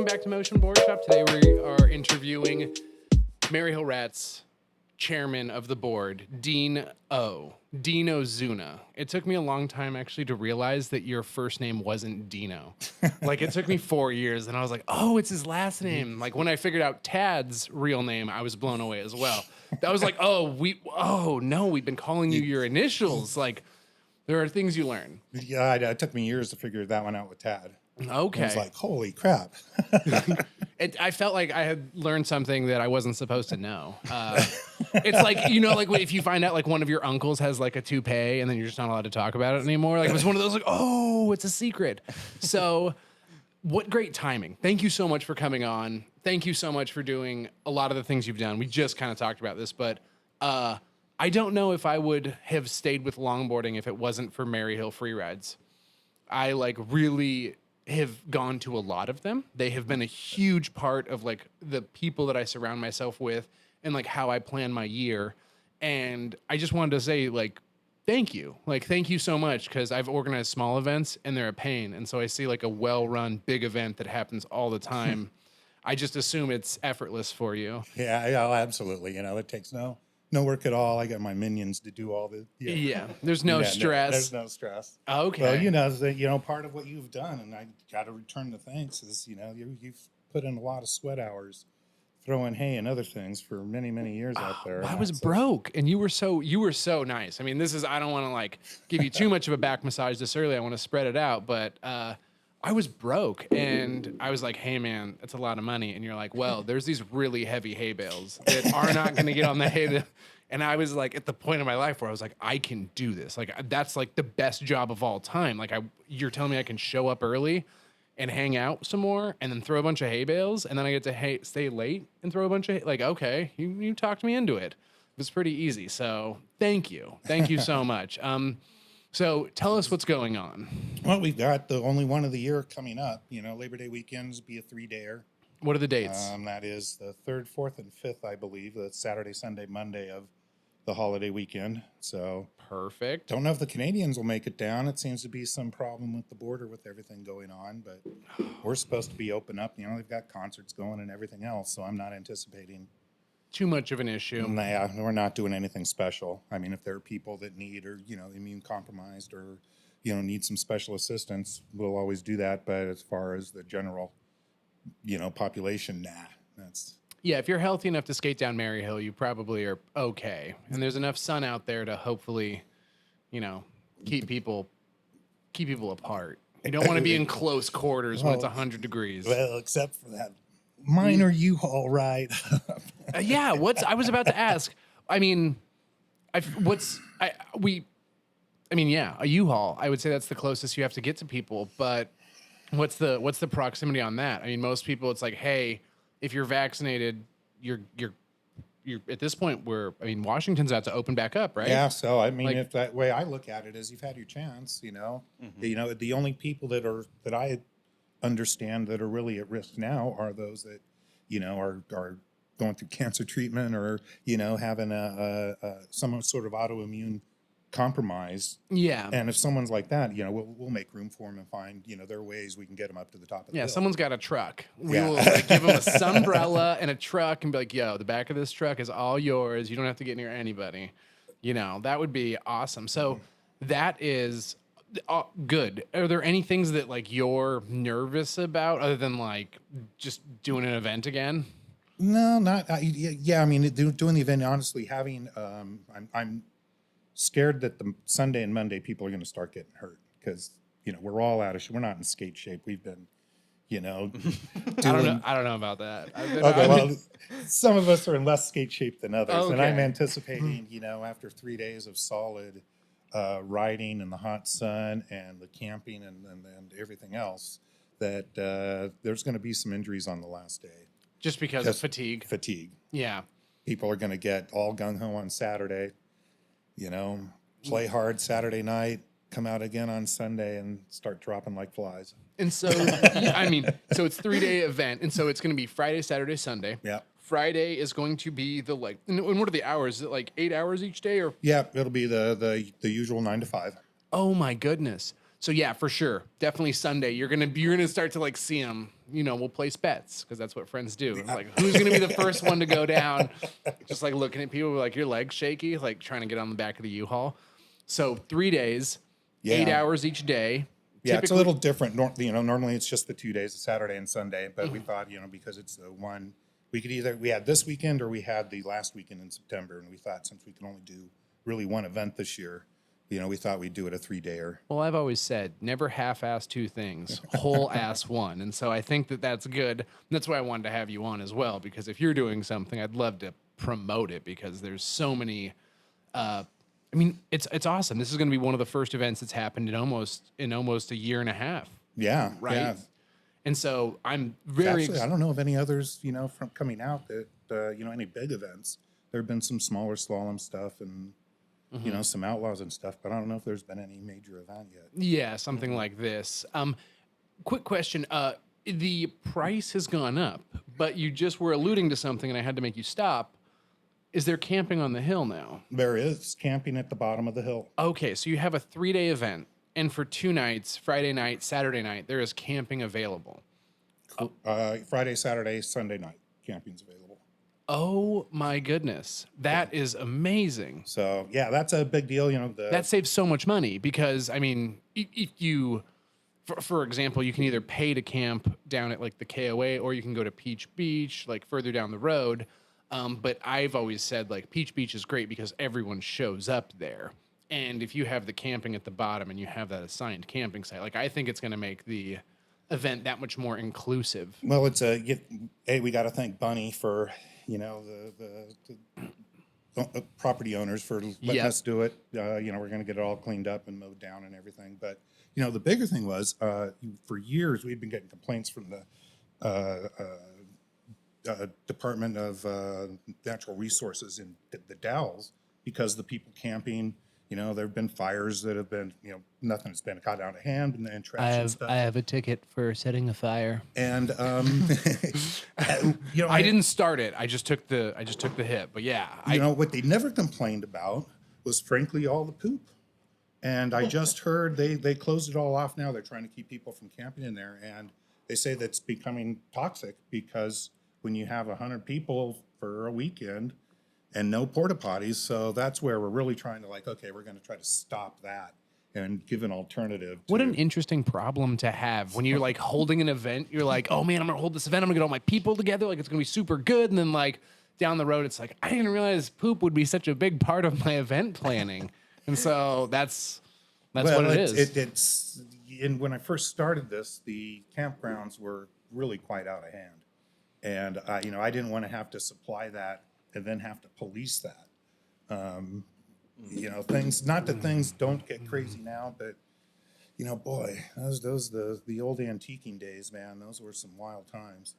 Welcome back to Motion Boardshop. Today we are interviewing Maryhill Ratz, chairman of the board, Dean Ozuna. It took me a long time actually to realize that your first name wasn't Dino. Like it took me 4 years and I was like, oh, it's his last name. Like when I figured out Tad's real name, I was blown away as well. I was like, oh no, we've been calling you your initials. Like there are things you learn. Yeah, it took me years to figure that one out with Tad. Okay. I was like, holy crap. I felt like I had learned something that I wasn't supposed to know. It's like, you know, like if you find out like one of your uncles has like a toupee and then you're just not allowed to talk about it anymore. Like it was one of those like, oh, it's a secret. So what great timing. Thank you so much for coming on. Thank you so much for doing a lot of the things you've done. We just kind of talked about this, but I don't know if I would have stayed with longboarding if it wasn't for Maryhill Freerides. I like really have gone to a lot of them. They have been a huge part of like the people that I surround myself with and like how I plan my year. And I just wanted to say like, thank you. Like, thank you so much. Cause I've organized small events and they're a pain. And so I see like a well-run big event that happens all the time. I just assume it's effortless for you. Yeah, absolutely. You know, it takes no work at all. I got my minions to do all the. Yeah. There's no stress. There's no stress. Okay. Well, part of what you've done, and I got to return the thanks, is, you've put in a lot of sweat hours throwing hay and other things for many, many years out there. I was broke and you were so nice. I mean, I don't want to like give you too much of a back massage this early. I want to spread it out, but, I was broke and I was like, hey man, that's a lot of money. And you're like, well, there's these really heavy hay bales that are not going to get on the hay. And I was like at the point in my life where I was like, I can do this. Like, that's like the best job of all time. Like you're telling me I can show up early and hang out some more and then throw a bunch of hay bales. And then I get to stay late and throw a bunch of like, okay, you talked me into it. It was pretty easy. So thank you. Thank you so much. So tell us what's going on. Well, we've got the only one of the year coming up. Labor Day weekends be a 3-dayer. What are the dates? That is the 3rd, 4th, and 5th, I believe. That's Saturday, Sunday, Monday of the holiday weekend. So perfect. Don't know if the Canadians will make it down. It seems to be some problem with the border with everything going on, but we're supposed to be open up. They've got concerts going and everything else, so I'm not anticipating too much of an issue. Yeah, we're not doing anything special. I mean, if there are people that need or, immune compromised or, need some special assistance, we'll always do that. But as far as the general, population, that's... Yeah, if you're healthy enough to skate down Maryhill, you probably are okay. And there's enough sun out there to hopefully, keep people apart. You don't want to be in close quarters when it's 100 degrees. Well, except for that minor U-Haul ride. Yeah, I was about to ask. I mean, a U-Haul. I would say that's the closest you have to get to people. But what's the proximity on that? I mean, most people, it's like, hey, if you're vaccinated, you're at this point Washington's about to open back up, right? Yeah. So if that way I look at it is, you've had your chance. Mm-hmm. The only people that I understand that are really at risk now are those that are going through cancer treatment or having some sort of autoimmune compromise. Yeah. And if someone's like that, we'll make room for them and find there are ways we can get them up to the top of the hill. Someone's got a truck. We will give them a sunbrella and a truck and be like, yo, the back of this truck is all yours. You don't have to get near anybody. That would be awesome. So that is good. Are there any things that like you're nervous about other than like just doing an event again? No, not. Doing the event, honestly, I'm scared that the Sunday and Monday people are going to start getting hurt because we're all we're not in skate shape. We've been, I don't know about that. Some of us are in less skate shape than others, okay. And I'm anticipating, after 3 days of solid riding in the hot sun and the camping and everything else, that there's going to be some injuries on the last day. Just because of fatigue. Fatigue. Yeah. People are going to get all gung-ho on Saturday, play hard Saturday night, come out again on Sunday and start dropping like flies. And so, so it's 3-day event. And so it's going to be Friday, Saturday, Sunday. Yeah. Friday is going to be and what are the hours? Is it like 8 hours each day or? Yeah, it'll be the usual 9 to 5. Oh my goodness. So yeah, for sure, definitely Sunday. You're gonna start to like see them. You know, we'll place bets because that's what friends do. Like, who's gonna be the first one to go down? Just like looking at people like your legs shaky, like trying to get on the back of the U-Haul. So 3 days, Yeah. 8 hours each day. Yeah, it's a little different. Normally it's just the 2 days, Saturday and Sunday. But we thought, because it's the one, we had this weekend or we had the last weekend in September. And we thought since we can only do really one event this year, we thought we'd do it a 3-dayer. Well, I've always said never half-ass two things, whole-ass one. And so I think that that's good. And that's why I wanted to have you on as well, because if you're doing something, I'd love to promote it because there's so many. I mean, it's awesome. This is going to be one of the first events that's happened in almost a year and a half. Yeah, Right. Yeah. And so I'm very. Actually, I don't know of any others, from coming out that any big events. There have been some smaller slalom stuff and. Some outlaws and stuff, but I don't know if there's been any major event yet. Yeah, something like this. Quick question. The price has gone up, but you just were alluding to something and I had to make you stop. Is there camping on the hill now? There is camping at the bottom of the hill. Okay, so you have a 3-day event, and for 2 nights, Friday night, Saturday night, there is camping available. Friday, Saturday, Sunday night, camping's available. Oh my goodness. That is amazing. So, yeah, that's a big deal. That saves so much money because, I mean, if you, for example, you can either pay to camp down at like the KOA or you can go to Peach Beach, like further down the road. But I've always said like Peach Beach is great because everyone shows up there. And if you have the camping at the bottom and you have that assigned camping site, like I think it's going to make the event that much more inclusive. Well, we got to thank Bunny for, the property owners for letting us do it. We're going to get it all cleaned up and mowed down and everything. But, the bigger thing was for years we'd been getting complaints from the Department of Natural Resources in the Dalles because the people camping, there have been fires that have been, nothing has been caught out of hand and trash and stuff. I have a ticket for setting a fire. And I didn't start it. I just took the hit. But yeah, what they never complained about was frankly all the poop. And I just heard they closed it all off now. They're trying to keep people from camping in there, and they say that's becoming toxic because when you have 100 people for a weekend and no porta potties, so that's where we're really trying to okay, we're going to try to stop that and give an alternative. What an interesting problem to have when you're like holding an event. You're like, oh man, I'm gonna hold this event. I'm gonna get all my people together. Like it's gonna be super good. And then like down the road, it's like I didn't realize poop would be such a big part of my event planning. And so that's what it is. It's and when I first started this, the campgrounds were really quite out of hand, and I didn't want to have to supply that and then have to police that. Things, not that things don't get crazy now, but boy, those the old antiquing days, man, those were some wild times.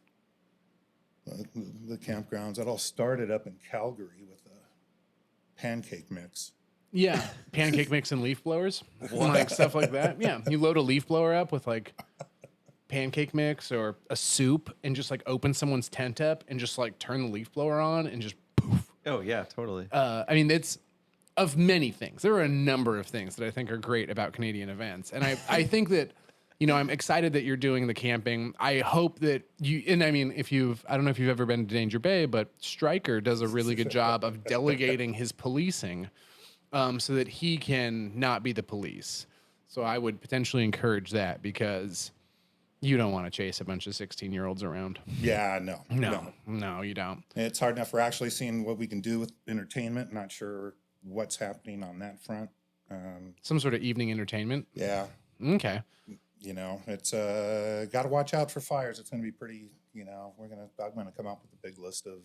The campgrounds, that all started up in Calgary with a pancake mix. Yeah, pancake mix and leaf blowers, like stuff like that. Yeah, you load a leaf blower up with like pancake mix or a soup and just like open someone's tent up and just like turn the leaf blower on and just poof. Oh yeah, totally. I mean, it's of many things. There are a number of things that I think are great about Canadian events. And I think that, I'm excited that you're doing the camping. I hope that I don't know if you've ever been to Danger Bay, but Stryker does a really good job of delegating his policing so that he can not be the police. So I would potentially encourage that because you don't want to chase a bunch of 16-year-olds around. Yeah, No, you don't. It's hard enough. We're actually seeing what we can do with entertainment. Not sure what's happening on that front. Some sort of evening entertainment. Yeah. Okay. It's got to watch out for fires. It's going to be pretty. I'm going to come up with a big list of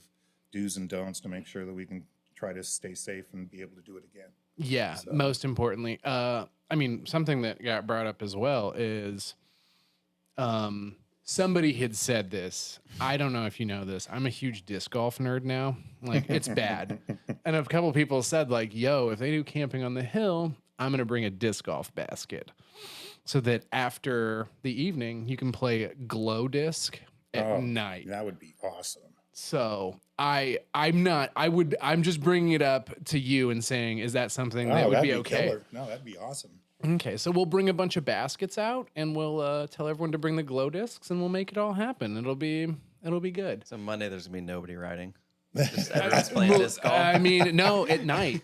do's and don'ts to make sure that we can try to stay safe and be able to do it again. Yeah. So. Most importantly, something that got brought up as well is, somebody had said this. I don't know if you know this. I'm a huge disc golf nerd now. Like it's bad. And a couple people said like, yo, if they do camping on the hill, I'm going to bring a disc golf basket so that after the evening you can play glow disc at night. That would be awesome. So I'm just bringing it up to you and saying, is that something that would be okay? Killer. No, that'd be awesome. Okay, so we'll bring a bunch of baskets out, and we'll tell everyone to bring the glow discs, and we'll make it all happen. It'll be good. So Monday there's gonna be nobody riding. Just everyone's playing disc golf. I mean, no, at night,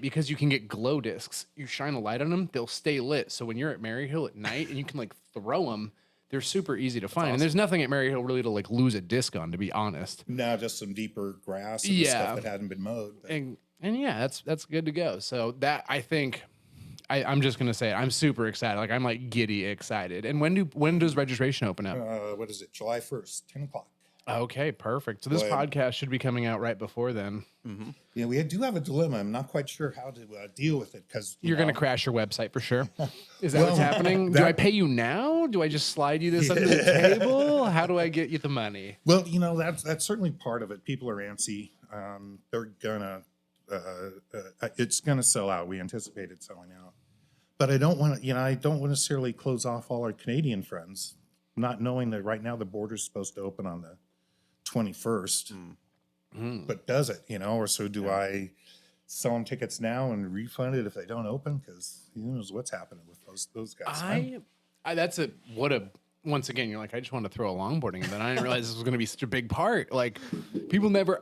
because you can get glow discs. You shine a light on them, they'll stay lit. So when you're at Maryhill at night and you can like throw them, they're super easy to find. And there's nothing at Maryhill really to like lose a disc on, to be honest. No, just some deeper grass and the stuff that hadn't been mowed. But. And yeah, that's good to go. So that I think. I'm just gonna say it. I'm super excited. Like I'm like giddy excited. And when does registration open up? What is it? July 1st, 10 o'clock. Okay, perfect. So this podcast should be coming out right before then. Mm-hmm. Yeah, we do have a dilemma. I'm not quite sure how to deal with it because you're going to crash your website for sure. Is that what's happening? Do I pay you now? Do I just slide you this under the table? How do I get you the money? Well, that's certainly part of it. People are antsy. They're gonna. It's gonna sell out. We anticipate it selling out. But I don't want to. I don't want to necessarily close off all our Canadian friends, not knowing that right now the border's supposed to open on the 21st. But does it? Or so do I sell them tickets now and refund it if they don't open? Because who knows what's happening with those guys. Once again, you're like, I just want to throw a longboarding event. I didn't realize this was going to be such a big part. Like, people never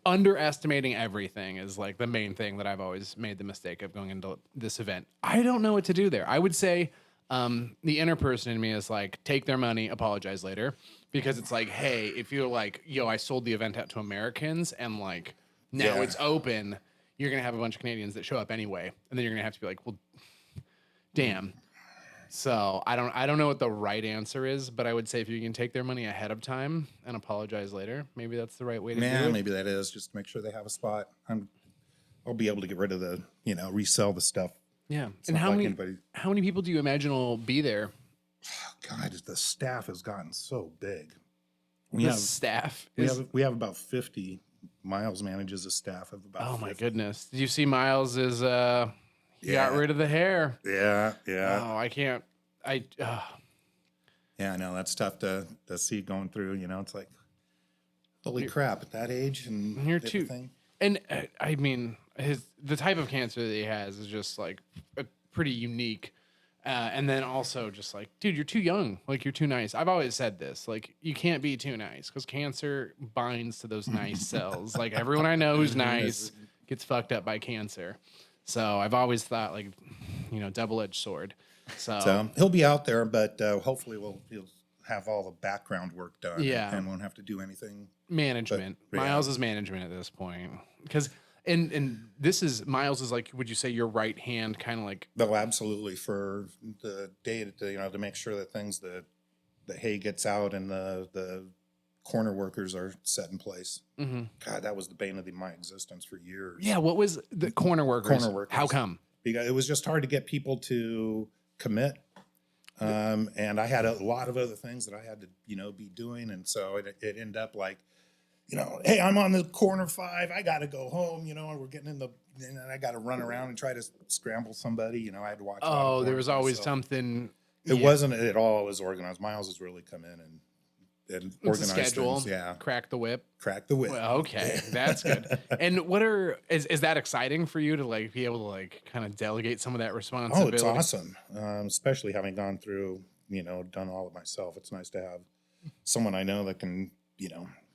underestimating everything is like the main thing that I've always made the mistake of going into this event. I don't know what to do there. I would say the inner person in me is like, take their money, apologize later. Because it's like, hey, if you're like, yo, I sold the event out to Americans and like now it's open, you're going to have a bunch of Canadians that show up anyway. And then you're going to have to be like, well, damn. So I don't know what the right answer is, but I would say if you can take their money ahead of time and apologize later, maybe that's the right way to do it. Maybe that is just to make sure they have a spot. I'll be able to get rid of the, resell the stuff. Yeah. And how many people do you imagine will be there? God, the staff has gotten so big. We have about 50. Miles manages a staff of about 50. My goodness. Did you see Miles is he got rid of the hair. Yeah. Oh, I can't. Yeah, I know that's tough to see going through. It's like, holy crap, at that age and you're everything. And I mean, the type of cancer that he has is just like pretty unique. And then also just like, dude, you're too young. Like, you're too nice. I've always said this. Like, you can't be too nice because cancer binds to those nice cells. Like, everyone I know who's nice gets fucked up by cancer. So I've always thought, like, double-edged sword. So he'll be out there, but hopefully he'll have all the background work done. Yeah. And won't have to do anything. Management. Miles is management at this point. Because... And this is Miles is like, would you say your right hand kind of like? No, absolutely. For the day to make sure that the hay gets out and the corner workers are set in place. Mm-hmm. God, that was the bane of my existence for years. Yeah. What was the corner workers? How come? Because it was just hard to get people to commit. And I had a lot of other things that I had to, be doing. And so it ended up like, hey, I'm on the corner 5. I got to go home, and we're getting and I got to run around and try to scramble somebody. I had to watch. Oh, there was always something. It wasn't at all as organized. Miles has really come in and organized schedule, things. Yeah. Crack the whip. Well, okay. That's good. And is that exciting for you to like be able to like kind of delegate some of that responsibility? Oh, it's awesome. Especially having gone through, done all of myself. It's nice to have someone I know that can,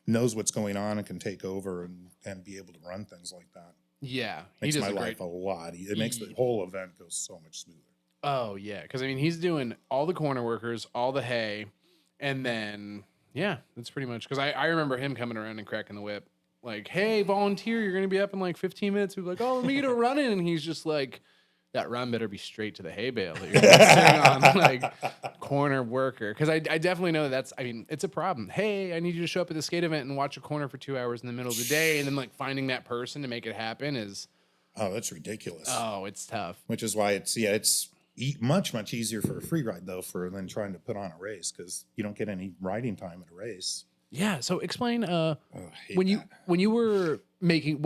knows what's going on and can take over and be able to run things like that. Yeah. Makes my life a lot. It makes the whole event go so much smoother. Oh, yeah. Because, I mean, he's doing all the corner workers, all the hay, and then, yeah, that's pretty much. Because I remember him coming around and cracking the whip. Like, hey, volunteer, you're going to be up in like 15 minutes. We're like, oh, let me get a run in. And he's just like, that run better be straight to the hay bale that you're sitting on, like corner worker. Because I definitely know it's a problem. Hey, I need you to show up at the skate event and watch a corner for 2 hours in the middle of the day, and then like finding that person to make it happen is. Oh, that's ridiculous. Oh, it's tough. Which is why it's much easier for a free ride though than trying to put on a race because you don't get any riding time at a race. Yeah. So explain when you were making.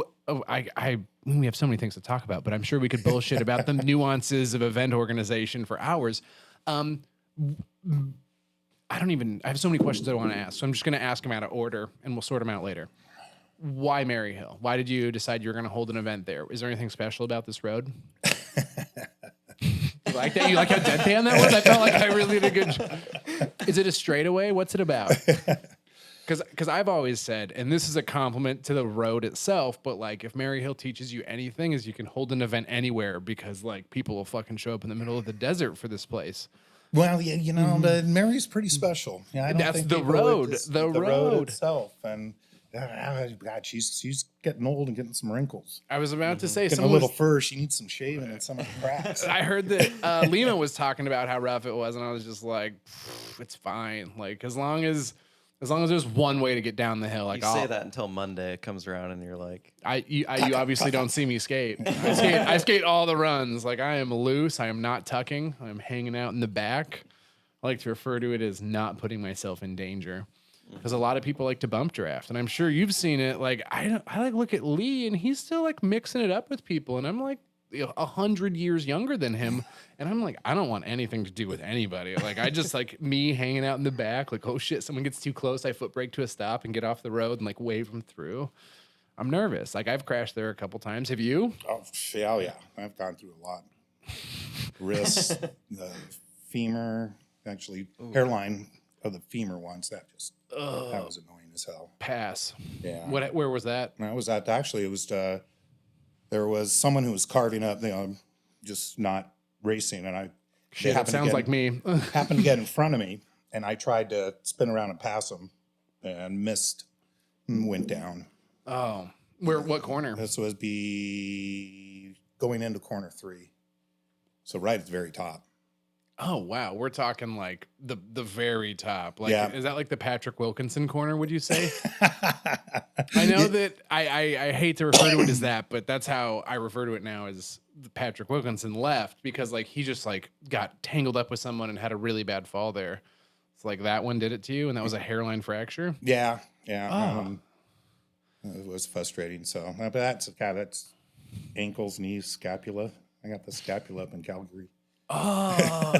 We have so many things to talk about, but I'm sure we could bullshit about the nuances of event organization for hours. I have so many questions I want to ask. So I'm just going to ask them out of order and we'll sort them out later. Why Maryhill? Why did you decide you were going to hold an event there? Is there anything special about this road? like that? You like how deadpan that was? I felt like I really did a good job. Is it a straightaway? What's it about? Because I've always said, and this is a compliment to the road itself, but like if Maryhill teaches you anything, is you can hold an event anywhere because like people will fucking show up in the middle of the desert for this place. Well, yeah, you know, but Mary's pretty special. Yeah, I don't That's think the people road, would just- the road. itself, and God, she's getting old and getting some wrinkles. I was about to say, Getting a someone little fur. She needs some shaving and some of the cracks. I heard that Lima was talking about how rough it was, and I was just like, it's fine. Like as long as there's one way to get down the hill, like You say that until Monday comes around and you're like, you obviously don't see me skate. I skate all the runs. Like I am loose. I am not tucking. I'm hanging out in the back. I like to refer to it as not putting myself in danger. Because a lot of people like to bump draft, and I'm sure you've seen it. Like I like look at Lee, and he's still like mixing it up with people, and I'm like 100 years younger than him, and I'm like I don't want anything to do with anybody. Like I just like me hanging out in the back. Like oh shit, someone gets too close, I foot brake to a stop and get off the road and like wave them through. I'm nervous. Like I've crashed there a couple times. Have you? Oh yeah, I've gone through a lot. Wrist, the femur, actually hairline of the femur once. That was annoying as hell. Pass. Yeah. Where was that? And I was at actually it was there was someone who was carving up, just not racing, and Shit, that sounds like me. happened to get in front of me, and I tried to spin around and pass him, and missed, and went down. Oh, what corner? This was going into corner 3, so right at the very top. Oh wow, we're talking like the very top. Like, Yeah. is that like the Patrick Wilkinson corner? Would you say? I know that I hate to refer to it as that, but that's how I refer to it now as the Patrick Wilkinson left because like he just like got tangled up with someone and had a really bad fall there. It's like that one did it to you, and that was a hairline fracture. Yeah. Oh. It was frustrating. So, but that's ankles, knees, scapula. I got the scapula up in Calgary. Oh,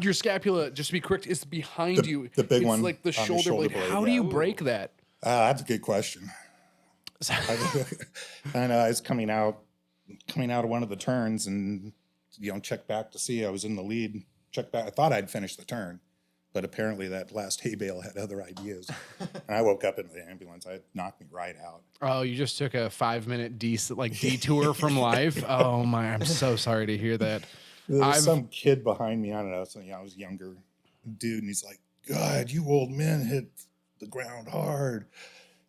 your scapula, just to be correct, is behind you. The big it's one like the on the shoulder shoulder blade. blade, How do yeah. you break that? That's a good question. I know I was coming out of one of the turns, and checked back to see I was in the lead. Checked back. I thought I'd finished the turn, but apparently that last hay bale had other ideas. And I woke up in the ambulance. It knocked me right out. Oh, you just took a 5-minute detour from life. Oh my, I'm so sorry to hear that. There was some kid behind me. I don't know. So, I was younger dude, and he's like, "God, you old men hit the ground hard."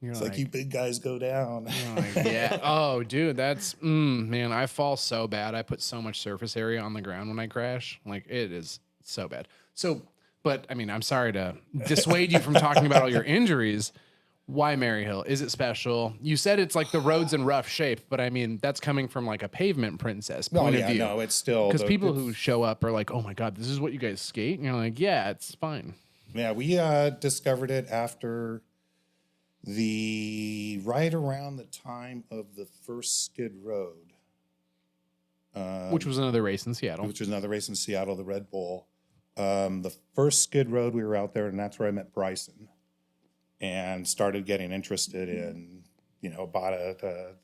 It's like you big guys go down. Yeah. Oh, dude, that's man. I fall so bad. I put so much surface area on the ground when I crash. Like it is so bad. So, but I mean, I'm sorry to dissuade you from talking about all your injuries. Why Maryhill? Is it special? You said it's like the road's in rough shape, but I mean, that's coming from like a pavement princess point of view. No, it's still because people who show up are like, "Oh my god, this is what you guys skate," and you're like, "Yeah, it's fine." Yeah, we discovered it after right around the time of the first skid road, Which was another race in Seattle. The Red Bull. The first skid road, we were out there, and that's where I met Bryson. And started getting interested in, bought a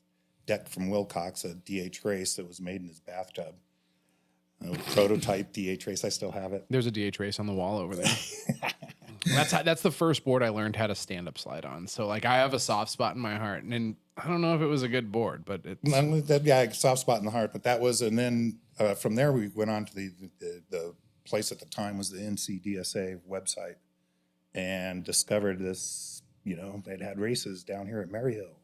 deck from Wilcox, a DH race that was made in his bathtub. A prototype DH race. I still have it. There's a DH race on the wall over there. That's the first board I learned how to stand up slide on. So like I have a soft spot in my heart, and I don't know if it was a good board, but it's soft spot in the heart. But that was, and then from there we went on to the place at the time was the NCDSA website. And discovered this, they'd had races down here at Maryhill.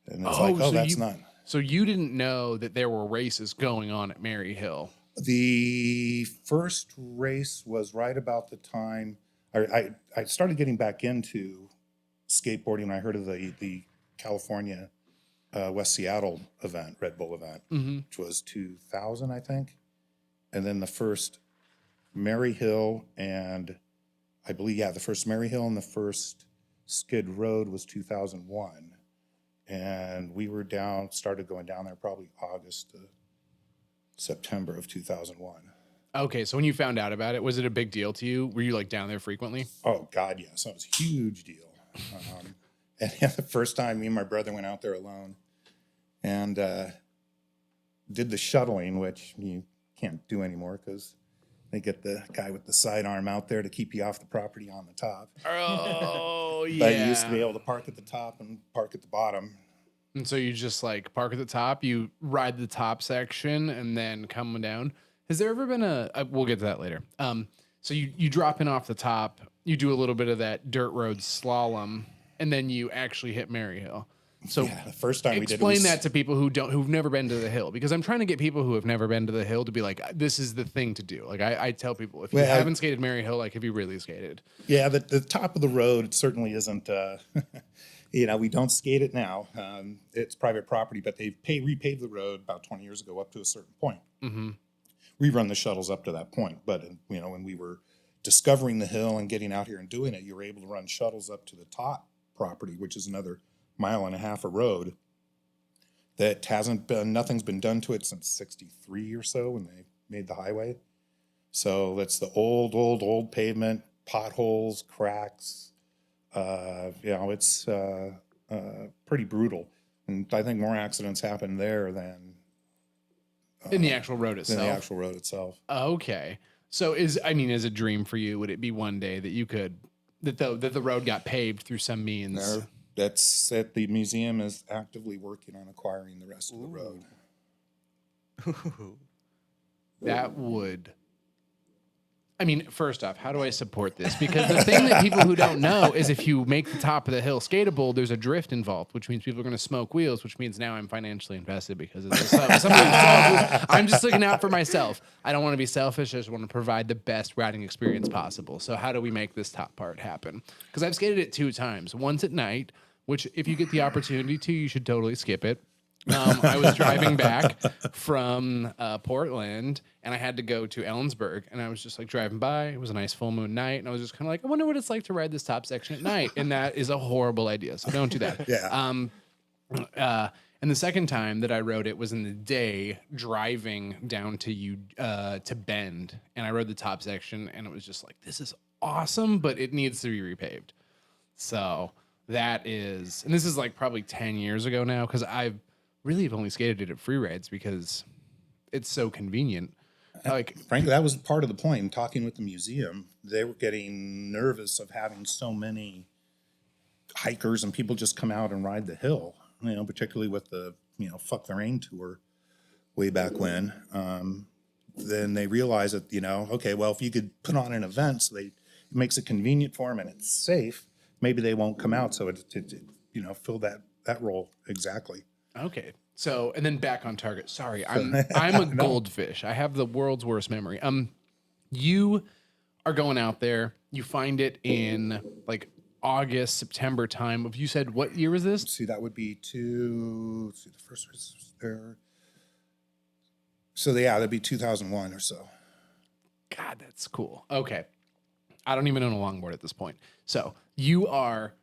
And it's So you didn't know that there were races going on at Maryhill? The first race was right about the time I started getting back into skateboarding when I heard of the California West Seattle event, Red Bull event, which was 2000, I think. And then the first Maryhill and I believe, the first Maryhill and the first skid road was 2001. And we were started going down there probably August to September of 2001. Okay, so when you found out about it, was it a big deal to you? Were you like down there frequently? Oh, God, yes. That was a huge deal. And the first time me and my brother went out there alone and did the shuttling, which you can't do anymore because they get the guy with the sidearm out there to keep you off the property on the top. Oh, yeah. But you used to be able to park at the top and park at the bottom. And so you just like park at the top, you ride the top section and then come down. Has there ever been we'll get to that later. So you drop in off the top, you do a little bit of that dirt road slalom, and then you actually hit Maryhill. So Yeah, the first time we did it explain was- that to people who've never been to the hill, because I'm trying to get people who have never been to the hill to be like, this is the thing to do. Like I tell people, if you haven't skated Maryhill, like have you really skated? Yeah, the top of the road certainly isn't. We don't skate it now. It's private property, but they repaved the road about 20 years ago up to a certain point. Mm-hmm. We run the shuttles up to that point, but when we were discovering the hill and getting out here and doing it, you were able to run shuttles up to the top property, which is another 1.5 miles of road that nothing's been done to it since '63 or so when they made the highway. So that's the old pavement, potholes, cracks. It's pretty brutal, and I think more accidents happen there than In the actual road itself. than the actual road itself. Okay. So is a dream for you? Would it be one day that you could that the road got paved through some means? That's that the museum is actively working on acquiring the rest of the road. That would. First off, how do I support this? Because the thing that people who don't know is if you make the top of the hill skatable, there's a drift involved, which means people are going to smoke wheels, which means now I'm financially invested because of this. I'm just looking out for myself. I don't want to be selfish. I just want to provide the best riding experience possible. So how do we make this top part happen? Because I've skated it 2 times. Once at night, which if you get the opportunity to, you should totally skip it. I was driving back from Portland, and I had to go to Ellensburg, and I was just like driving by. It was a nice full moon night, and I was just kind of like, I wonder what it's like to ride this top section at night. And that is a horrible idea, so don't do that. Yeah. And the second time that I rode it was in the day, driving down to Bend, and I rode the top section, and it was just like, this is awesome, but it needs to be repaved. So that is, and this is like probably 10 years ago now, because I've really have only skated it at Freerides because it's so convenient. Like, frankly, that was part of the point. In talking with the museum, they were getting nervous of having so many hikers and people just come out and ride the hill. Particularly with the Fuck the Rain tour way back when. Then they realized that okay, well, if you could put on an event so it makes it convenient for them and it's safe, maybe they won't come out. So it fill that role exactly. Okay. So, and then back on target. Sorry, I'm a goldfish. I have the world's worst memory. You are going out there. You find it in like August, September time. You said what year was this? See, that would be the first was there. So that'd be 2001 or so. God, that's cool. Okay. I don't even own a longboard at this point. So you are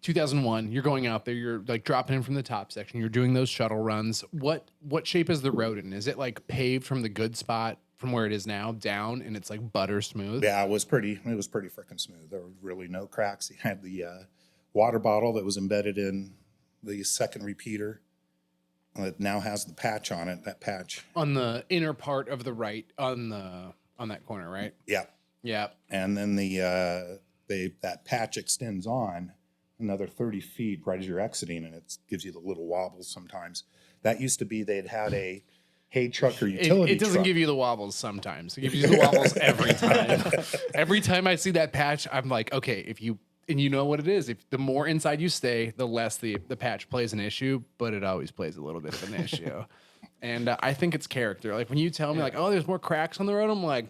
2001, you're going out there, you're like dropping in from the top section, you're doing those shuttle runs. What shape is the road in? Is it like paved from the good spot from where it is now down and it's like butter smooth? Yeah, it was pretty freaking smooth. There were really no cracks. He had the water bottle that was embedded in the second repeater. It now has the patch on it, that patch. On the inner part of the right, on that corner, right? Yeah. Yeah. And then that patch extends on another 30 feet right as you're exiting, and it gives you the little wobbles sometimes. That used to be they'd had a hay truck or utility It doesn't truck. give you the wobbles sometimes. It gives you the wobbles every time. Every time I see that patch, I'm like, okay, and you know what it is. If the more inside you stay, the less the patch plays an issue, but it always plays a little bit of an issue. And I think it's character. Like when you tell me like, oh, there's more cracks on the road, I'm like,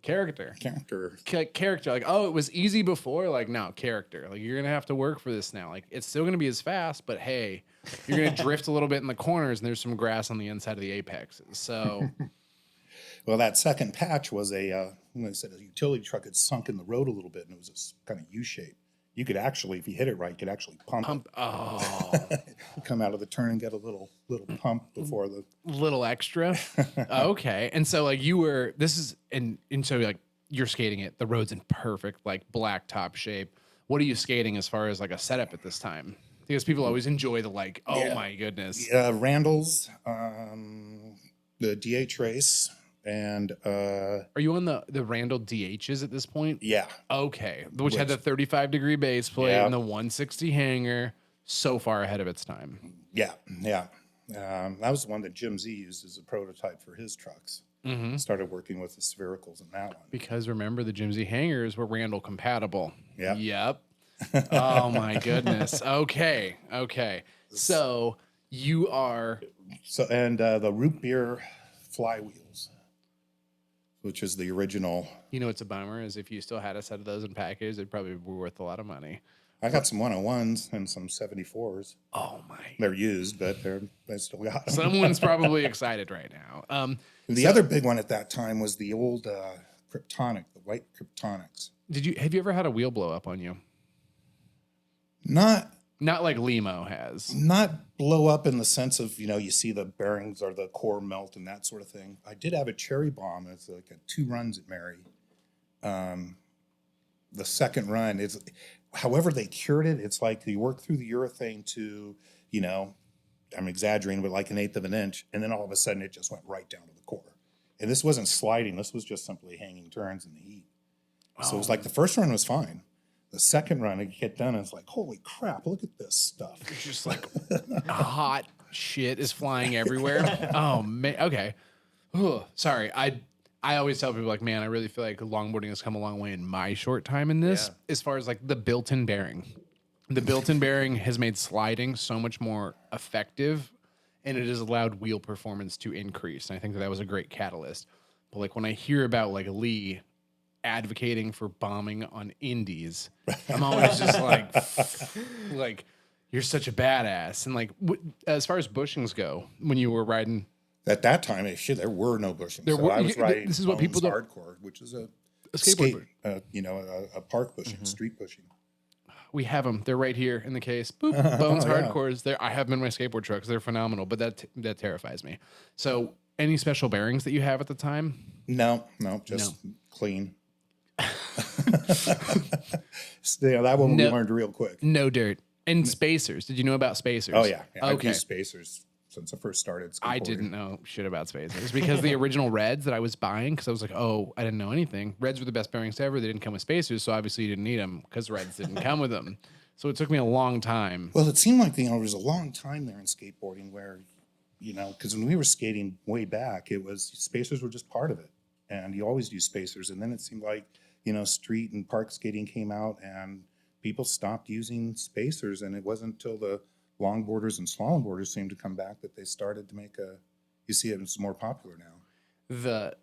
character. Like, oh, it was easy before. Like, no, character. Like, you're gonna have to work for this now. Like, it's still gonna be as fast, but hey, you're gonna drift a little bit in the corners, and there's some grass on the inside of the apexes. So, well, that second patch was like I said, a utility truck had sunk in the road a little bit, and it was this kind of U shape. You could actually, if you hit it right, you could actually pump. Oh, come out of the turn and get a little pump before the little extra. Okay, and so like so like you're skating it. The road's in perfect like black top shape. What are you skating as far as like a setup at this time? Because people always enjoy the like, oh my goodness. Randall's, the DH race, And Are you on the Randall DHs at this point? yeah, Okay, which had the 35-degree base plate Yeah. and the 160 hanger. So far ahead of its time. yeah. That was the one that Jim Z used as a prototype for his trucks. Started working with the sphericals in that one. Because remember, the Jim Z hangers were Randall compatible. Yep. Yep. Oh my goodness. Okay. So you are. So and the root beer flywheels, which is the original. You know what's a bummer is if you still had a set of those in package, it'd probably be worth a lot of money. I got some 101s and some 74s. Oh my. They're used, but they still got them. Someone's probably excited right now. The other big one at that time was the old Kryptonic, the white Kryptonics. Have you ever had a wheel blow up on you? Not like Limo has. Not blow up in the sense of, you see the bearings or the core melt and that sort of thing. I did have a cherry bomb. It's like 2 runs at Mary. The second run is, however they cured it, it's like you work through the urethane to, I'm exaggerating, but like 1/8 of an inch. And then all of a sudden it just went right down to the core. And this wasn't sliding. This was just simply hanging turns in the heat. So it was like the first run was fine. The second run, I get done, and it's like, holy crap, look at this stuff. It's just like hot shit is flying everywhere. Oh, man. Okay. Ugh, sorry. I always tell people, like, man, I really feel like longboarding has come a long way in my short time in this, as far as, like, the built-in bearing. The built-in bearing has made sliding so much more effective, and it has allowed wheel performance to increase. And I think that was a great catalyst. But, like, when I hear about, like, Lee advocating for bombing on indies, I'm always just like you're such a badass. And like as far as bushings go, when you were riding at that time, there were no bushings. I was riding. This is what people don't. Hardcore, which is a skateboard, a park bushing, street bushing. We have them. They're right here in the case. Boop. Bones Hardcores. There. I have them in my skateboard trucks. They're phenomenal, but that terrifies me. So, any special bearings that you have at the time? No, just clean. That one we learned real quick. No dirt. And spacers. Did you know about spacers? Oh yeah. Okay. I've used spacers since I first started skateboarding. I didn't know shit about spacers because the original Reds that I was buying, because I was like, oh, I didn't know anything. Reds were the best bearings ever. They didn't come with spacers, so obviously you didn't need them because Reds didn't come with them. So it took me a long time. Well, it seemed like there was a long time there in skateboarding where, because when we were skating way back, it was spacers were just part of it, and you always use spacers. And then it seemed like street and park skating came out and people stopped using spacers. And it wasn't until the longboarders and slalomboarders seemed to come back that they started to make you see it was more popular now. The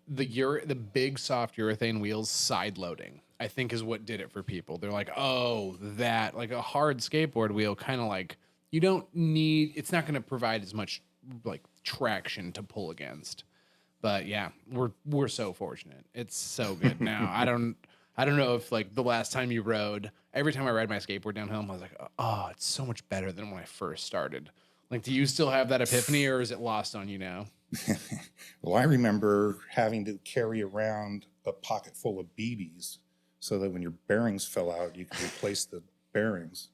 big soft urethane wheels side loading, I think, is what did it for people. They're like, oh, that, like a hard skateboard wheel, kind of like you don't need, it's not going to provide as much like traction to pull against. But yeah, we're so fortunate. It's so good now. I don't know if like the last time you rode, every time I ride my skateboard downhill, I was like, oh, it's so much better than when I first started. Like, do you still have that epiphany, or is it lost on you now? Well, I remember having to carry around a pocket full of BBs so that when your bearings fell out, you could replace the bearings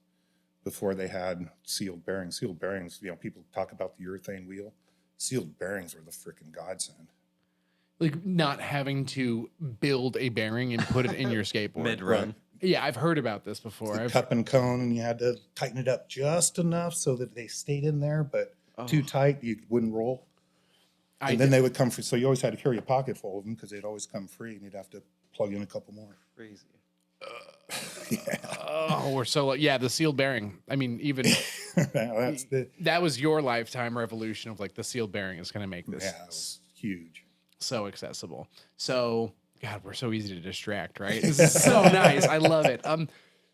before they had sealed bearings. Sealed bearings, people talk about the urethane wheel. Sealed bearings were the freaking godsend. Like not having to build a bearing and put it in your skateboard. Mid-run. Right. Yeah, I've heard about this before. The cup and cone, and you had to tighten it up just enough so that they stayed in there, but too tight, you wouldn't roll. And then they would come free. So you always had to carry a pocket full of them because they'd always come free, and you'd have to plug in a couple more. Crazy. Oh, we're so the sealed bearing. I mean, even that was your lifetime revolution of like the sealed bearing is going to make this it was huge, so accessible. So God, we're so easy to distract, right? This is so nice. I love it.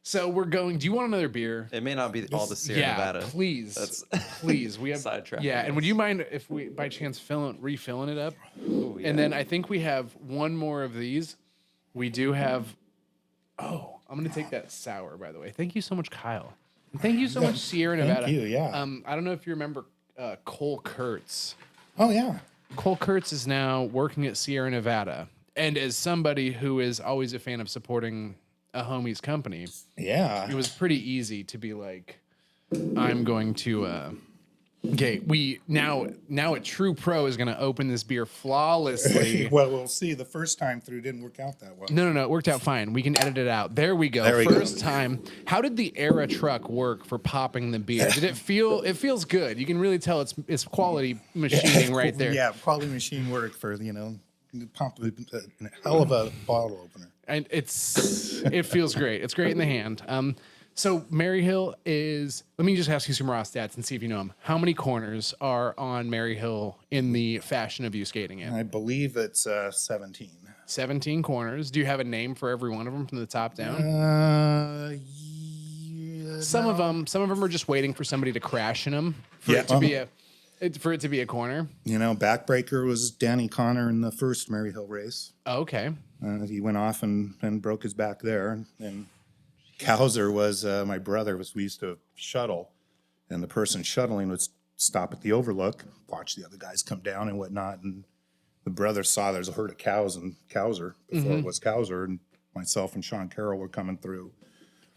So we're going. Do you want another beer? It may not be all the Sierra Nevada. Please, please. We have sidetrack. Yeah, and would you mind if we, by chance, refilling it up? Ooh, yeah. And then I think we have one more of these. We do have. Oh, I'm gonna take that sour. By the way, thank you so much, Kyle. And thank you so much, Sierra Nevada. Thank you. Yeah. I don't know if you remember Cole Kurtz. Oh yeah. Cole Kurtz is now working at Sierra Nevada, and as somebody who is always a fan of supporting a homie's company, Yeah. it was pretty easy to be like, I'm going to Okay, we now a true pro is going to open this beer flawlessly. Well, we'll see. The first time through didn't work out that well. No, it worked out fine. We can edit it out. There we go. There we First go. time. How did the Era truck work for popping the beer? Did it feel? It feels good. You can really tell it's quality machining right there. Yeah, quality machine work for pump a hell of a bottle opener. And it feels great. It's great in the hand. So Maryhill is. Let me just ask you some raw stats and see if you know them. How many corners are on Maryhill in the fashion of you skating it? I believe it's 17. 17 corners. Do you have a name for every one of them from the top down? Yeah, Some of them are just waiting for somebody to crash in them for it to be a corner. Backbreaker was Danny Connor in the first Maryhill race. Oh, okay. He went off and broke his back there. And Cowser was my brother. We used to shuttle, and the person shuttling would stop at the overlook, watch the other guys come down and whatnot. And the brother saw there's a herd of cows in Cowser before it was Cowser, and myself and Sean Carroll were coming through.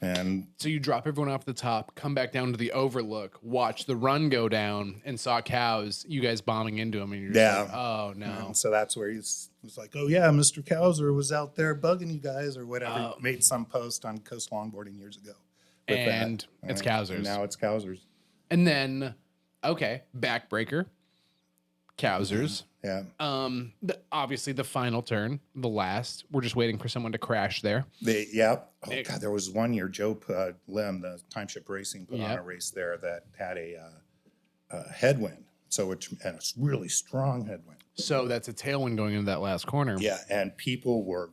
And so you drop everyone off the top, come back down to the overlook, watch the run go down, and saw cows, you guys bombing into them, and you're just like, oh, no. And so that's where he was like, oh, yeah, Mr. Cowser was out there bugging you guys or whatever. Made some post on Coast Longboarding years ago. And it's Cowsers. And now it's Cowsers. And then, okay, Backbreaker, Cowsers. Yeah. Obviously, the final turn, the last. We're just waiting for someone to crash there. Oh, God, there was one year, Joe Lim, the Timeship Racing, put on a race there that had a headwind. So it's really strong headwind. So that's a tailwind going into that last corner. Yeah, and people were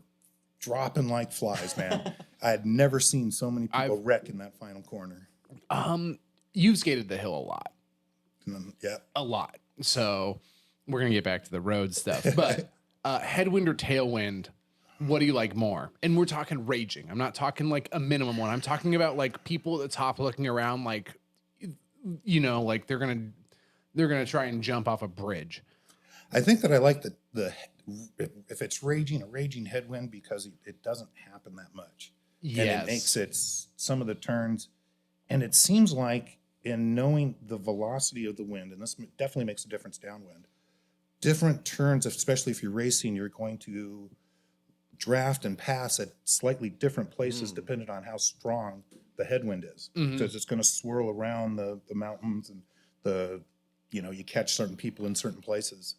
dropping like flies, man. I had never seen so many people wreck in that final corner. You've skated the hill a lot. Yeah. A lot. So we're going to get back to the road stuff. But headwind or tailwind, what do you like more? And we're talking raging. I'm not talking like a minimum one. I'm talking about like people at the top looking around like, like they're going to try and jump off a bridge. I think that I like the if it's a raging headwind because it doesn't happen that much. Yes. And it makes it some of the turns. And it seems like in knowing the velocity of the wind, and this definitely makes a difference downwind, different turns, especially if you're racing, you're going to draft and pass at slightly different places depending on how strong the headwind is. Because it's going to swirl around the mountains and you catch certain people in certain places.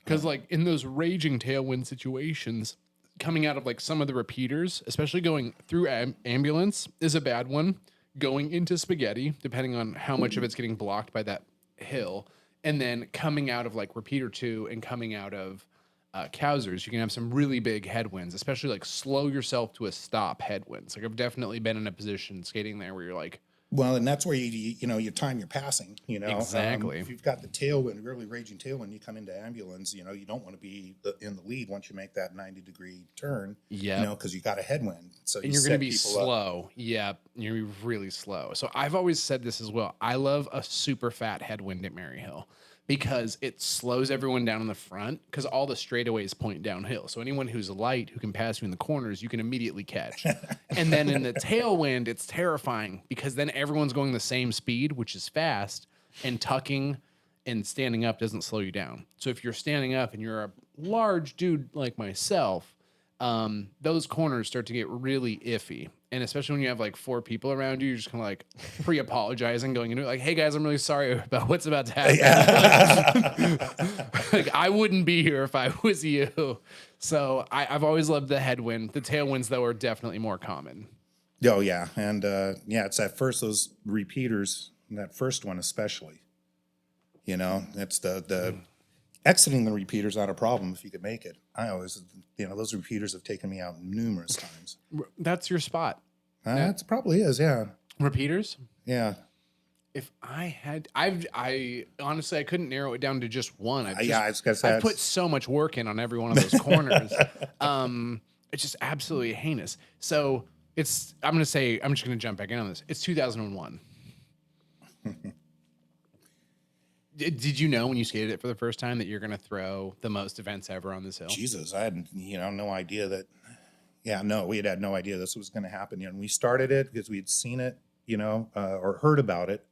Because like in those raging tailwind situations, coming out of like some of the repeaters, especially going through ambulance is a bad one. Going into spaghetti, depending on how much of it's getting blocked by that hill, and then coming out of like repeater 2 and coming out of Cowsers, you can have some really big headwinds, especially like slow yourself to a stop headwinds. Like I've definitely been in a position skating there where you're like, well, and that's where you time your passing. Exactly. If you've got the tailwind, really raging tailwind, you come into ambulance. You don't want to be in the lead once you make that 90-degree turn. Yeah. Because you got a headwind, so and you're going to be slow. Yeah, you're gonna be really slow. So I've always said this as well. I love a super fat headwind at Maryhill because it slows everyone down in the front because all the straightaways point downhill. So anyone who's light who can pass you in the corners, you can immediately catch. And then in the tailwind, it's terrifying because then everyone's going the same speed, which is fast, and tucking and standing up doesn't slow you down. So if you're standing up and you're a large dude like myself, those corners start to get really iffy. And especially when you have like 4 people around you, you're just kind of like pre-apologizing going into it. Like, hey guys, I'm really sorry about what's about to happen. Like I wouldn't be here if I was you. So I've always loved the headwind. The tailwinds though are definitely more common. Oh yeah. And it's at first those repeaters, that first one especially, it's the exiting the repeaters not a problem if you could make it. I always, those repeaters have taken me out numerous times. That's your spot. It probably is, yeah. Repeaters? Yeah. If I had, I honestly, I couldn't narrow it down to just one. I was gonna say I've put so much work in on every one of those corners. It's just absolutely heinous. So I'm just going to jump back in on this. It's 2001. Did you know when you skated it for the first time that you're going to throw the most events ever on this hill? Jesus, I had no idea that. Yeah, no, we had no idea this was going to happen. We started it because we had seen it, or heard about it,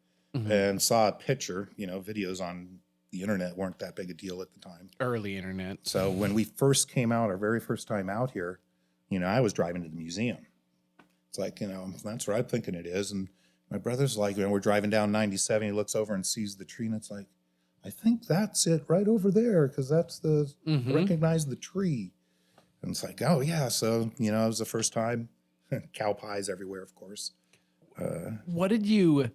and saw a picture. Videos on the internet weren't that big a deal at the time. Early internet. So when we first came out, our very first time out here, I was driving to the museum. It's like, that's where I'm thinking it is. And my brother's like, we're driving down 97. He looks over and sees the tree, and it's like, I think that's it right over there, because that's I recognize the tree. And it's like, oh, yeah. So, it was the first time. Cow pies everywhere, of course. What did you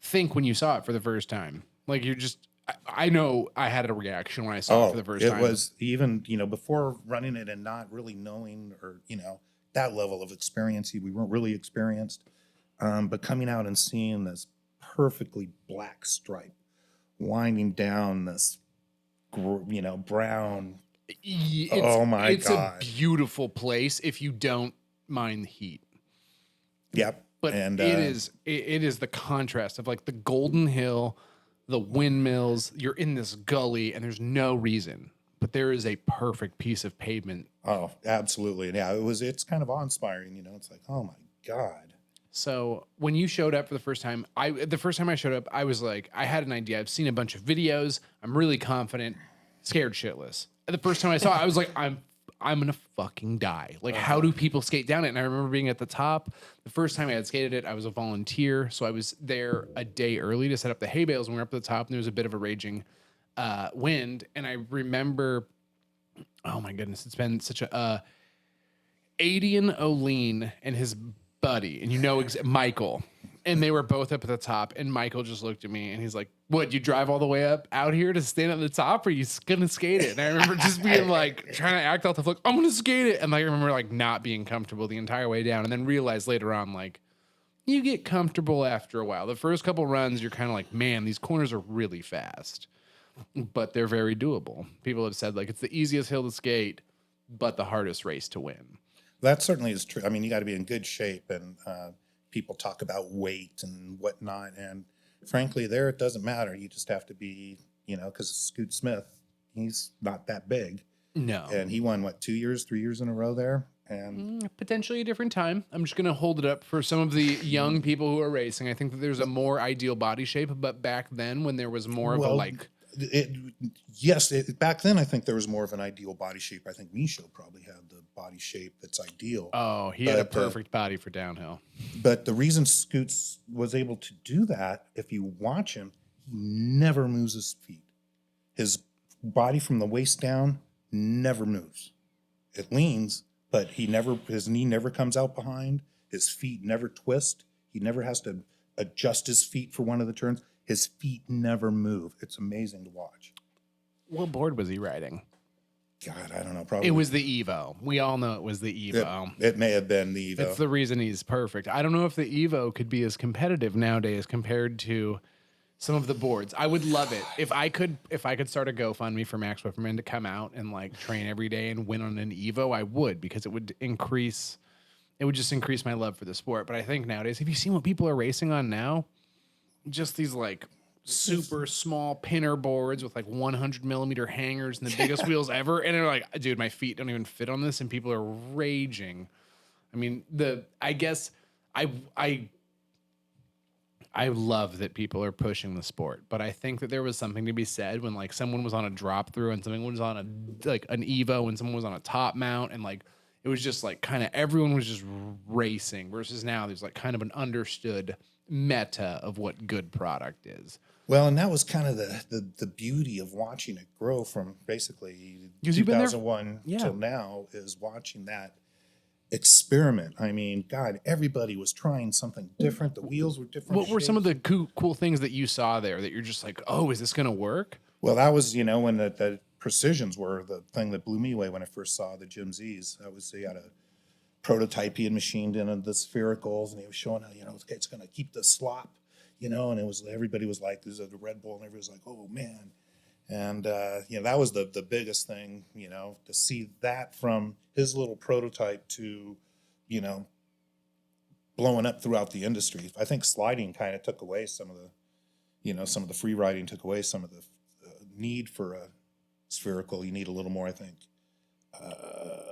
think when you saw it for the first time? Like, I know I had a reaction when I saw it for the first time. It was even, before running it and not really knowing or, that level of experience. We weren't really experienced. But coming out and seeing this perfectly black stripe winding down this, brown. Oh my God. It's a beautiful place if you don't mind the heat. Yep. But it is the contrast of like the Golden Hill, the windmills. You're in this gully and there's no reason, but there is a perfect piece of pavement. Oh, absolutely. Yeah, it's kind of awe-inspiring. It's like, oh my God. So when you showed up for the first time, the first time I showed up, I was like, I had an idea. I've seen a bunch of videos. I'm really confident, scared shitless. The first time I saw it, I was like, I'm gonna fucking die. Like, how do people skate down it? And I remember being at the top. The first time I had skated it, I was a volunteer, so I was there a day early to set up the hay bales. And we were up at the top, and there was a bit of a raging wind. And I remember, oh my goodness, it's been such a Adian O'Lean and his buddy, and Michael, and they were both up at the top. And Michael just looked at me and he's like, "What? You drive all the way up out here to stand at the top, or are you gonna skate it?" And I remember just being like, trying to act out the look, "I'm gonna skate it," and I remember like not being comfortable the entire way down, and then realized later on like you get comfortable after a while. The first couple runs, you're kind of like, man, these corners are really fast, but they're very doable. People have said like it's the easiest hill to skate, but the hardest race to win. That certainly is true. I mean, you got to be in good shape, and people talk about weight and whatnot. And frankly, there it doesn't matter. You just have to be, because Scoot Smith, he's not that big. No. And he won, 3 years in a row there? And potentially a different time. I'm just going to hold it up for some of the young people who are racing. I think that there's a more ideal body shape, but back then when there was more of a like... back then I think there was more of an ideal body shape. I think Micho probably had the body shape that's ideal. Oh, he had a perfect body for downhill. But the reason Scoots was able to do that, if you watch him, he never moves his feet. His body from the waist down never moves. It leans, but his knee never comes out behind. His feet never twist. He never has to adjust his feet for one of the turns. His feet never move. It's amazing to watch. What board was he riding? God, I don't know. Probably it was the Evo. We all know it was the Evo. It may have been the Evo. It's the reason he's perfect. I don't know if the Evo could be as competitive nowadays compared to some of the boards. I would love it if I could start a GoFundMe for Max Whipperman to come out and like train every day and win on an Evo. I would, because it would just increase my love for the sport. But I think nowadays, have you seen what people are racing on now? Just these like super small pinner boards with like 100 millimeter hangers and the biggest wheels ever. And they're like, dude, my feet don't even fit on this. And people are raging. I mean, I guess I love that people are pushing the sport, but I think that there was something to be said when like someone was on a drop through and someone was on an Evo and someone was on a top mount, and like it was just like kind of everyone was just racing, versus now there's like kind of an understood meta of what good product is. Well, and that was kind of the beauty of watching it grow from basically 2001 till now, is watching that experiment. I mean, God, everybody was trying something different. The wheels were different. What were some of the cool things that you saw there that you're just like, oh, is this going to work? Well, that was, when the precisions were the thing that blew me away when I first saw the Jim Z's. He had a prototype he had machined in the sphericals, and he was showing how, it's going to keep the slop, and it was, everybody was like, this is the Red Bull, and everybody was like, oh man. And, that was the biggest thing, to see that from his little prototype to, blowing up throughout the industry. I think sliding kind of took away some of the, some of the free riding took away some of the need for a spherical. You need a little more, I think,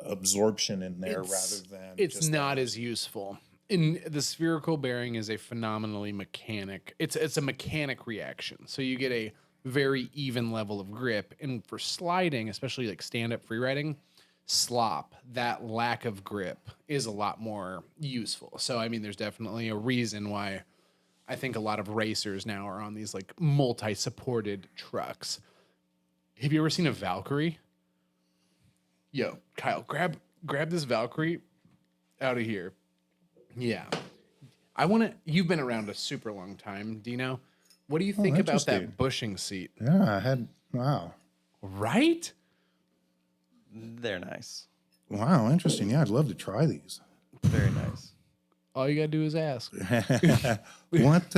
absorption in there rather than. It's not as useful. In the spherical bearing is a phenomenally mechanic. It's a mechanic reaction. So you get a very even level of grip. And for sliding, especially like stand-up freeriding, slop, that lack of grip is a lot more useful. So I mean, there's definitely a reason why I think a lot of racers now are on these like multi-supported trucks. Have you ever seen a Valkyrie? Yo, Kyle, grab this Valkyrie out of here. Yeah. You've been around a super long time, Dino. What do you think about that interesting. bushing seat? Yeah, wow. Right? They're nice. Wow, interesting. Yeah, I'd love to try these. Very nice. All you gotta do is ask. What,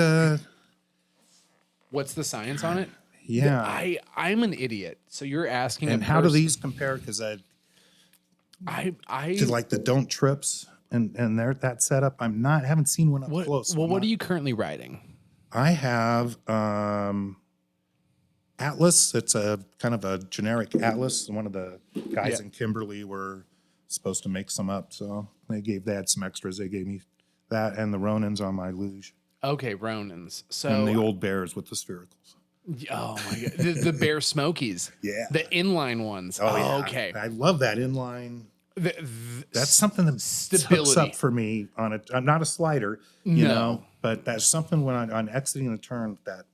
What's the science on it? yeah. I'm an idiot. So you're asking And a how do person- these compare? Because I I to like the don't trips and that setup. Haven't seen one up what, close. well, what are you currently riding? I have Atlas. It's a kind of a generic Atlas. One of the guys Yeah. in Kimberly were supposed to make some up, so they had some extras. They gave me that and the Ronins on my luge Okay, Ronins. So and the old bears with the sphericals. oh my god, the Bear Smokies. Yeah. The inline ones. Oh, yeah. Okay. I love that inline. The That's something that hooks stability. up for me on it. I'm not a slider, you know, but that's something when I'm exiting the turn that,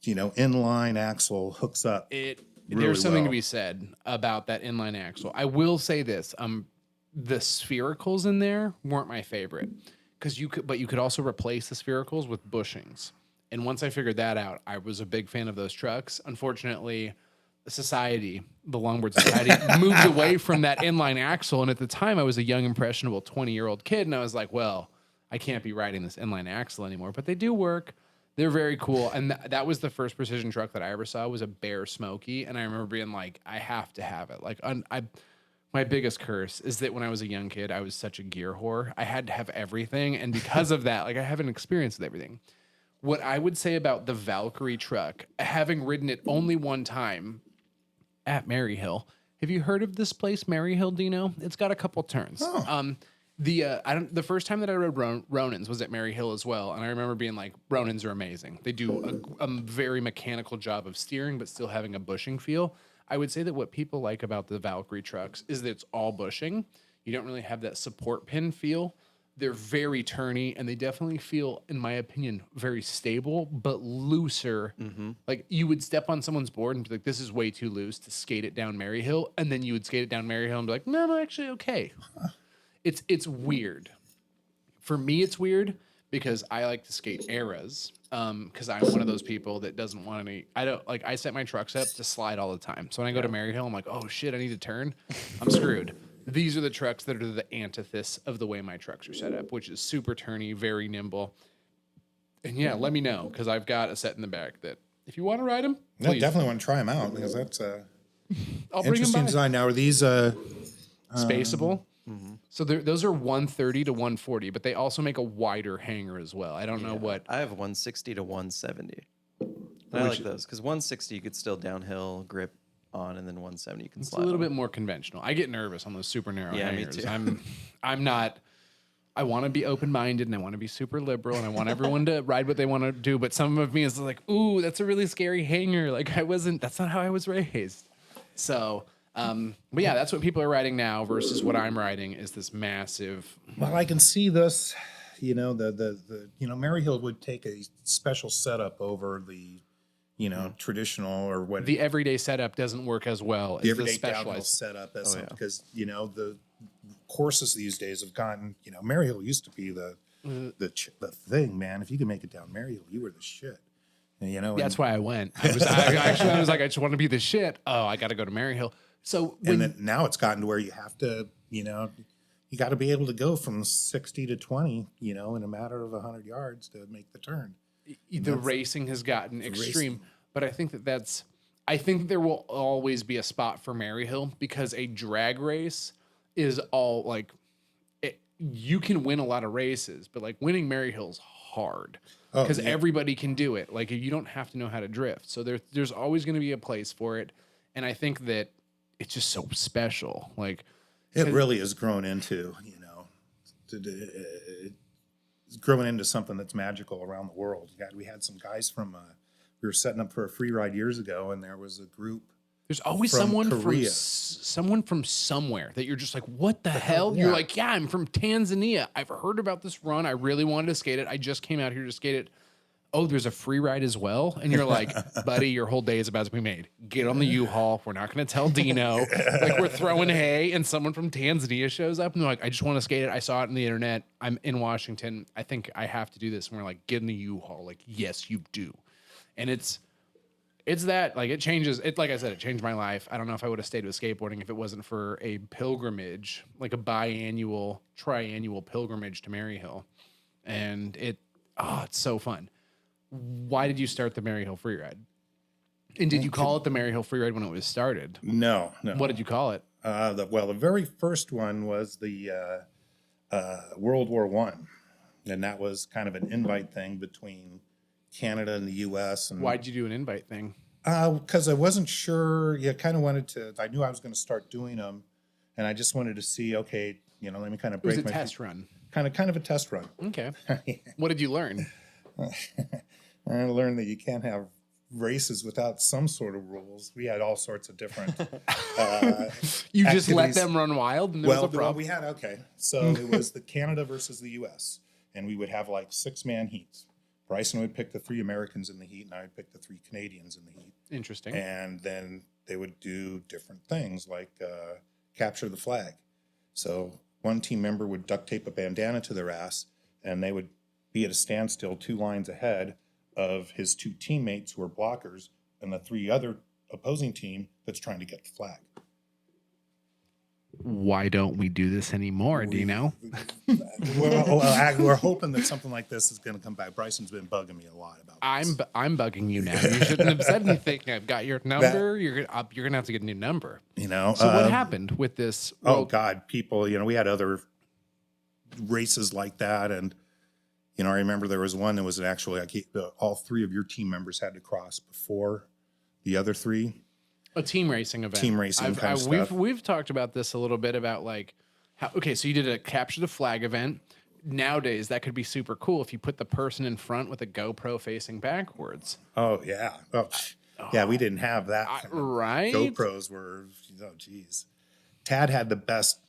inline axle hooks up. There's really something to well. be said about that inline axle. I will say this: the sphericals in there weren't my favorite because you could also replace the sphericals with bushings. And once I figured that out, I was a big fan of those trucks. Unfortunately, the Longboard Society, moved away from that inline axle. And at the time, I was a young, impressionable 20-year-old kid, and I was like, well, I can't be riding this inline axle anymore. But they do work. They're very cool. And that was the first precision truck that I ever saw was a Bear Smoky. And I remember being like, I have to have it. Like, my biggest curse is that when I was a young kid, I was such a gear whore. I had to have everything. And because of that, like, I haven't experienced with everything. What I would say about the Valkyrie truck, having ridden it only one time at Maryhill. Have you heard of this place, Maryhill, Dino? It's got a couple turns. Oh. The first time that I rode Ronins was at Maryhill as well, and I remember being like, Ronins are amazing. They do a very mechanical job of steering, but still having a bushing feel. I would say that what people like about the Valkyrie trucks is that it's all bushing. You don't really have that support pin feel. They're very turny, and they definitely feel, in my opinion, very stable, but looser. Like, you would step on someone's board and be like, this is way too loose to skate it down Maryhill, and then you would skate it down Maryhill and be like, no, actually, okay. It's weird. For me, it's weird because I like to skate eras, because I'm one of those people that doesn't want any. I set my trucks up to slide all the time. So when I go to Maryhill, I'm like, oh shit, I need to turn. I'm screwed. These are the trucks that are the antithesis of the way my trucks are set up, which is super turny, very nimble. And yeah, let me know, because I've got a set in the back that if you want to ride them, I please. definitely want to try them out because that's I'll bring them interesting by. design. Now, are these Spaceable. So those are 130 to 140, but they also make a wider hanger as well. I don't know what. I have 160 to 170. And I like those because 160 you could still downhill grip on, and then 170 you can It's slide. a little on. bit more conventional. I get nervous on those super narrow Yeah, me hangers. too. I'm not. I want to be open-minded and I want to be super liberal and I want everyone to ride what they want to do. But some of me is like, ooh, that's a really scary hanger. Like that's not how I was raised. So, but yeah, that's what people are riding now versus what I'm riding is this massive. Well, I can see this. Maryhill would take a special setup over the, traditional or what The everyday setup doesn't work as well as the the everyday downhill specialized. setup as yeah. because the courses these days have gotten. Maryhill used to be the thing, man. If you could make it down Maryhill, you were the shit. And, That's why I went. I was like, I just want to be the shit. Oh, I got to go to Maryhill. So and then now it's gotten to where you have to, you got to be able to go from 60 to 20, in a matter of 100 yards to make the turn. The racing has gotten extreme, but I think I think there will always be a spot for Maryhill because a drag race is all like, you can win a lot of races, but like winning Maryhill's hard because everybody can do it. Like you don't have to know how to drift. So there's always going to be a place for it. And I think that it's just so special. Like It really has grown into, growing into something that's magical around the world. God, we had some guys from, we were setting up for a free ride years ago, and there was a group. There's always From someone Korea. someone from somewhere that you're just like, what the hell? yeah. You're like, yeah, I'm from Tanzania. I've heard about this run. I really wanted to skate it. I just came out here to skate it. Oh, there's a free ride as well. And you're like, buddy, your whole day is about to be made. Get on the U-Haul. We're not going to tell Dino. Like, we're throwing hay, and someone from Tanzania shows up, and they're like, I just want to skate it. I saw it on the internet. I'm in Washington. I think I have to do this. And we're like, get in the U-Haul. Like, yes, you do. And it's that, like, it changes. It, like I said, it changed my life. I don't know if I would have stayed with skateboarding if it wasn't for a pilgrimage, like a triannual pilgrimage to Maryhill. And it's so fun. Why did you start the Maryhill Freeride? And did you call it the Maryhill Freeride when it was started? No. What did you call it? The very first one was the World War One, and that was kind of an invite thing between Canada and the U.S. And Why'd you do an invite thing? because I wasn't sure. Yeah, kind of wanted to. I knew I was going to start doing them, and I just wanted to see. Okay, let me kind of It was break a my test run. kind of a test run. Okay. What did you learn? I learned that you can't have races without some sort of rules. We had all sorts of different. You just let activities. them run wild, and there was a Well, problem. we had So it was the Canada versus the U.S. and we would have like 6-man heats. Bryson would pick the 3 Americans in the heat, and I would pick the 3 Canadians in the heat. Interesting. And then they would do different things like capture the flag. So one team member would duct tape a bandana to their ass, and they would be at a standstill 2 lines ahead of his 2 teammates who are blockers and the 3 other opposing team that's trying to get the flag. Why don't we do this anymore, Dino? We're hoping that something like this is going to come back. Bryson's been bugging me a lot about this. I'm bugging you now. You shouldn't have said anything. I've got your number. You're gonna have to get a new number. So what happened with this? Oh God, people. We had other races like that, and I remember there was one that was actually all 3 of your team members had to cross before the other 3. A team racing event. Team racing kind of stuff. We've talked about this a little bit about like how. Okay, so you did a capture the flag event. Nowadays, that could be super cool if you put the person in front with a GoPro facing backwards. Oh yeah. Yeah. We didn't have that. Right. GoPros were. Oh geez. Tad had the best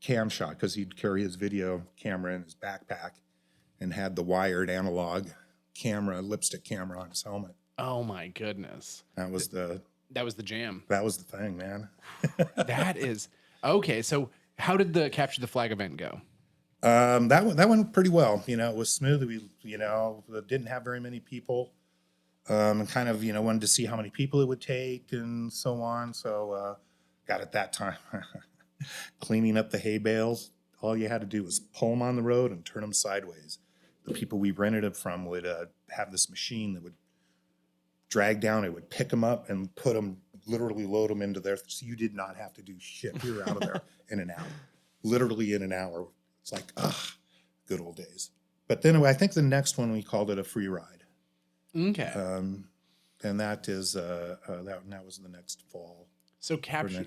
cam shot because he'd carry his video camera in his backpack and had the wired analog camera, lipstick camera on his helmet. Oh my goodness. That was the jam. That was the thing, man. That is okay. So how did the capture the flag event go? That went pretty well. It was smooth. We didn't have very many people. And kind of wanted to see how many people it would take and so on. So got at that time cleaning up the hay bales. All you had to do was pull them on the road and turn them sideways. The people we rented it from would have this machine that would drag down. It would pick them up and put them, literally load them into there. So you did not have to do shit. We were out of there in an hour, literally in an hour. It's like, good old days. But then I think the next one we called it a free ride. Okay. And that is that was the next fall. So capture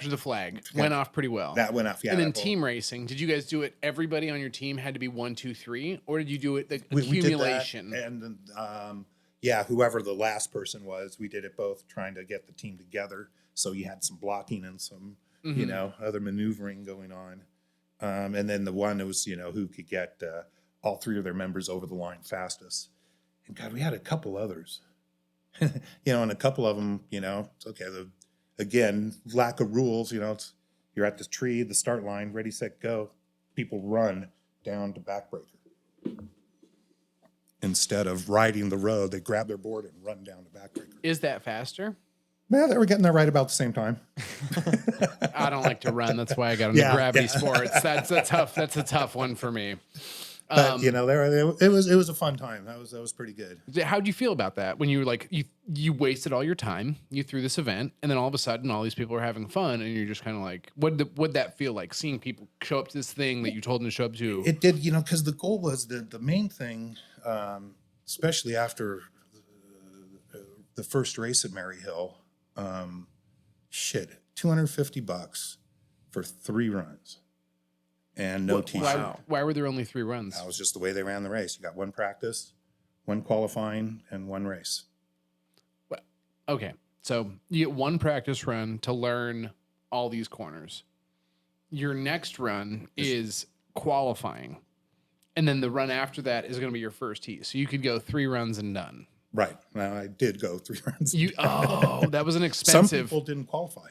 the flag went off pretty well. That went off, yeah. And then team racing, did you guys do it? Everybody on your team had to be 1, 2, 3, or did you do it the accumulation? We did that, and whoever the last person was, we did it both, trying to get the team together. So you had some blocking and some other maneuvering going on, and then the one that was who could get all 3 of their members over the line fastest. And God, we had a couple others, and a couple of them, it's okay. Again, lack of rules, it's, you're at the tree, the start line, ready, set, go. People run down to backbreaker. Instead of riding the road, they grab their board and run down the backbreaker. Is that faster? Yeah, they were getting there right about the same time. I don't like to run. That's why I got into gravity sports. That's a tough one for me. But it was a fun time. That was pretty good. How'd you feel about that when you were like you wasted all your time, you threw this event, and then all of a sudden all these people are having fun, and you're just kind of like, what'd that feel like, seeing people show up to this thing that you told them to show up to? It did, because the goal was the main thing, especially after the first race at Maryhill, $250 for 3 runs. and no t-shirt. Why were there only 3 runs? That was just the way they ran the race. You got 1 practice, 1 qualifying, and 1 race. Okay, so you get 1 practice run to learn all these corners. Your next run is qualifying, and then the run after that is going to be your first heat. So you could go 3 runs and done. Right. Now, I did go 3 runs. That was an expensive. Some people didn't qualify.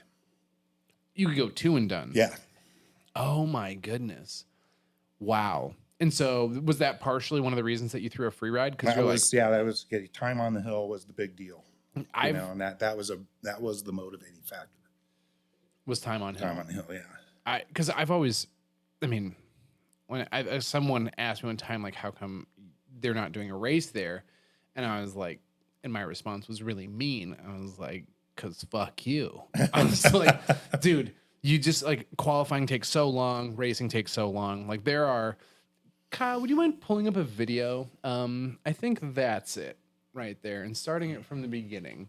You could go 2 and done. Yeah. Oh my goodness. Wow. And so was that partially one of the reasons that you threw a free ride? Because that was getting time on the hill was the big deal. And that was the motivating factor. Was time on hill. Time on the hill, yeah. Because I've always, when someone asked me one time, like, how come they're not doing a race there? And I was like, and my response was really mean. I was like, because fuck you. I was like, dude, you just like qualifying takes so long, racing takes so long. Like there are, Kyle, would you mind pulling up a video? I think that's it right there and starting it from the beginning.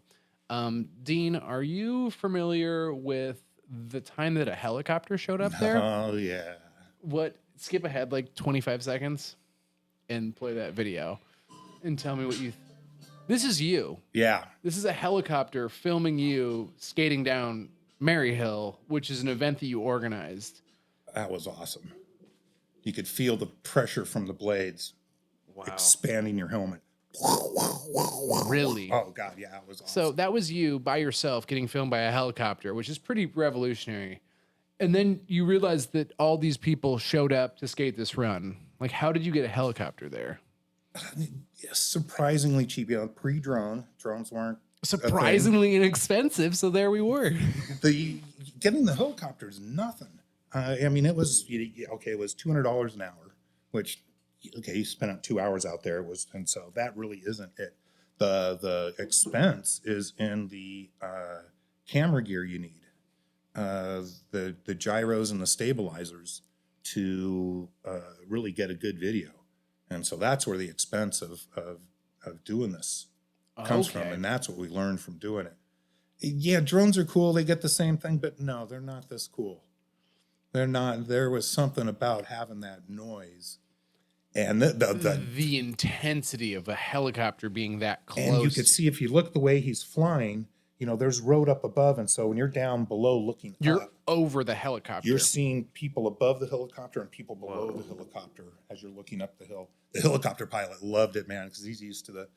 Dean, are you familiar with the time that a helicopter showed up there? Oh, yeah. Skip ahead like 25 seconds and play that video and tell me what you... This is you. Yeah. This is a helicopter filming you skating down Maryhill, which is an event that you organized. That was awesome. You could feel the pressure from the blades expanding your helmet. Really? Oh, God, yeah, it was awesome. So that was you by yourself getting filmed by a helicopter, which is pretty revolutionary. And then you realized that all these people showed up to skate this run. Like, how did you get a helicopter there? Surprisingly cheap. Pre-drone. Drones weren't surprisingly inexpensive. So there we were. Getting the helicopter is nothing. It was it was $200 an hour, which you spent 2 hours out there. And so that really isn't it. The expense is in the camera gear you need, the gyros and the stabilizers to really get a good video. And so that's where the expense of doing this comes from. And that's what we learned from doing it. Yeah, drones are cool. They get the same thing, but no, they're not this cool. They're not. There was something about having that noise. And the intensity of a helicopter being that close. And you could see if you look the way he's flying, there's road up above. And so when you're down below looking you're up, over the helicopter. You're seeing people above the helicopter and people below the helicopter as you're looking up the hill. The helicopter pilot loved it, man, because he's used to the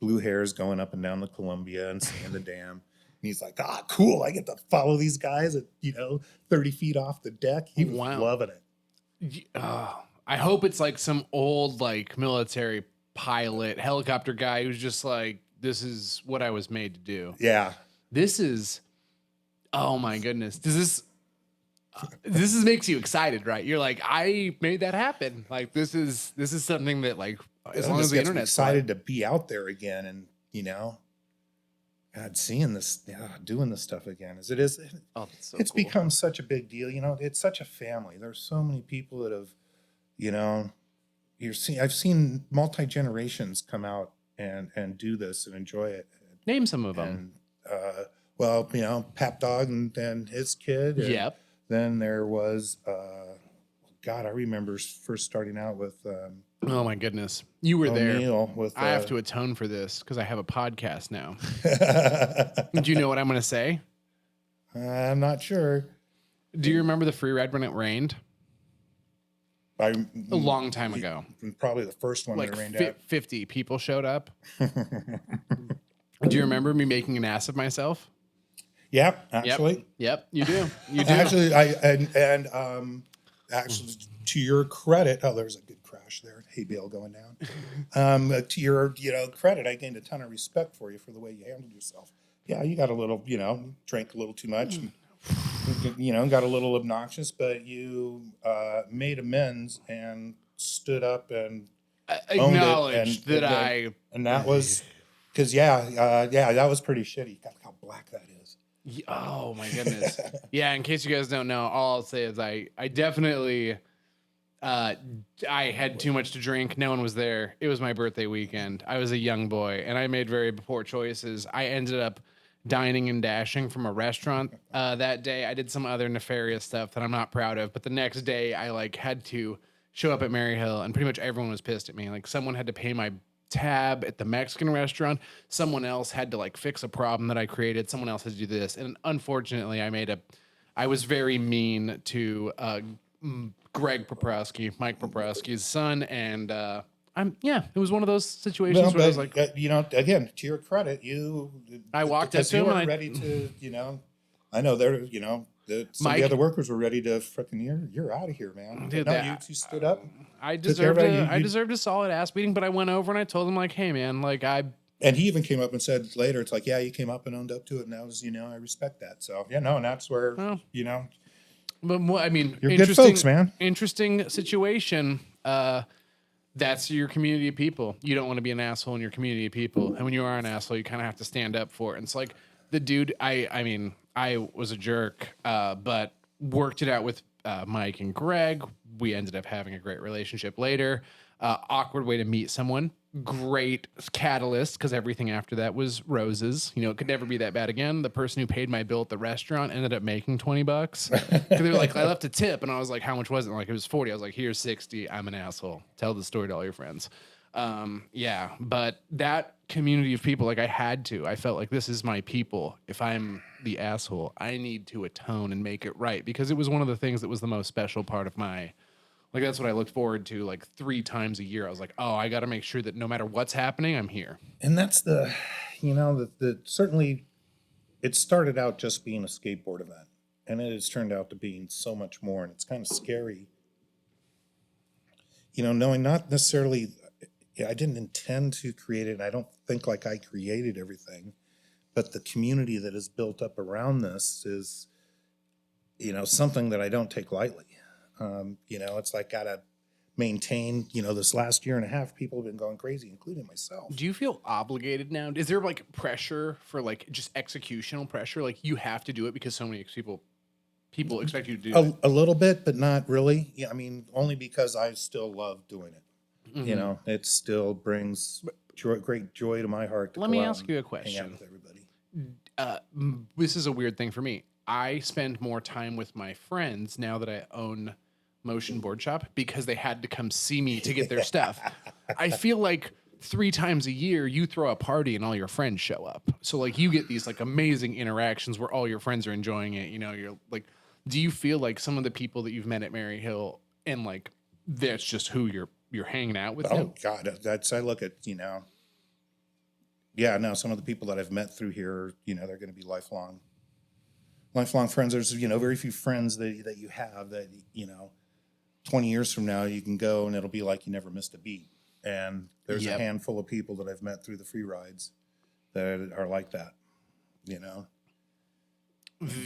blue hairs going up and down the Columbia and seeing the dam. And he's like, cool. I get to follow these guys at, 30 feet off the deck. He was loving it. I hope it's like some old like military pilot helicopter guy who's just like, this is what I was made to do. Yeah. This is, oh my goodness. This makes you excited, right? You're like, I made that happen. Like this is something that like, as long as the internet's excited to be out there again. And, God, seeing this, doing this stuff again as it is. It's cool. Become such a big deal. It's such a family. There's so many people that have, I've seen multi-generations come out and do this and enjoy it. Name some of them. And, Pap Dog and his kid. And yep. Then there was, I remember first starting out with. Oh my goodness, you were there. With, I have to atone for this because I have a podcast now. Do you know what I'm going to say? I'm not sure. Do you remember the free ride when it rained? A long time ago. Probably the first one that rained out. 50 people showed up. Do you remember me making an ass of myself? Yeah, actually. Yep, you do. You do. Actually, actually, to your credit, there's a good crash there. Hay bale going down. To your credit, I gained a ton of respect for you for the way you handled yourself. Yeah, you got a little, drank a little too much. And, got a little obnoxious, but you made amends and stood up and acknowledged that and that was because that was pretty shitty. God, look how black that is. Oh my goodness. Yeah, in case you guys don't know, all I'll say is I definitely I had too much to drink. No one was there. It was my birthday weekend. I was a young boy and I made very poor choices. I ended up dining and dashing from a restaurant that day. I did some other nefarious stuff that I'm not proud of, but the next day I like had to show up at Maryhill and pretty much everyone was pissed at me. Like someone had to pay my tab at the Mexican restaurant. Someone else had to like fix a problem that I created. Someone else had to do this. And unfortunately I was very mean to Greg Poprowski, Mike Poprowski's son. And it was one of those situations Well, where I was but, like, you know, again, to your credit, I walked up because to you him were and ready to, you know, I know there, you know, some of Mike- the other workers were ready to freaking, you're out of here, man. Dude, No, that- you stood up. I took care of it. I deserved a solid ass beating, but I went over and I told him like, hey man, like And he even came up and said later, it's like, yeah, you came up and owned up to it. And that was, you know, I respect that. So, yeah, no, and that's where, Well, you know, but I mean, you're good folks, man. Interesting situation. That's your community of people. You don't want to be an asshole in your community of people. And when you are an asshole, you kind of have to stand up for it. And it's like the dude, I mean, I was a jerk, but worked it out with Mike and Greg. We ended up having a great relationship later. Awkward way to meet someone. Great catalyst because everything after that was roses. You know, it could never be that bad again. The person who paid my bill at the restaurant ended up making $20. They were like, I left a tip, and I was like, how much was it? Like, it was 40. I was like, here's 60. I'm an asshole. Tell the story to all your friends. Yeah, but that community of people, like I felt like this is my people. If I'm the asshole, I need to atone and make it right because it was one of the things that was the most special part of my. Like, that's what I looked forward to, like, 3 times a year. I was like, oh, I got to make sure that no matter what's happening, I'm here. And that's the, you know, the certainly it started out just being a skateboard event. And it has turned out to being so much more. And it's kind of scary, you know, knowing not necessarily, I didn't intend to create it. And I don't think like I created everything. But the community that is built up around this is, you know, something that I don't take lightly. You know, it's like gotta maintain, you know, this last year and a half, people have been going crazy, including myself. Do you feel obligated now? Is there, like, pressure for, like, just executional pressure? Like, you have to do it because so many people expect you to do it? A little bit, but not really. Yeah, I mean, only because I still love doing it. Mm-hmm. You know, it still brings great joy to my heart. Let me ask you a question. Hang out with everybody. This is a weird thing for me. I spend more time with my friends now that I own Motion Boardshop because they had to come see me to get their stuff. I feel like 3 times a year you throw a party and all your friends show up. So like you get these like amazing interactions where all your friends are enjoying it. You know, you're like, do you feel like some of the people that you've met at Maryhill and like that's just who you're hanging out with? Oh God, I look at, you know, yeah, no, some of the people that I've met through here, you know, they're going to be lifelong friends. There's, you know, very few friends that you have that, you know, 20 years from now, you can go and it'll be like you never missed a beat. And there's a handful of people that I've met through the free rides that are like that, you know?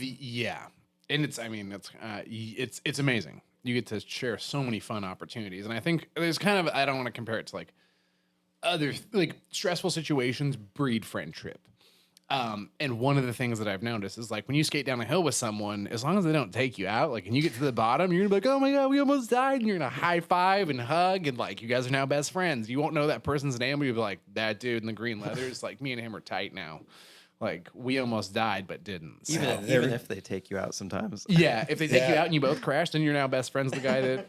Yeah. And it's amazing. You get to share so many fun opportunities. And I think there's kind of, I don't want to compare it to like other, like stressful situations breed friendship. And one of the things that I've noticed is like when you skate down a hill with someone, as long as they don't take you out, like, and you get to the bottom, you're gonna be like, oh my God, we almost died. And you're gonna high five and hug. And like, you guys are now best friends. You won't know that person's name, but you'll be like, that dude in the green leathers, like me and him are tight now. Like we almost died, but didn't. So. Even if they take you out sometimes. Yeah. If they take you out and you both crashed, then you're now best friends with the guy that.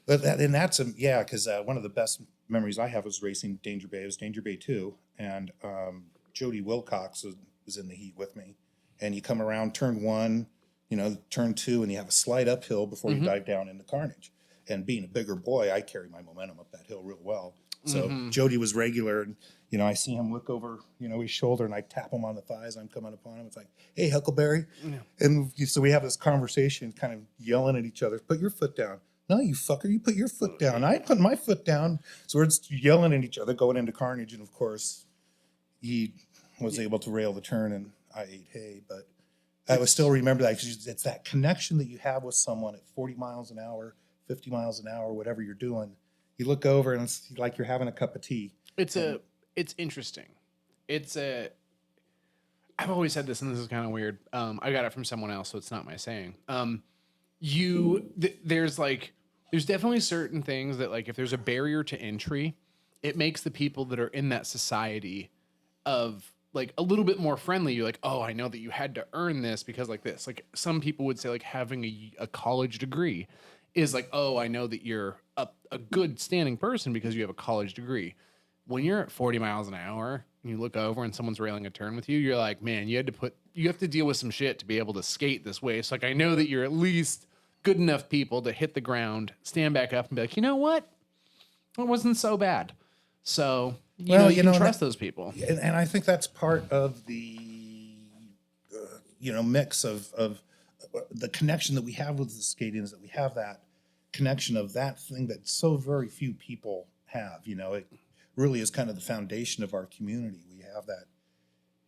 And that's because one of the best memories I have was racing Danger Bay. It was Danger Bay 2. And Jody Wilcox was in the heat with me. And you come around turn 1, you know, turn 2, and you have a slide uphill before you dive down into carnage. And being a bigger boy, I carry my momentum up that hill real well. So Jody was regular. And, you know, I see him look over, you know, his shoulder, and I tap him on the thighs. I'm coming upon him. It's like, hey, Huckleberry. Yeah. And so we have this conversation, kind of yelling at each other. Put your foot down. No, you fucker, you put your foot down. I put my foot down. So we're just yelling at each other, going into carnage. And, of course, he was able to rail the turn, and I ate hay. But I would still remember that because it's that connection that you have with someone at 40 miles an hour, 50 miles an hour, whatever you're doing. You look over, and it's like you're having a cup of tea. It's interesting. I've always said this, and this is kind of weird. I got it from someone else, so it's not my saying. There's definitely certain things that, like, if there's a barrier to entry, it makes the people that are in that society of like a little bit more friendly. You're like, oh, I know that you had to earn this because like this. Like some people would say like having a college degree is like, oh, I know that you're a good standing person because you have a college degree. When you're at 40 miles an hour and you look over and someone's railing a turn with you, you're like, man, you have to deal with some shit to be able to skate this way. So like, I know that you're at least good enough people to hit the ground, stand back up and be like, you know what? It wasn't so bad. So, you can trust those people. And I think that's part of the, mix of the connection that we have with the skating is that we have that connection of that thing that so very few people have. It really is kind of the foundation of our community. We have that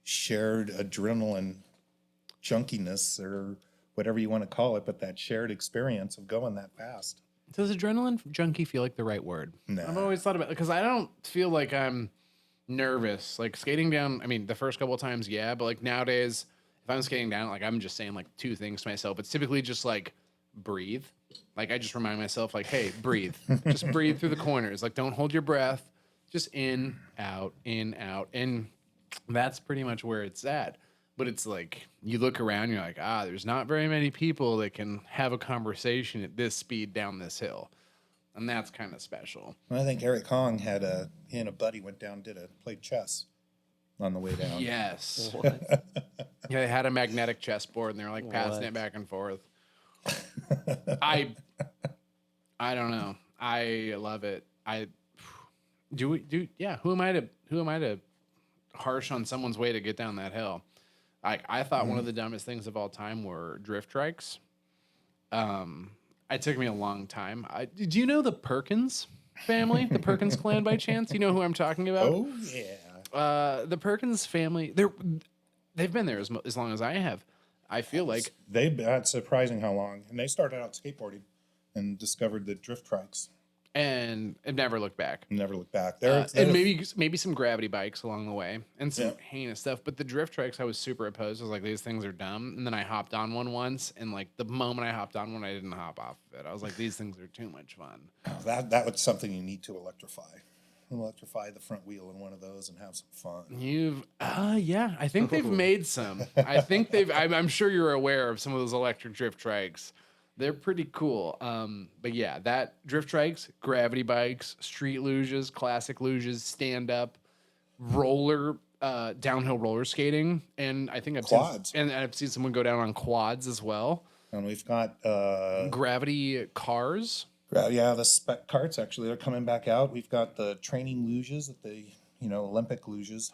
shared adrenaline junkiness or whatever you want to call it, but that shared experience of going that fast. Does adrenaline junkie feel like the right word? No. I've always thought about it because I don't feel like I'm nervous. Like skating down, I mean, the first couple of times, yeah, but like nowadays, if I'm skating down, like I'm just saying like two things to myself. It's typically just like breathe. Like I just remind myself, like, hey, breathe. Just breathe through the corners. Like don't hold your breath. Just in, out, in, out. And that's pretty much where it's at. But it's like you look around, you're like, there's not very many people that can have a conversation at this speed down this hill. And that's kind of special. I think Eric Hong he and a buddy went down, played chess on the way down. Yes. Yeah, they had a magnetic chessboard and they were like passing it back and forth. I don't know. I love it. Who am I to harsh on someone's way to get down that hill? I thought one of the dumbest things of all time were drift trikes. It took me a long time. Did you know the Perkins family, the Perkins clan by chance? You know who I'm talking about? Oh yeah. The Perkins family, they've been there as long as I have. I feel like That's surprising how long. And they started out skateboarding and discovered the drift trikes. And never looked back. Never looked back. And maybe some gravity bikes along the way and some heinous stuff. But the drift trikes, I was super opposed. I was like, these things are dumb. And then I hopped on one once, and like the moment I hopped on one, I didn't hop off of it. I was like, these things are too much fun. That was something you need to electrify. Electrify the front wheel in one of those and have some fun. I think they've made some. I'm sure you're aware of some of those electric drift trikes. They're pretty cool. But yeah, that drift trikes, gravity bikes, street luges, classic luges, stand up, downhill roller skating, and I think I've seen someone go down on quads as well. And we've got gravity cars. The spec carts actually they're coming back out. We've got the training luges at the Olympic luges.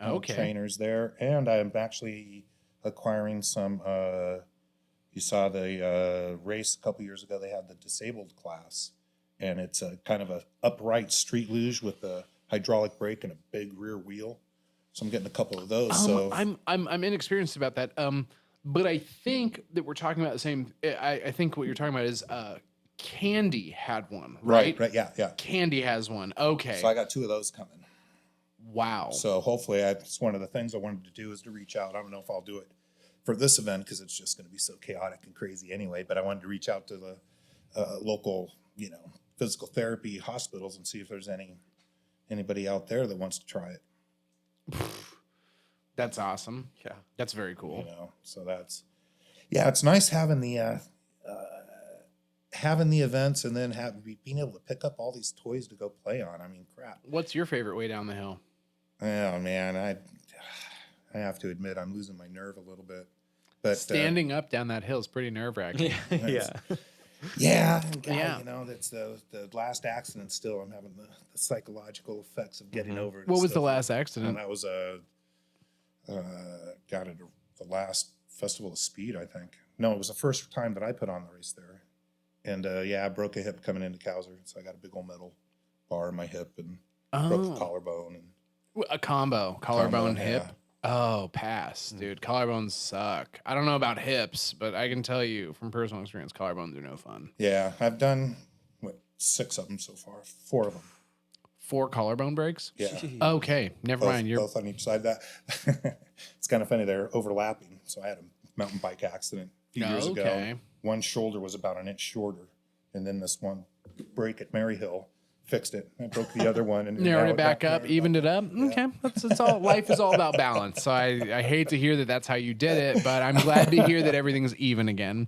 Okay. Trainers there, and I'm actually acquiring some. You saw the race a couple years ago. They had the disabled class, and it's a kind of a upright street luge with a hydraulic brake and a big rear wheel. So I'm getting a couple of those. So I'm inexperienced about that. But I think that we're talking about the same. I think what you're talking about is Candy had one, right? Right. Yeah. Candy has one. Okay. So I got two of those coming. Wow. So hopefully, it's one of the things I wanted to do is to reach out. I don't know if I'll do it for this event because it's just going to be so chaotic and crazy anyway. But I wanted to reach out to the local, physical therapy hospitals and see if there's anybody out there that wants to try it. That's awesome. Yeah, that's very cool. So it's nice having the events and then being able to pick up all these toys to go play on. I mean, crap. What's your favorite way down the hill? Oh man, I have to admit I'm losing my nerve a little bit. But standing up down that hill is pretty nerve-wracking. Yeah. That's the last accident still. I'm having the psychological effects of getting over it. What was the last accident? And that was the last Festival of Speed, I think. No, it was the first time that I put on the race there. And I broke a hip coming into Cowser. So I got a big old metal bar in my hip and broke the collarbone. And a collarbone hip. Yeah. Oh, pass, dude. Collarbones suck. I don't know about hips, but I can tell you from personal experience, collarbones are no fun. Yeah, I've done 6 of them so far. 4 of them. 4 collarbone breaks? Yeah. Okay, never mind. You're both on each side. That it's kind of funny. They're overlapping. So I had a mountain bike accident a few years ago. One shoulder was about an inch shorter, and then this one break at Maryhill fixed it. I broke the other one and Narrowed now it back up, evened it up. Okay, that's all. Life is all about balance. So I hate to hear that that's how you did it, but I'm glad to hear that everything's even again.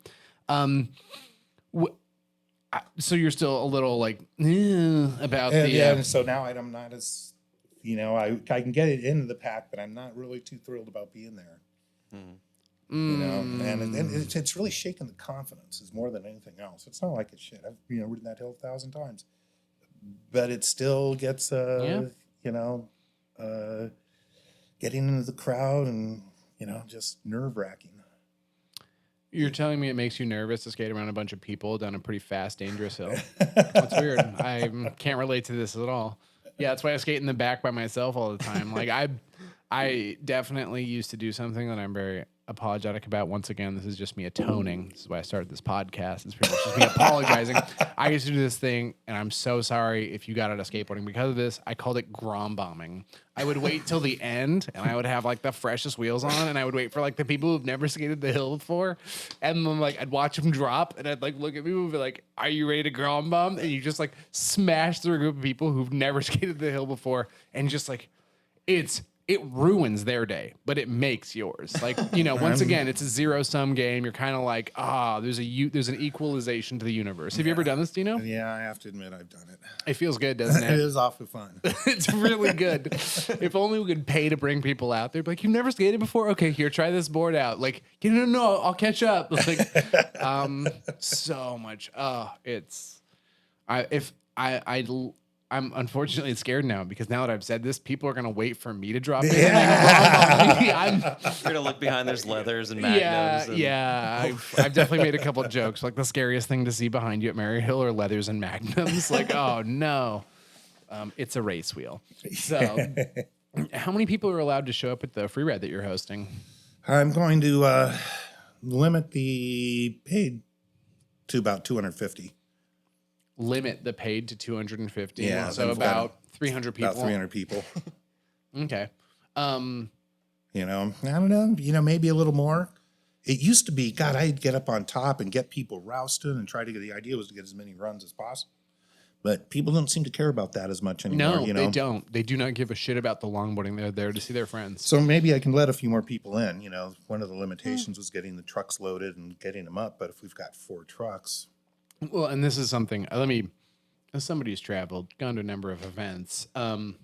So you're still a little like about the and so now I'm not as, I can get it into the pack, but I'm not really too thrilled about being there. And it's really shaking the confidence is more than anything else. It's not like it's shit. I've ridden that hill 1,000 times, but it still gets getting into the crowd and just nerve wracking. You're telling me it makes you nervous to skate around a bunch of people down a pretty fast, dangerous hill? That's weird. I can't relate to this at all. Yeah, that's why I skate in the back by myself all the time. Like I definitely used to do something that I'm very apologetic about. Once again, this is just me atoning. This is why I started this podcast. It's pretty much just me apologizing. I used to do this thing, and I'm so sorry if you got out of skateboarding because of this. I called it Grom Bombing. I would wait till the end, and I would have like the freshest wheels on, and I would wait for like the people who've never skated the hill before, and then like I'd watch them drop, and I'd like look at people and be like, "Are you ready to Grom Bomb?" And you just like smash through a group of people who've never skated the hill before, and just like it ruins their day, but it makes yours. Like, once again, it's a zero-sum game. You're kind of like, there's an equalization to the universe. Have you ever done this, Dino? Yeah, I have to admit I've done it. It feels good, doesn't it? It is awfully fun. It's really good. If only we could pay to bring people out there. Like, you've never skated before? Okay, here, try this board out. Like, no, I'll catch up. Like, so much. I'm unfortunately scared now because now that I've said this, people are going to wait for me to drop in. You're going to look behind, there's leathers and magnums. I've definitely made a couple of jokes. Like the scariest thing to see behind you at Maryhill are leathers and magnums. Like, oh no, it's a race wheel. So how many people are allowed to show up at the free ride that you're hosting? I'm going to limit the paid to about 250. Limit the paid to 250. Yeah, so about 300 people. About 300 people. Okay. I don't know. Maybe a little more. It used to be, God, I'd get up on top and get people rousted and try to get. The idea was to get as many runs as possible. But people don't seem to care about that as much anymore. No, they don't. They do not give a shit about the longboarding. They're there to see their friends. So maybe I can let a few more people in. One of the limitations was getting the trucks loaded and getting them up. But if we've got 4 trucks. Well, and this is something, as somebody who's traveled, gone to a number of events,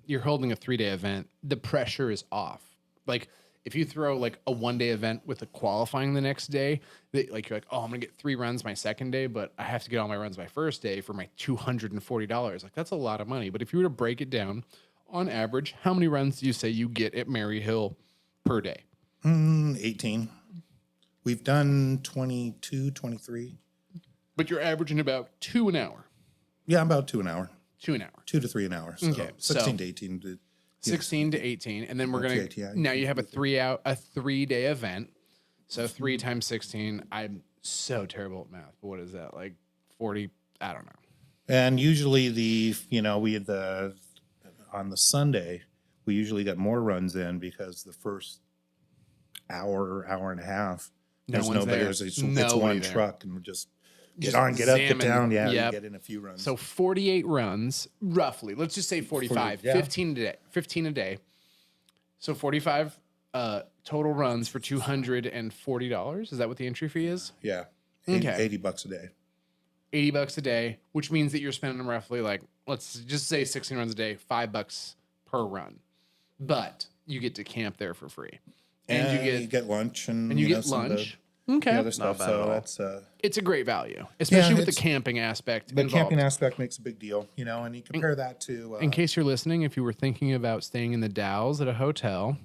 you're holding a 3-day event, the pressure is off. Like, if you throw, like, a 1-day event with a qualifying the next day, you're like, oh, I'm going to get 3 runs my second day, but I have to get all my runs my first day for my $240. Like, that's a lot of money. But if you were to break it down, on average, how many runs do you say you get at Maryhill per day? 18. We've done 22, 23. But you're averaging about 2 an hour. Yeah, about 2 an hour. 2 an hour. 2 to 3 an hour. So okay, 16 to 18. 16 to 18, and then we're gonna. Now you have a 3-day event, so 3 times 16. I'm so terrible at math, but what is that? Like 40? I don't know. And usually we had on the Sunday, we usually got more runs in because the first hour and a half, there's nobody. It's one truck, and we're just get on, get up, get down. Yeah, yep. Get in a few runs. So 48 runs, roughly. Let's just say 45. 15 a day. So 45 total runs for $240. Is that what the entry fee is? Yeah. Okay. $80 a day. $80 a day, which means that you're spending roughly let's just say 16 runs a day, $5 per run. But you get to camp there for free. And you get lunch and you get lunch. Okay. Other stuff. So that's it's a great value, especially with the camping aspect. The camping aspect makes a big deal, and you compare that to. In case you're listening, if you were thinking about staying in the Dalles at a hotel,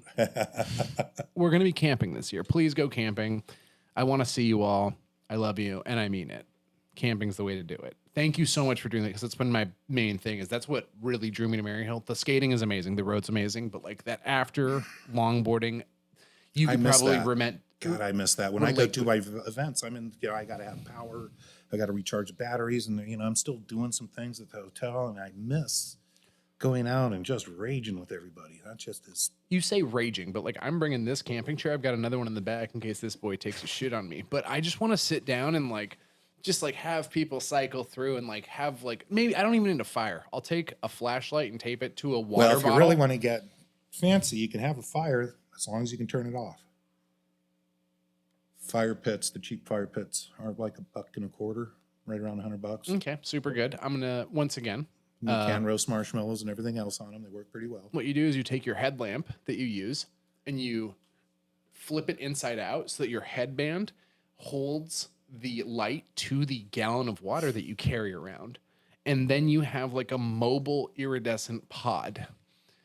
we're going to be camping this year. Please go camping. I want to see you all. I love you, and I mean it. Camping's the way to do it. Thank you so much for doing that, because that's been my main thing. That's what really drew me to Maryhill. The skating is amazing, the road's amazing, but like that after longboarding, you could probably God, I miss that. When I go to my events, I got to have power. I got to recharge the batteries, and I'm still doing some things at the hotel, and I miss going out and just raging with everybody. That just is. You say raging, but like I'm bringing this camping chair. I've got another one in the back in case this boy takes a shit on me. But I just want to sit down and like just like have people cycle through and like have like maybe I don't even need a fire. I'll take a flashlight and tape it to a water Well, if bottle. you really want to get fancy, you can have a fire as long as you can turn it off. Fire pits, the cheap fire pits, are like $1.25, right around $100. Okay, super good. I'm gonna once again. You can roast marshmallows and everything else on them. They work pretty well. What you do is you take your headlamp that you use and you flip it inside out so that your headband holds the light to the gallon of water that you carry around. And then you have like a mobile iridescent pod.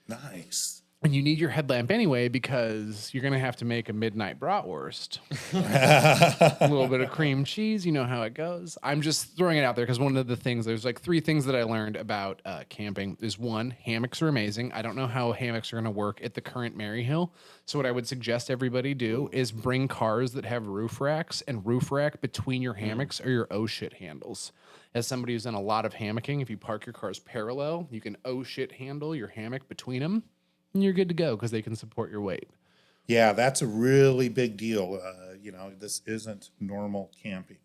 Nice. And you need your headlamp anyway because you're going to have to make a midnight bratwurst. A little bit of cream cheese. You know how it goes. I'm just throwing it out there because one of the things, there's like 3 things that I learned about camping is 1, hammocks are amazing. I don't know how hammocks are going to work at the current Maryhill. So what I would suggest everybody do is bring cars that have roof racks and roof rack between your hammocks or your oh shit handles. As somebody who's done a lot of hammocking, if you park your cars parallel, you can oh shit handle your hammock between them. And you're good to go because they can support your weight. Yeah, that's a really big deal. This isn't normal camping.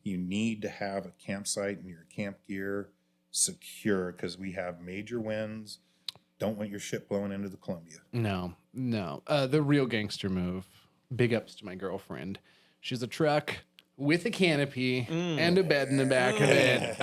You need to have a campsite and your camp gear secure because we have major winds. Don't want your shit blowing into the Columbia. No. The real gangster move. Big ups to my girlfriend. She's a truck with a canopy and a bed in the back of it.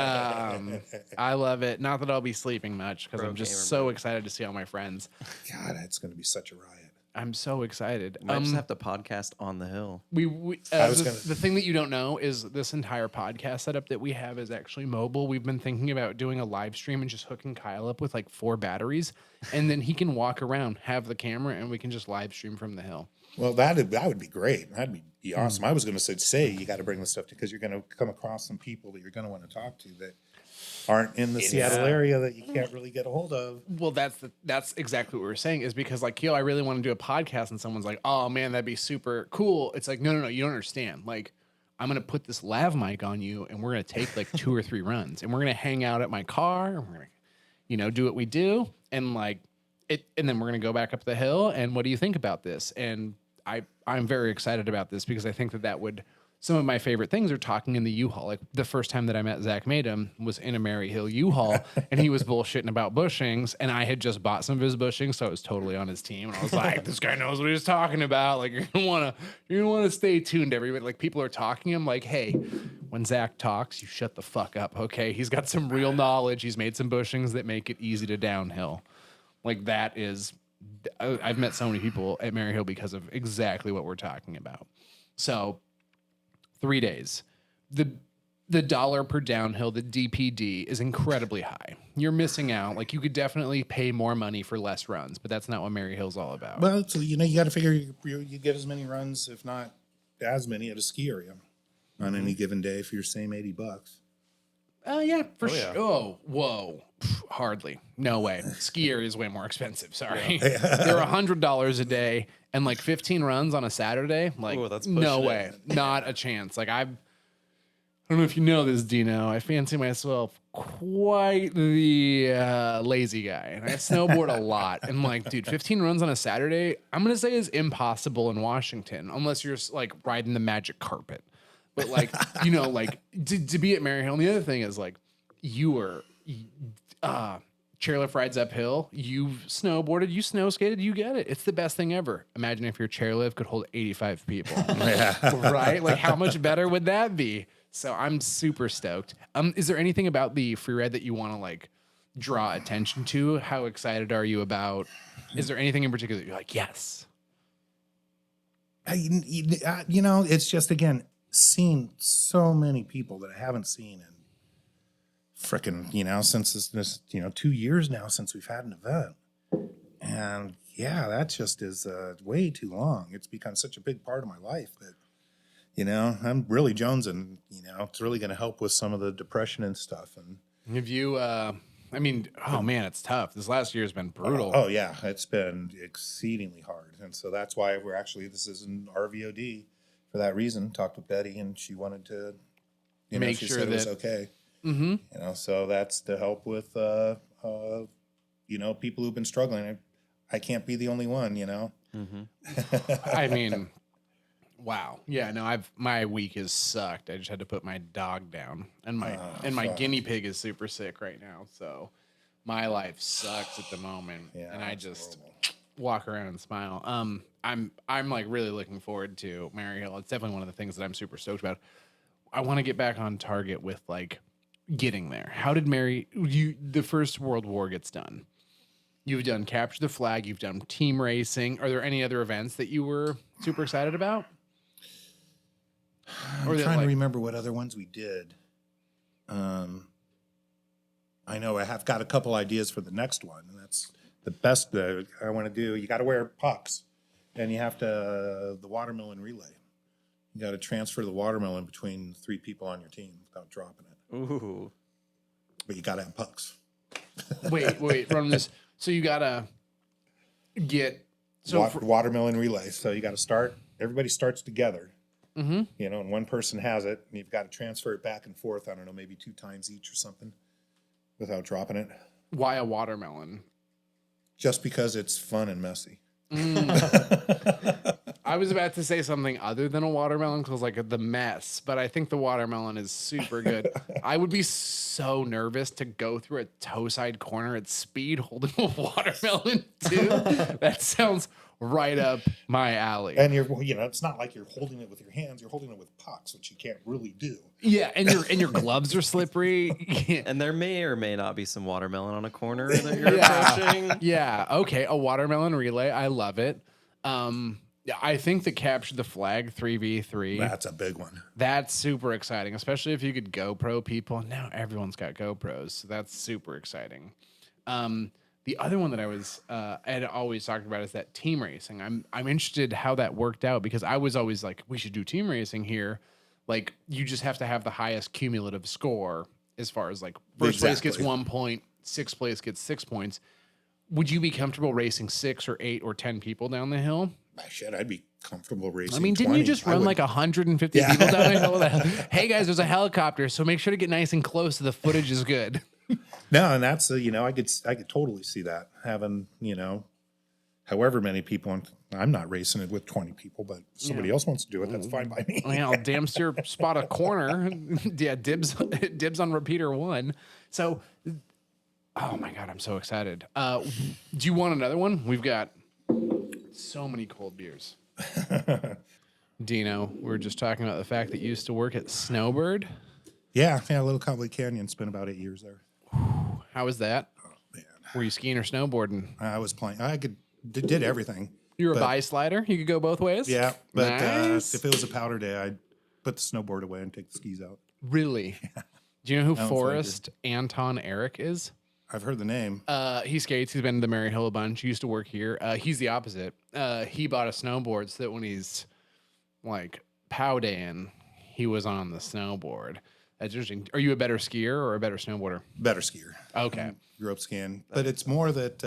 I love it. Not that I'll be sleeping much because I'm just so excited to see all my friends. God, it's going to be such a riot. I'm so excited. You might just have to podcast on the hill. The thing that you don't know is this entire podcast setup that we have is actually mobile. We've been thinking about doing a live stream and just hooking Kyle up with like 4 batteries, and then he can walk around, have the camera, and we can just live stream from the hill. Well, that would be great. That'd be awesome. I was going to say you got to bring this stuff because you're going to come across some people that you're going to want to talk to that aren't in the Seattle area that you can't really get a hold of. Well, that's exactly what we were saying is because like, I really want to do a podcast and someone's like, oh man, that'd be super cool. It's like, no, you don't understand. Like, I'm going to put this lav mic on you and we're going to take like 2 or 3 runs and we're going to hang out at my car and we're going to, do what we do. And like it, and then we're going to go back up the hill. And what do you think about this? And I'm very excited about this because I think that would, some of my favorite things are talking in the U-Haul. Like the first time that I met Zach Madem was in a Maryhill U-Haul and he was bullshitting about bushings and I had just bought some of his bushings. So I was totally on his team and I was like, this guy knows what he's talking about. Like you're going to want to stay tuned, everybody. Like people are talking. I'm like, hey, when Zach talks, you shut the fuck up. Okay. He's got some real knowledge. He's made some bushings that make it easy to downhill. Like that is, I've met so many people at Maryhill because of exactly what we're talking about. So 3 days. The dollar per downhill, the DPD, is incredibly high. You're missing out. Like you could definitely pay more money for less runs, but that's not what Maryhill's all about. Well, so, you got to figure you get as many runs, if not as many, at a ski area on any given day for your same $80. Yeah, for sure. Oh, whoa. Hardly. No way. Ski area is way more expensive. Sorry. They're $100 a day and like 15 runs on a Saturday. Like, Ooh, that's no pushing way. Not a chance. Like, I don't know if you know this, Dino. I fancy myself quite the lazy guy. And I snowboard a lot. And like, dude, 15 runs on a Saturday, I'm going to say is impossible in Washington unless you're like riding the magic carpet. But like, like to be at Maryhill. And the other thing is like, you were chairlift rides uphill. You've snowboarded, you snow skated, you get it. It's the best thing ever. Imagine if your chairlift could hold 85 people. Right? Like how much better would that be? So I'm super stoked. Is there anything about the free ride that you want to like draw attention to? How excited are you about? Is there anything in particular that you're like, yes? It's just, again, seen so many people that I haven't seen in frickin', since this 2 years now since we've had an event. And yeah, that just is way too long. It's become such a big part of my life that, I'm really jonesing, it's really going to help with some of the depression and stuff. And have you, oh man, it's tough. This last year has been brutal. Oh yeah, it's been exceedingly hard. And so that's why this is an RVOD for that reason. Talked with Betty and she wanted to, make she sure said that it was okay. Mm-hmm. So that's to help with, people who've been struggling. I can't be the only one, Mm-hmm. I mean, Wow. Yeah, no, my week is sucked. I just had to put my dog down. And my guinea pig is super sick right now. So my life sucks at the moment. Yeah, and I that's just horrible. walk around and smile. I'm like really looking forward to Maryhill. It's definitely one of the things that I'm super stoked about. I want to get back on target with like getting there. How did the First World War gets done? You've done Capture the Flag, you've done team racing. Are there any other events that you were super excited about? I'm trying to remember what other ones we did. I know I have got a couple ideas for the next one, and that's the best that I want to do. You got to wear pucks, and you have to the watermelon relay. You got to transfer the watermelon between 3 people on your team without dropping it. Ooh. But you got to have pucks. Wait, run this. So you gotta get Watermelon relay. So you got to start. Everybody starts together. Mm-hmm. You know, and one person has it, and you've got to transfer it back and forth. I don't know, maybe 2 times each or something, without dropping it. Why a watermelon? Just because it's fun and messy. I was about to say something other than a watermelon because like the mess, but I think the watermelon is super good. I would be so nervous to go through a toe side corner at speed holding a watermelon too. That sounds right up my alley. And it's not like you're holding it with your hands. You're holding it with pucks, which you can't really do. Yeah, and your gloves are slippery. And there may or may not be some watermelon on a corner that you're approaching. Yeah, okay, a watermelon relay. I love it. I think the Capture the Flag 3v3. That's a big one. That's super exciting, especially if you could GoPro people. Now everyone's got GoPros, so that's super exciting. The other one that I had always talked about is that team racing. I'm interested how that worked out because I was always like, we should do team racing here. Like, you just have to have the highest cumulative score as far as like first place gets 1 point, sixth place gets 6 points. Would you be comfortable racing 6 or 8 or 10 people down the hill? I'd be comfortable racing. I mean, didn't you just run like 150 people down the hill? Hey guys, there's a helicopter, so make sure to get nice and close so the footage is good. No, and that's I could totally see that having however many people. I'm not racing it with 20 people, but if somebody else wants to do it, that's fine by me. Well, damn sure spot a corner. Yeah, dibs on repeater 1. So, oh my god, I'm so excited. Do you want another one? We've got so many cold beers. Dino, we were just talking about the fact that you used to work at Snowbird. Yeah, Little Cowboy Canyon. Spent about 8 years there. How was that? Oh man, Were you skiing or snowboarding? I was playing. I did everything. You were a bi-slider? You could go both ways? Yeah, but Nice. if it was a powder day, I'd put the snowboard away and take the skis out. Really? Do you know who Sounds Forrest Anton Eric is? I've heard the name. He skates. He's been to the Maryhill a bunch. He used to work here. He's the opposite. He bought a snowboard so that when he's like pow daying, he was on the snowboard. That's interesting. Are you a better skier or a better snowboarder? Better skier. Okay. Grew up skiing, but it's more that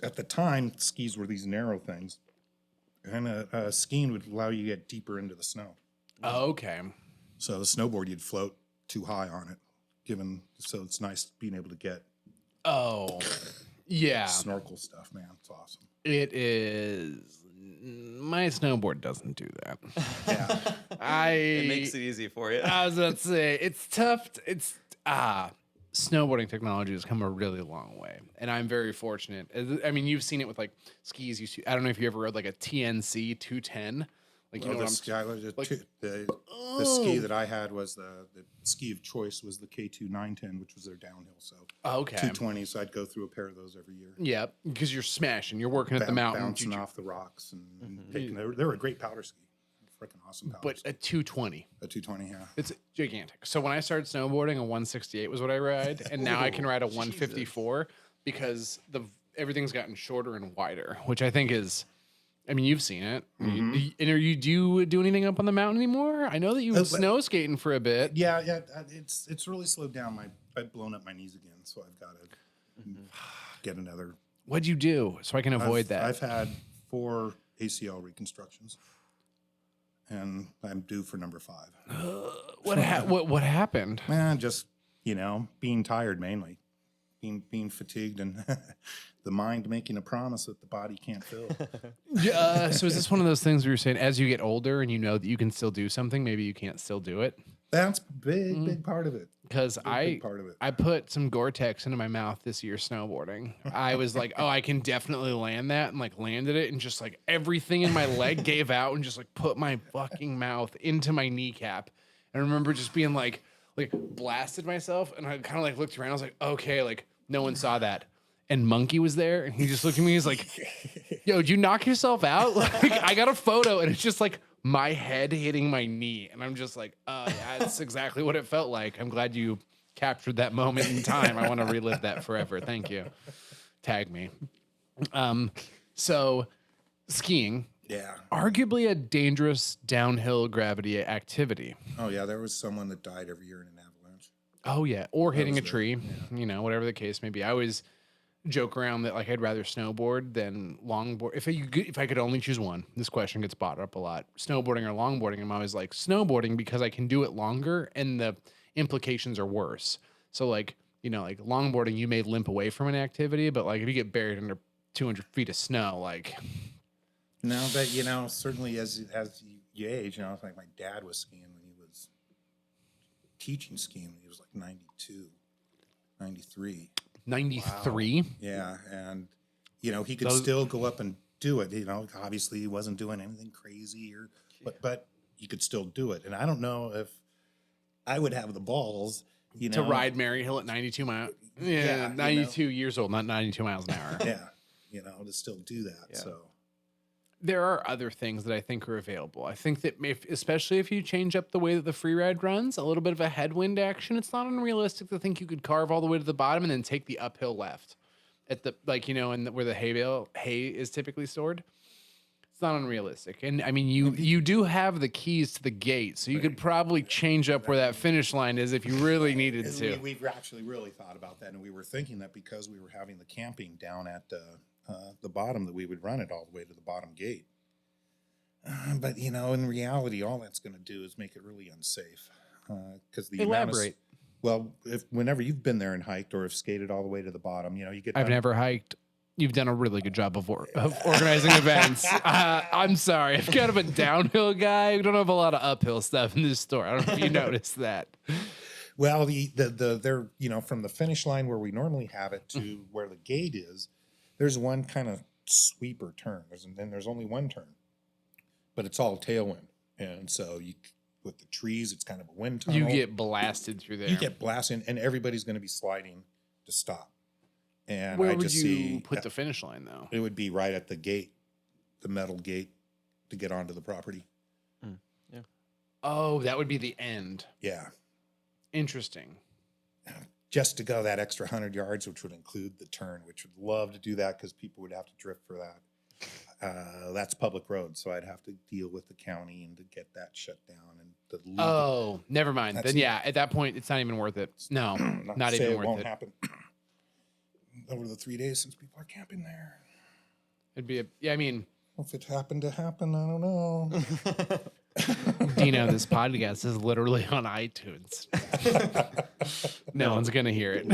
at the time skis were these narrow things, and skiing would allow you to get deeper into the snow. Okay. So the snowboard you'd float too high on it, so it's nice being able to get Yeah. snorkel stuff, man. It's awesome. It is. My snowboard doesn't do that. Yeah. It makes it easy for you. I was about to say it's tough. Snowboarding technology has come a really long way, and I'm very fortunate. I mean, you've seen it with like skis. I don't know if you ever rode like a TNC 210. Like, you know what the ski that I had was the ski of choice was the K2 910, which was their downhill. So okay. 220. So I'd go through a pair of those every year. Yeah, because you're smashing. You're working at the mountain, bouncing off the rocks and taking. They were a great powder ski, freaking awesome powder. But ski. a 220. A 220, yeah. It's gigantic. So when I started snowboarding, a 168 was what I ride, and now I can ride a 154 because everything's gotten shorter and wider, which I think is. I mean, you've seen it. Do you do anything up on the mountain anymore? I know that you were snow skating for a bit. Yeah. It's really slowed down. I've blown up my knees again, so I've got to get another. What'd you do so I can avoid that? I've had 4 ACL reconstructions, and I'm due for number 5. What happened? Man, just being tired mainly. being fatigued and the mind making a promise that the body can't fill. So is this one of those things where you're saying as you get older and you know that you can still do something, maybe you can't still do it? That's big part of it. Because Big part of it. I put some Gore-Tex into my mouth this year snowboarding. I was like, oh, I can definitely land that, and like landed it, and just like everything in my leg gave out, and just like put my fucking mouth into my kneecap. And I remember just being like blasted myself, and I kind of like looked around. I was like, okay, like no one saw that. And Monkey was there, and he just looked at me. He's like, yo, did you knock yourself out? Like, I got a photo, and it's just like my head hitting my knee. And I'm just like, yeah, that's exactly what it felt like. I'm glad you captured that moment in time. I want to relive that forever. Thank you. Tag me. So skiing, Yeah. arguably a dangerous downhill gravity activity. Oh yeah, there was someone that died every year in an avalanche. Oh yeah. Or hitting a was tree, you know, whatever the case may be. I always joke around that like I'd rather snowboard than longboard. If I could only choose one, this question gets brought up a lot. Snowboarding or longboarding? I'm always like snowboarding because I can do it longer and the implications are worse. So like, you know, like longboarding, you may limp away from an activity, but like if you get buried under 200 feet of snow, like. No, but you know, certainly as you age, you know, it's like my dad was skiing when he was teaching skiing when he was like 92, 93. 93. Yeah, and you know he could still go up and do it. You know, obviously he wasn't doing anything crazy, but he could still do it. And I don't know if I would have the balls, you know, to ride Maryhill at 92 miles. Yeah, 92 years old, not 92 miles an hour. Yeah, you know, to still do that. Yeah. So There are other things that I think are available. I think that especially if you change up the way that the free ride runs, a little bit of a headwind action, it's not unrealistic to think you could carve all the way to the bottom and then take the uphill left at the, like, you know, where the hay is typically stored. It's not unrealistic. And I mean, you do have the keys to the gate, so you could probably change up where that finish line is if you really needed to. we've actually really thought about that, and we were thinking that because we were having the camping down at the bottom, that we would run it all the way to the bottom gate. But you know, in reality, all that's going to do is make it really unsafe. Because the Elaborate. Well, whenever you've been there and hiked or have skated all the way to the bottom, you know, you get. I've never hiked. You've done a really good job of organizing events. I'm sorry. I'm kind of a downhill guy. We don't have a lot of uphill stuff in this store. I don't know if you noticed that. Well, they're, you know, from the finish line where we normally have it to where the gate is, there's one kind of sweeper turn. There's only one turn, but it's all tailwind. And so with the trees, it's kind of a wind tunnel. You get blasted through there. You get blasted, and everybody's going to be sliding to stop. And Where I would just you see put the finish line, though? it would be right at the gate, the metal gate to get onto the property. Yeah. Oh, that would be the end. Yeah. Interesting. Just to go that extra 100 yards, which would include the turn, which would love to do that because people would have to drift for that. That's public road, so I'd have to deal with the county and to get that shut down. And the Oh, never mind. Then yeah, at that point, it's not even worth it. No, not even worth it. Happen. Over the 3 days since people are camping there. It'd be I mean, If it happened to happen, I don't know. Dino, this podcast is literally on iTunes. No one's gonna hear it.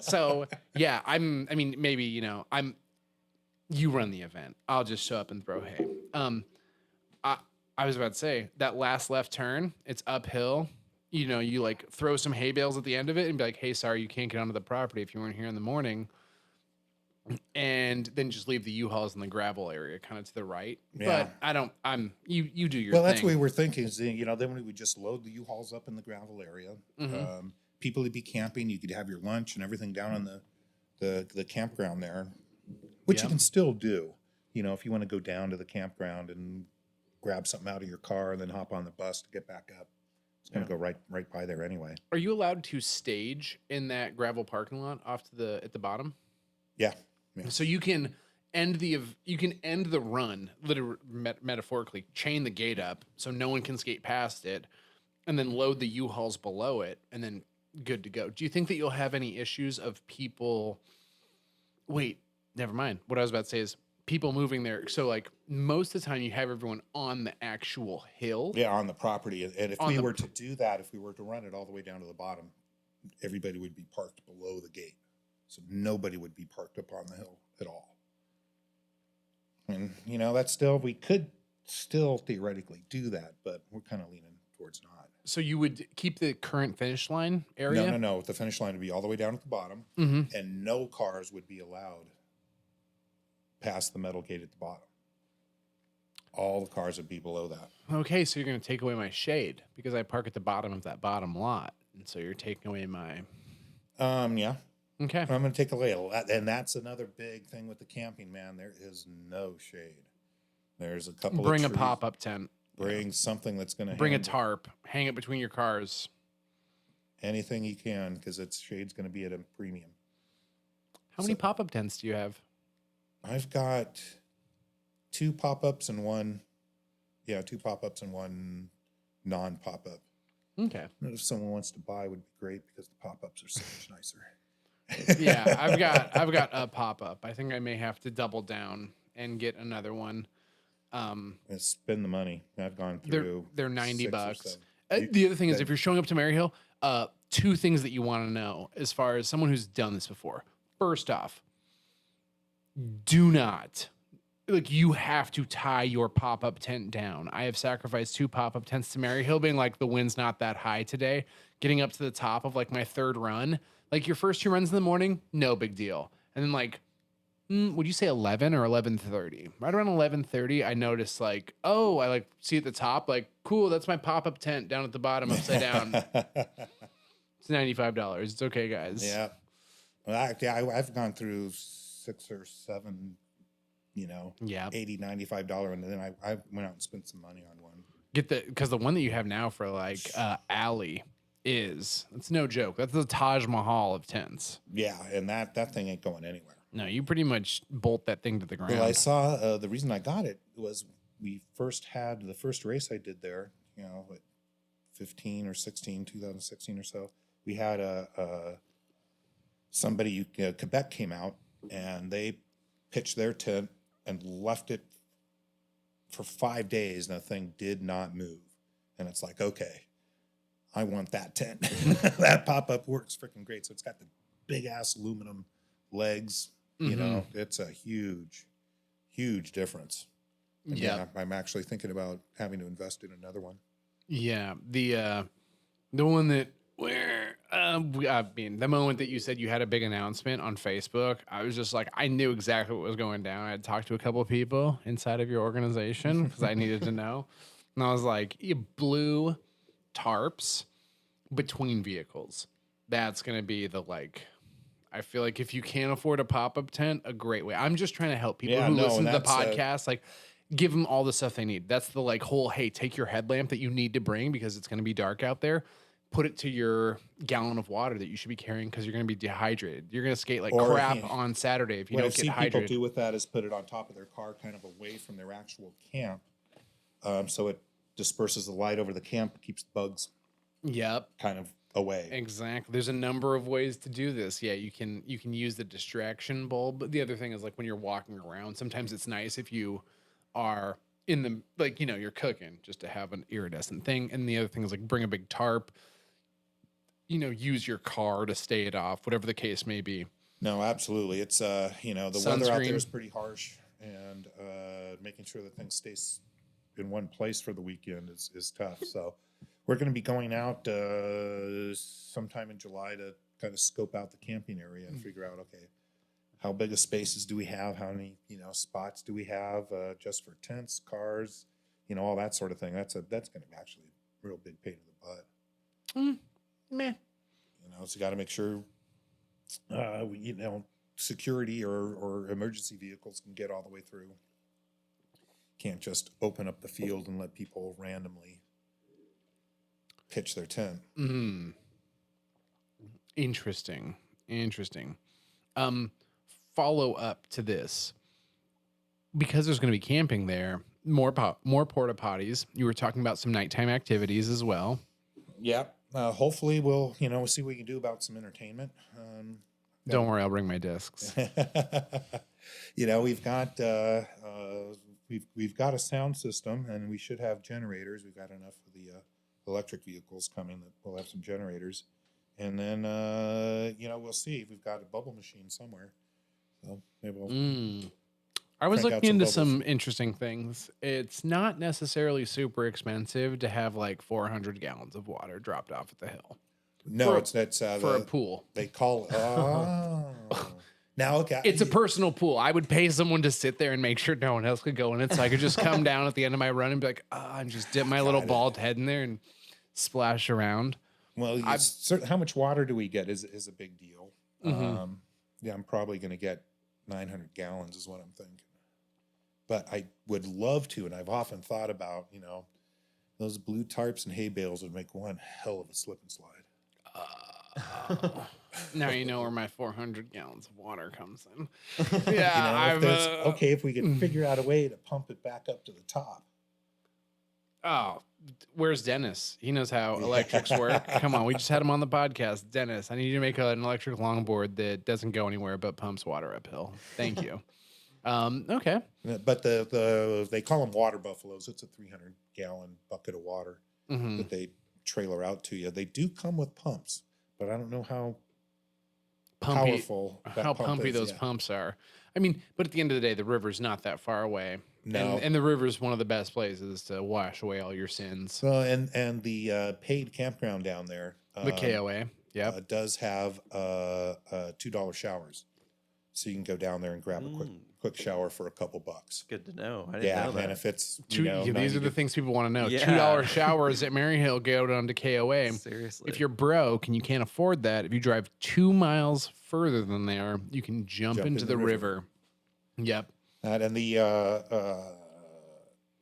So yeah, maybe, you know, you run the event. I'll just show up and throw hay. I was about to say that last left turn, it's uphill. You know, you like throw some hay bales at the end of it and be like, hey, sorry, you can't get onto the property if you weren't here in the morning. And then just leave the U-Hauls in the gravel area kind of to the right. Yeah. But you do your Well, thing. that's what we were thinking is, you know, then we would just load the U-Hauls up in the gravel area. People would be camping. You could have your lunch and everything down on the campground there, which you can still do. You know, if you want to go down to the campground and grab something out of your car and then hop on the bus to get back up. It's going to go right by there anyway. Are you allowed to stage in that gravel parking lot off to at the bottom? Yeah. So you can end the run, literally metaphorically, chain the gate up so no one can skate past it, and then load the U-Hauls below it, and then good to go. Do you think that you'll have any issues of people? Wait, never mind. What I was about to say is people moving there. So like most of the time you have everyone on the actual hill. Yeah, on the property. And if we were to do that, if we were to run it all the way down to the bottom, everybody would be parked below the gate. So nobody would be parked up on the hill at all. And, that's still, we could still theoretically do that, but we're kind of leaning towards not. So you would keep the current finish line area? No. The finish line would be all the way down at the bottom, Mm-hmm. and no cars would be allowed past the metal gate at the bottom. All the cars would be below that. Okay, so you're going to take away my shade because I park at the bottom of that bottom lot. And so you're taking away my... Yeah. Okay. I'm going to take away a lot. And that's another big thing with the camping, man. There is no shade. There's a couple Bring of a trees. pop-up tent. Bring something that's going to Bring a tarp. Hang it between your cars. anything you can, because its shade's going to be at a premium. How many pop-up tents do you have? I've got two pop-ups and one non-pop-up. Okay. And if someone wants to buy, would be great because the pop-ups are so much nicer. Yeah, I've got a pop-up. I think I may have to double down and get another one. And spend the money. I've gone through. They're $90. $6 The other thing is, if you're showing up to Maryhill, two things that you want to know as far as someone who's done this before. First off, do not, you have to tie your pop-up tent down. I have sacrificed 2 pop-up tents to Maryhill, being like, the wind's not that high today. Getting up to the top of my third run, your first 2 runs in the morning, no big deal. And then would you say 11 or 11:30? Right around 11:30, I noticed I see at the top, cool, that's my pop-up tent down at the bottom, upside down. It's $95. It's okay, guys. Yeah. Well, I've gone through 6 or 7, Yeah. $80, $95, and then I went out and spent some money on one. Because the one that you have now for Alley it's no joke. That's the Taj Mahal of tents. Yeah, and that thing ain't going anywhere. No, you pretty much bolt that thing to the ground. Well, I saw the reason I got it was we first had the first race I did there, 15 or 16, 2016 or so. We had somebody, Quebec came out and they pitched their tent and left it for 5 days and the thing did not move. And it's like, okay, I want that tent. That pop-up works freaking great. So it's got the big ass aluminum legs. It's a huge, huge difference. Yeah, I'm actually thinking about having to invest in another one. Yeah, the one that the moment that you said you had a big announcement on Facebook, I was just I knew exactly what was going down. I had talked to a couple of people inside of your organization because I needed to know, and I was like, you blew tarps between vehicles. That's gonna be the I feel like if you can't afford a pop-up tent, a great way. I'm just trying to help people who listen to the podcast, give them all the stuff they need. That's the whole, hey, take your headlamp that you need to bring because it's going to be dark out there. Put it to your gallon of water that you should be carrying because you're going to be dehydrated. You're going to skate crap on Saturday if you don't get hydrated. What I've seen people do with that is put it on top of their car, kind of away from their actual camp. So it disperses the light over the camp, keeps the bugs kind of away. Exactly. There's a number of ways to do this. Yeah, you can use the distraction bulb. But the other thing is when you're walking around, sometimes it's nice if you are in the you're cooking just to have an iridescent thing. And the other thing is bring a big tarp. Use your car to stay it off, whatever the case may be. No, absolutely. It's the weather out there is pretty harsh, and making sure that things stays in one place for the weekend is tough. So we're going to be going out sometime in July to kind of scope out the camping area and figure out, okay, how big of spaces do we have? How many, spots do we have just for tents, cars, all that sort of thing. That's going to be actually a real big pain in the butt. Meh. So you got to make sure, security or emergency vehicles can get all the way through. Can't just open up the field and let people randomly pitch their tent. Interesting. Follow up to this, because there's going to be camping there, more porta potties. You were talking about some nighttime activities as well. Yeah. Hopefully we'll see what we can do about some entertainment. Don't worry, I'll bring my discs. We've got we've got a sound system, and we should have generators. We've got enough of the electric vehicles coming that we'll have some generators, And then, we'll see. We've got a bubble machine somewhere. So maybe we'll I was crank out looking into bubbles. some interesting things. It's not necessarily super expensive to have like 400 gallons of water dropped off at the hill. No, that's for a pool. They call it. Oh. Now, okay. It's a personal pool. I would pay someone to sit there and make sure no one else could go in it. So I could just come down at the end of my run and be like, and just dip my little bald head in there and splash around. Well, how much water do we get is a big deal. I'm probably going to get 900 gallons is what I'm thinking. But I would love to, and I've often thought about, those blue tarps and hay bales would make one hell of a slip and slide. Now you know where my 400 gallons of water comes in. Yeah, if we could figure out a way to pump it back up to the top. Oh, where's Dennis? He knows how electrics work. Come on, we just had him on the podcast. Dennis, I need you to make an electric longboard that doesn't go anywhere but pumps water uphill. Thank you. Okay. But they call them water buffaloes. It's a 300-gallon bucket of water that they trailer out to you. They do come with pumps, but I don't know how powerful how pumpy those pumps are. I mean, but at the end of the day, the river's not that far away. No. And the river's one of the best places to wash away all your sins. Well, and the paid campground down there, the KOA, does have $2 showers, so you can go down there and grab a quick shower for a couple bucks. Good to know. I didn't know that. And if it's these are the things people want to know. Yeah. $2 showers at Maryhill go down to KOA. Seriously, if you're broke and you can't afford that, if you drive 2 miles further than there, you can jump into the river. Yep. And the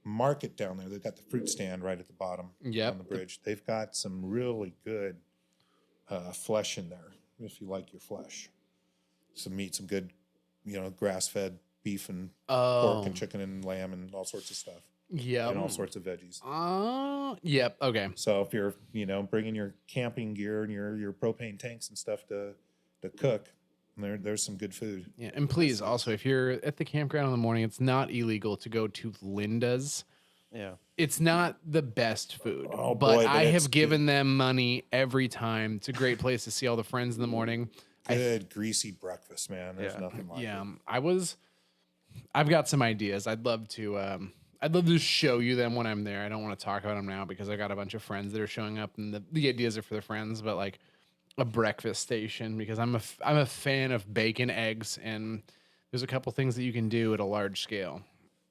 market down there, they've got the fruit stand right at the bottom on the bridge. They've got some really good flesh in there if you like your flesh. Some meat, some good, grass-fed beef and pork and chicken and lamb and all sorts of stuff. Yeah. And all sorts of veggies. Yep. Okay. So if you're, bringing your camping gear and your propane tanks and stuff to cook, there's some good food. Yeah. And please, also, if you're at the campground in the morning, it's not illegal to go to Linda's. Yeah. It's not the best food, but I have given them money every time. It's a great place to see all the friends in the morning. Good greasy breakfast, man. There's nothing like it. I've got some ideas. I'd love to show you them when I'm there. I don't want to talk about them now because I got a bunch of friends that are showing up, and the ideas are for the friends. But like a breakfast station, because I'm a fan of bacon, eggs, and there's a couple things that you can do at a large scale.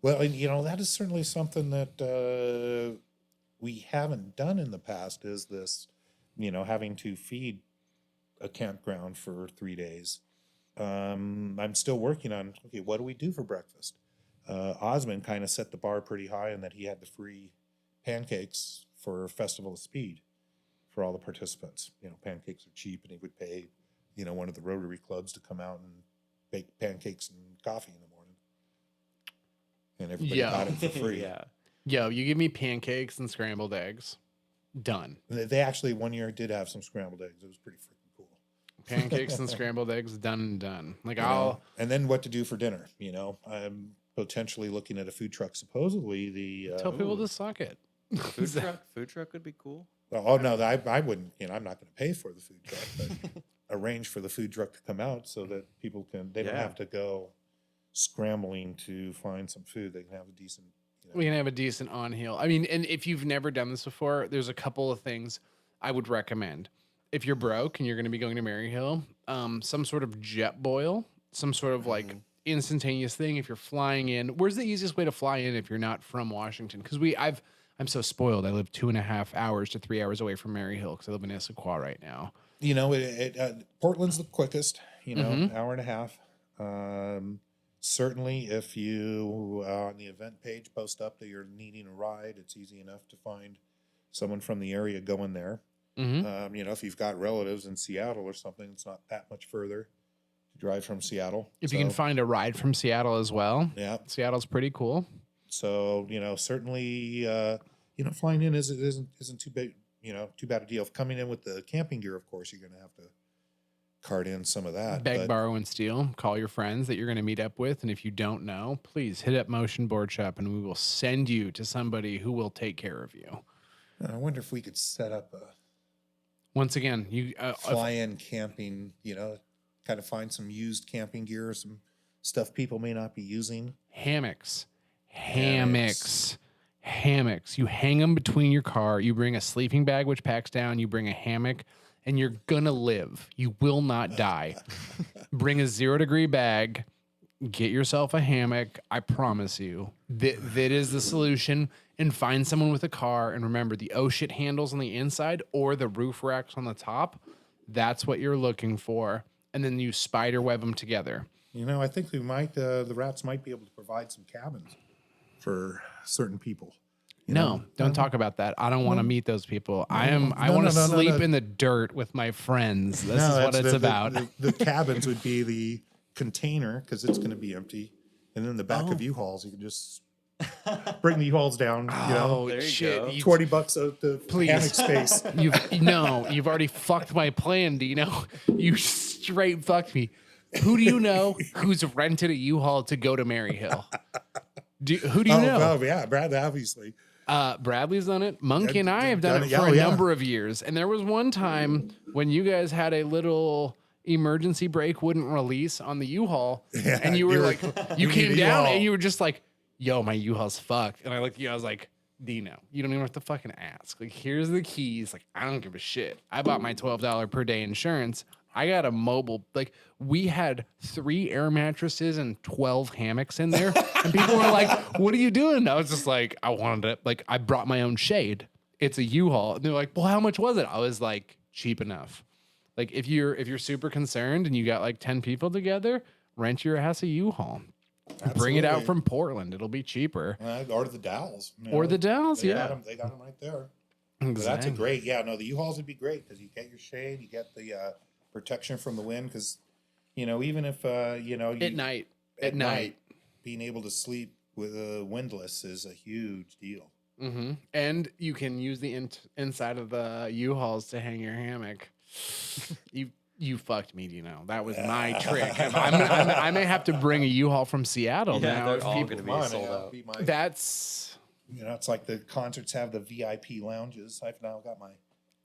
Well, and that is certainly something that we haven't done in the past. Is this, having to feed a campground for 3 days. I'm still working on, what do we do for breakfast? Osmond kind of set the bar pretty high in that he had the free pancakes for Festival of Speed for all the participants. Pancakes are cheap, and he would pay, one of the Rotary clubs to come out and bake pancakes and coffee in the morning. And everybody got it for free. Yo, you give me pancakes and scrambled eggs. Done. They actually one year did have some scrambled eggs. It was pretty freaking cool. Pancakes and scrambled eggs, done and done. And then what to do for dinner. I'm potentially looking at a food truck. Supposedly tell people to suck it. Food truck would be cool. Oh no, I wouldn't. I'm not going to pay for the food truck, but arrange for the food truck to come out so that people they don't have to go scrambling to find some food. They can have a decent. We can have a decent on hill. I mean, and if you've never done this before, there's a couple of things I would recommend. If you're broke and you're going to be going to Maryhill, some sort of jet boil, some sort of like instantaneous thing. If you're flying in, where's the easiest way to fly in if you're not from Washington? Because I'm so spoiled. I live 2.5 hours to 3 hours away from Maryhill because I live in Issaquah right now. Portland's the quickest. Hour and a half. Certainly, if you on the event page post up that you're needing a ride, it's easy enough to find someone from the area going there. If you've got relatives in Seattle or something, it's not that much further to drive from Seattle. If you can find a ride from Seattle as well. Yeah. Seattle's pretty cool. So, certainly, flying in isn't too big, too bad a deal. If coming in with the camping gear, of course, you're going to have to cart in some of that. Beg, borrow, and steal. Call your friends that you're going to meet up with. And if you don't know, please hit up Motion Boardshop and we will send you to somebody who will take care of you. I wonder if we could set up Once again, you fly in camping, kind of find some used camping gear, some stuff people may not be using. hammocks. You hang them between your car. You bring a sleeping bag, which packs down. You bring a hammock, and you're gonna live. You will not die. Bring a 0-degree bag. Get yourself a hammock. I promise you that is the solution. And find someone with a car. And remember, the oh shit handles on the inside or the roof racks on the top. That's what you're looking for. And then you spider web them together. I think we might, the Rats might be able to provide some cabins for certain people. Don't talk about that. I don't want to meet those people. I want to sleep in the dirt with my friends. This is what it's about. The cabins would be the container because it's going to be empty. And then the back of U-Hauls, you can just bring the U-Hauls down. Oh, shit. $20 of the hammock space. You've already fucked my plan, Dino. You straight fucked me. Who do you know who's rented a U-Haul to go to Maryhill? Who do you know? Oh, yeah, Brad, obviously. Bradley's done it. Monkey and I have done it for a number of years. And there was one time when you guys had a little emergency brake wouldn't release on the U-Haul. Yeah, and you were like, you came down and you were just like, yo, my U-Haul's fucked. And I looked at you, I was like, Dino, you don't even have to fucking ask. Like, here's the keys. Like, I don't give a shit. I bought my $12 per day insurance. I got a mobile, like, we had 3 air mattresses and 12 hammocks in there. And people were like, what are you doing? I was just like, I wanted to, like, I brought my own shade. It's a U-Haul. And they're like, well, how much was it? I was like, cheap enough. Like, if you're super concerned and you got like 10 people together, rent your ass a U-Haul. Absolutely. Bring it out from Portland. It'll be cheaper. Or the Dalles. Or the Dalles, they got them right there. Exactly. That's a great, the U-Hauls would be great because you get your shade, you get the protection from the wind because, even if, at night, being able to sleep with windless is a huge deal. Mm-hmm. And you can use the inside of the U-Hauls to hang your hammock. You fucked me, that was my trick. I may have to bring a U-Haul from Seattle now. They're all going to be sold out. That's it's like the concerts have the VIP lounges. I've now got my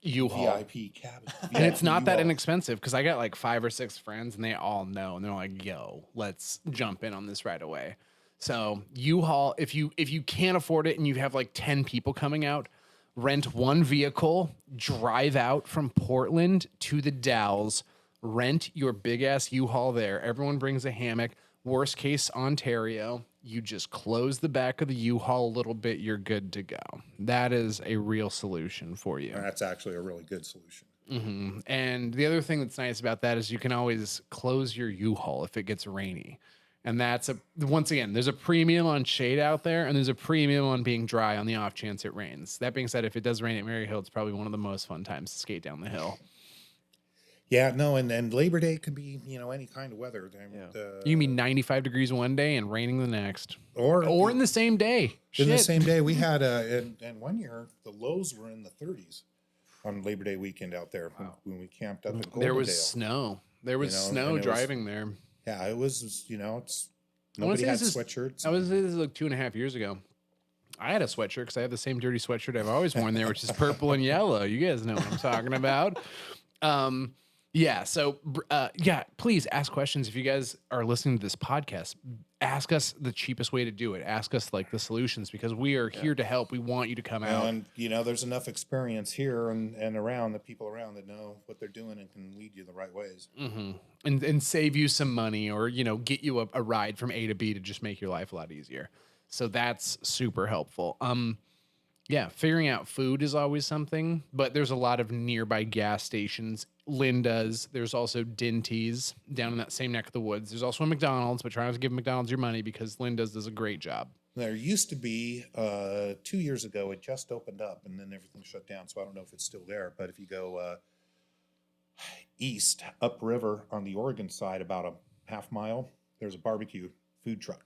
U-Haul VIP cabin, and it's not that inexpensive because I got like 5 or 6 friends, and they all know, and they're like, "Yo, let's jump in on this right away." So U-Haul, if you can't afford it and you have like 10 people coming out, rent one vehicle, drive out from Portland to the Dalles, rent your big ass U-Haul there. Everyone brings a hammock. Worst case, Ontario, you just close the back of the U-Haul a little bit. You're good to go. That is a real solution for you. That's actually a really good solution. Mm-hmm. And the other thing that's nice about that is you can always close your U-Haul if it gets rainy. And that's once again, there's a premium on shade out there, and there's a premium on being dry on the off chance it rains. That being said, if it does rain at Maryhill, it's probably one of the most fun times to skate down the hill. Yeah, no, and Labor Day could be, any kind of weather. You mean 95 degrees one day and raining the next, or in the same day. In the same day, we had and one year the lows were in the 30s on Labor Day weekend out there when we camped up in Goldendale. There was snow. There was snow driving there. Yeah, it was, nobody had sweatshirts. This is like 2.5 years ago. I had a sweatshirt because I have the same dirty sweatshirt I've always worn there, which is purple and yellow. You guys know what I'm talking about. Please ask questions. If you guys are listening to this podcast, ask us the cheapest way to do it. Ask us like the solutions because we are here to help. We want you to come out. And, there's enough experience here and around the people around that know what they're doing and can lead you the right ways. Mm-hmm. And save you some money or, get you a ride from A to B to just make your life a lot easier. So that's super helpful. Figuring out food is always something, but there's a lot of nearby gas stations. Linda's. There's also Dinty's down in that same neck of the woods. There's also a McDonald's, but try not to give McDonald's your money because Linda's does a great job. There used to be 2 years ago, it just opened up and then everything shut down. So I don't know if it's still there, but if you go east upriver on the Oregon side, about a half mile, there's a barbecue food truck.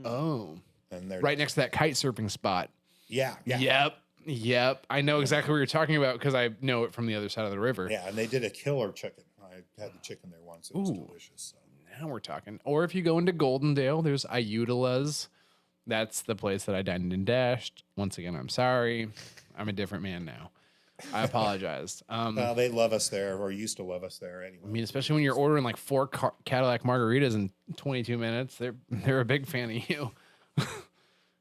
Oh, and they're right next to that kite surfing spot. Yeah. Yep. I know exactly what you're talking about because I know it from the other side of the river. Yeah, and they did a killer chicken. I had the chicken there once. It was delicious. So. Now we're talking. Or if you go into Goldendale, there's Ayutala's. That's the place that I dined and dashed. Once again, I'm sorry. I'm a different man now. I apologized. They love us there, or used to love us there anyway. I mean, especially when you're ordering like 4 Cadillac margaritas in 22 minutes, they're a big fan of you.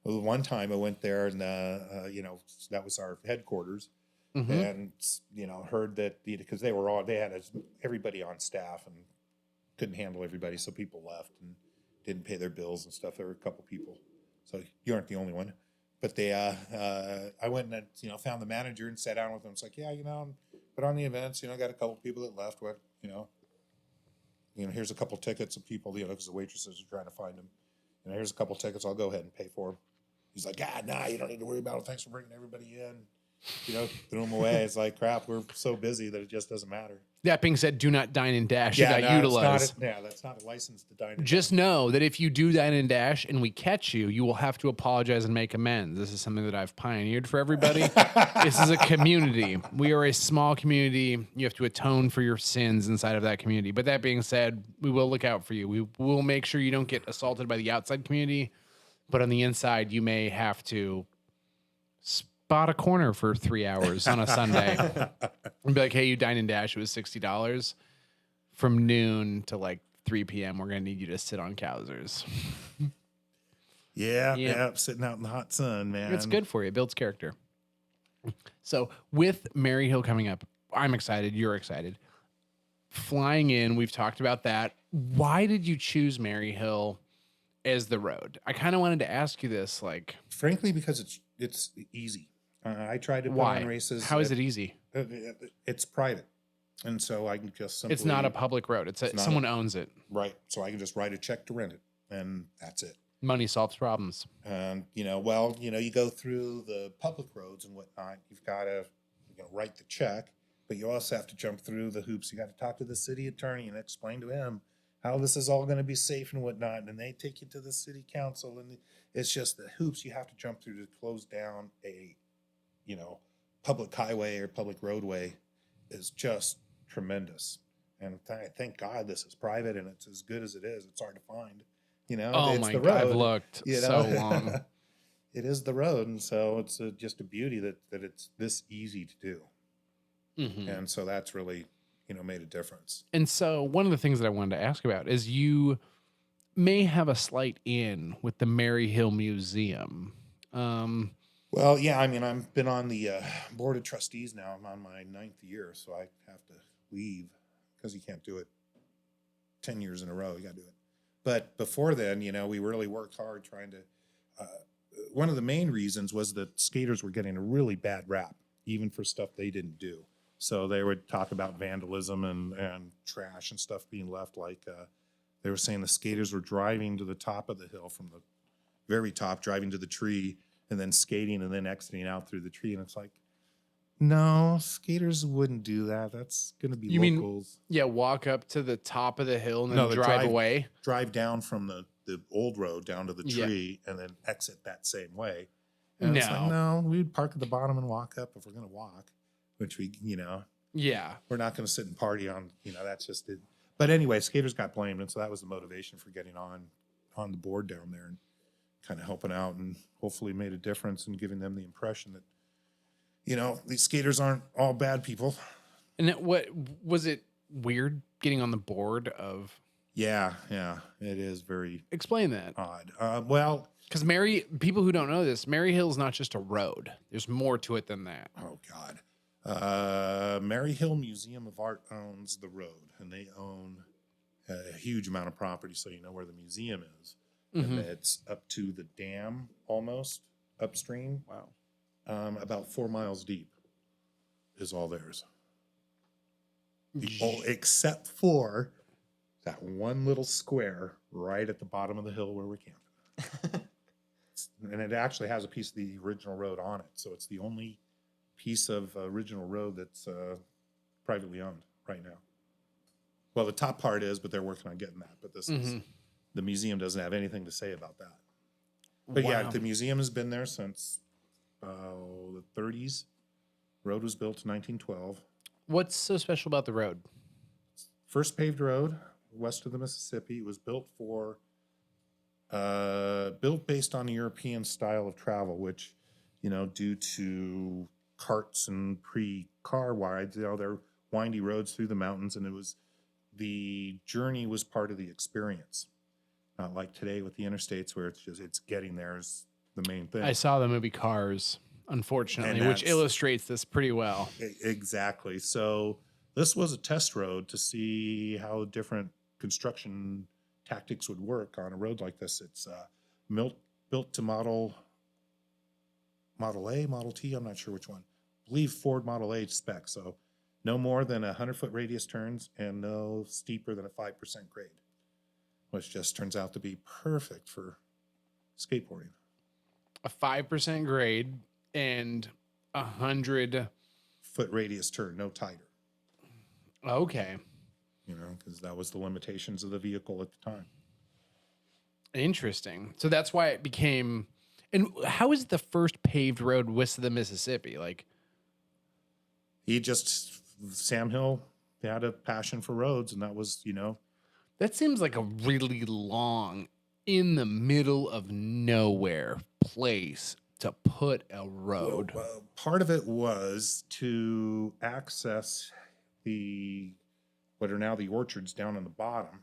Well, one time I went there and, that was our headquarters and, heard that because they had everybody on staff and couldn't handle everybody. So people left and didn't pay their bills and stuff. There were a couple people. So you aren't the only one. But I went and, found the manager and sat down with him. It's like, but on the events, got a couple people that left. What, here's a couple tickets of people, because the waitresses are trying to find them. Here's a couple tickets. I'll go ahead and pay for them. He's like, nah, you don't need to worry about it. Thanks for bringing everybody in. Threw them away. It's like, crap, we're so busy that it just doesn't matter. That being said, do not dine and dash. You got utilized. That's not a license to dine and Just dash. know that if you do dine and dash and we catch you, you will have to apologize and make amends. This is something that I've pioneered for everybody. This is a community. We are a small community. You have to atone for your sins inside of that community. But that being said, we will look out for you. We will make sure you don't get assaulted by the outside community. But on the inside, you may have to spot a corner for 3 hours on a Sunday and be like, hey, you dine and dash. It was $60 from noon to like 3 p.m. We're going to need you to sit on Cowsers. Yeah, sitting out in the hot sun, man. It's good for you. It builds character. So with Maryhill coming up, I'm excited. You're excited. Flying in, we've talked about that. Why did you choose Maryhill as the road? I kind of wanted to ask you this, like, frankly, because it's easy. I tried to put on races. How is it easy? It's private, and so I can just simply. It's not a public road. Someone owns it. Right. So I can just write a check to rent it, and that's it. Money solves problems. And you go through the public roads and whatnot. You've got to write the check, but you also have to jump through the hoops. You got to talk to the city attorney and explain to him how this is all going to be safe and whatnot. And they take you to the city council, and it's just the hoops you have to jump through to close down a, public highway or public roadway is just tremendous. And thank God this is private and it's as good as it is. It's hard to find, Oh it's my the God, road, I've looked so long. It is the road. And so it's just a beauty that it's this easy to do. Mm-hmm. And so that's really, made a difference. And so one of the things that I wanted to ask about is you may have a slight in with the Maryhill Museum. Well, yeah, I mean, I've been on the board of trustees now. I'm on my 9th year, so I have to leave because you can't do it 10 years in a row. You got to do it. But before then, we really worked hard trying to. One of the main reasons was that skaters were getting a really bad rap, even for stuff they didn't do. So they would talk about vandalism and trash and stuff being left. Like they were saying the skaters were driving to the top of the hill from the very top, driving to the tree, and then skating and then exiting out through the tree. And it's like, no, skaters wouldn't do that. That's going to be locals. Walk up to the top of the hill and then drive away? Drive down from the old road down to the tree and then exit that same way. And it's like, no, we'd park at the bottom and walk up if we're going to walk, which we, we're not going to sit and party on, that's just it. But anyway, skaters got blamed. And so that was the motivation for getting on the board down there and kind of helping out and hopefully made a difference and giving them the impression that, these skaters aren't all bad people. And what was it weird getting on the board of? Yeah, it is very. Explain that. Odd. Well, because people who don't know this, Maryhill is not just a road. There's more to it than that. Oh God. Maryhill Museum of Art owns the road, and they own a huge amount of property, so you know where the museum is. Mm-hmm. And it's up to the dam almost upstream. Wow. About 4 miles deep is all theirs. Except for that one little square right at the bottom of the hill where we're camping. And it actually has a piece of the original road on it. So it's the only piece of original road that's privately owned right now. Well, the top part is, but they're working on getting that. But this is, the museum doesn't have anything to say about that. But yeah, the museum has been there since the 30s. Road was built in 1912. What's so special about the road? First paved road west of the Mississippi. It was built built based on the European style of travel, which, due to karts and pre-car wides. You know, they're windy roads through the mountains, and the journey was part of the experience. Not like today with the interstates where it's getting there is the main thing. I saw the movie Cars, unfortunately, which illustrates this pretty well. Exactly. So this was a test road to see how different construction tactics would work on a road like this. It's built to Model A, Model T, I'm not sure which one. I believe Ford Model A spec. So no more than 100-foot radius turns and no steeper than a 5% grade, which just turns out to be perfect for skateboarding. A 5% grade and 100-foot radius turn, no tighter. Okay. You know, because that was the limitations of the vehicle at the time. Interesting. So that's why it became. And how is it the first paved road west of the Mississippi? Like, Sam Hill had a passion for roads, and that was, you know. That seems like a really long, in the middle of nowhere place to put a road. Well, part of it was to access what are now the orchards down on the bottom.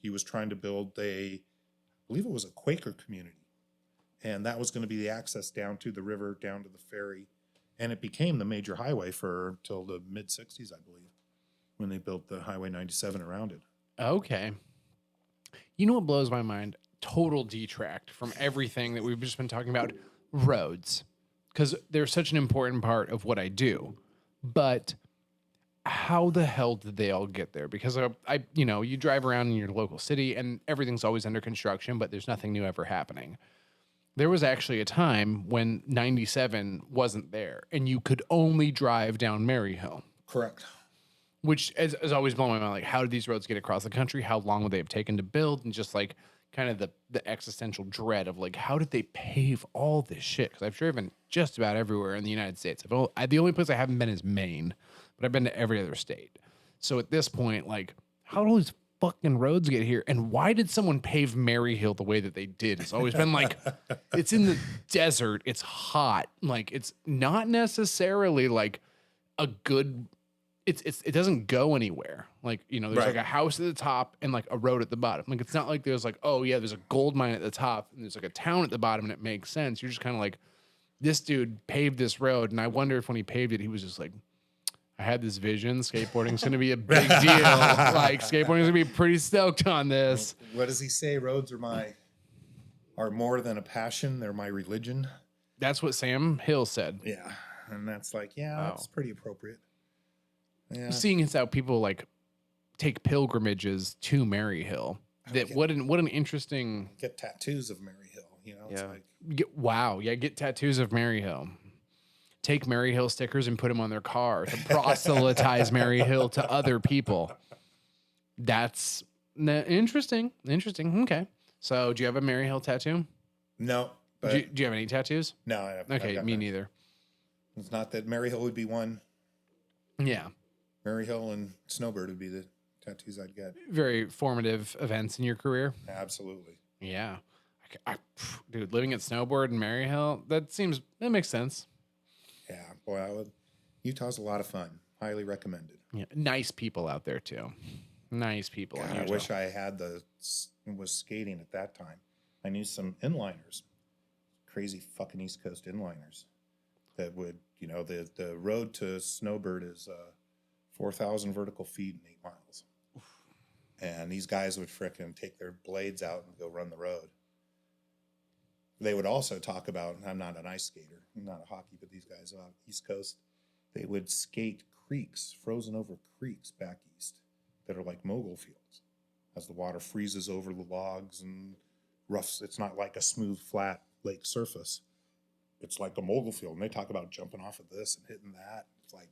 He was trying to build I believe it was a Quaker community, and that was going to be the access down to the river, down to the ferry, and it became the major highway till the mid 60s, I believe, when they built the Highway 97 around it. Okay. You know what blows my mind? Total detract from everything that we've just been talking about. Roads, because they're such an important part of what I do, but how the hell did they all get there? Because you drive around in your local city and everything's always under construction, but there's nothing new ever happening. There was actually a time when 97 wasn't there and you could only drive down Maryhill. Correct. Which has always blown my mind. Like, how did these roads get across the country? How long would they have taken to build? And just like kind of the existential dread of like, how did they pave all this shit? Because I've driven just about everywhere in the United States. The only place I haven't been is Maine, but I've been to every other state. So at this point, like, how did all these fucking roads get here? And why did someone pave Maryhill the way that they did? It's always been like, it's in the desert. It's hot. Like, it's not necessarily like a good... It doesn't go anywhere. Like, you know, there's like a house at the top and like a road at the bottom. Like, it's not like there's like, oh yeah, there's a gold mine at the top and there's like a town at the bottom and it makes sense. You're just kind of like, this dude paved this road. And I wonder if when he paved it, he was just like, I had this vision. Skateboarding's going to be a big deal. Like, skateboarding's going to be pretty stoked on this. What does he say? Roads are more than a passion. They're my religion. That's what Sam Hill said. Yeah. And that's like, that's pretty appropriate. Yeah. Seeing as how people like take pilgrimages to Maryhill, what an interesting get tattoos of Maryhill. You know, it's like get tattoos of Maryhill. Take Maryhill stickers and put them on their car to proselytize Maryhill to other people. That's interesting. Interesting. Okay. So, do you have a Maryhill tattoo? No. But do you have any tattoos? No, I have. Okay, me neither. It's not that Maryhill would be one. Yeah. Maryhill and Snowbird would be the tattoos I'd get. Very formative events in your career. Absolutely. Yeah. Dude, living at Snowboard in Maryhill, that makes sense. Yeah, boy, Utah's a lot of fun. Highly recommended. Yeah, nice people out there too. Nice people. God, I wish I was skating at that time. I knew some inliners, crazy fucking East Coast inliners, that would, you know, the road to Snowbird is 4,000 vertical feet and 8 miles, and these guys would frickin' take their blades out and go run the road. They would also talk about, I'm not an ice skater, I'm not a hockey, but these guys on the East Coast, they would skate creeks, frozen over creeks back east that are like mogul fields. As the water freezes over the logs and roughs, it's not like a smooth, flat lake surface. It's like a mogul field. And they talk about jumping off of this and hitting that. It's like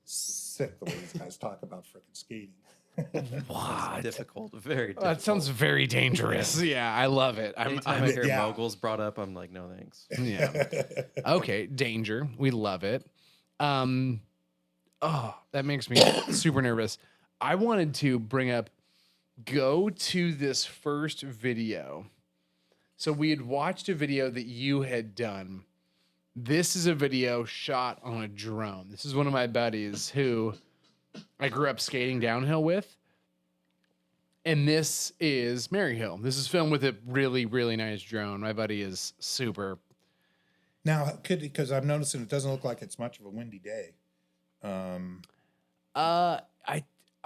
sick the way these guys talk about frickin' skating. What? Difficult, very difficult. That sounds very dangerous. Yeah, I love it. Anytime I hear moguls brought up, I'm like, no thanks. Yeah. Okay, danger. We love it. That makes me super nervous. I wanted to bring up, go to this first video. So we had watched a video that you had done This is a video shot on a drone. This is one of my buddies who I grew up skating downhill with. And this is Maryhill. This is filmed with a really, really nice drone. My buddy is super. Now, because I'm noticing it doesn't look like it's much of a windy day.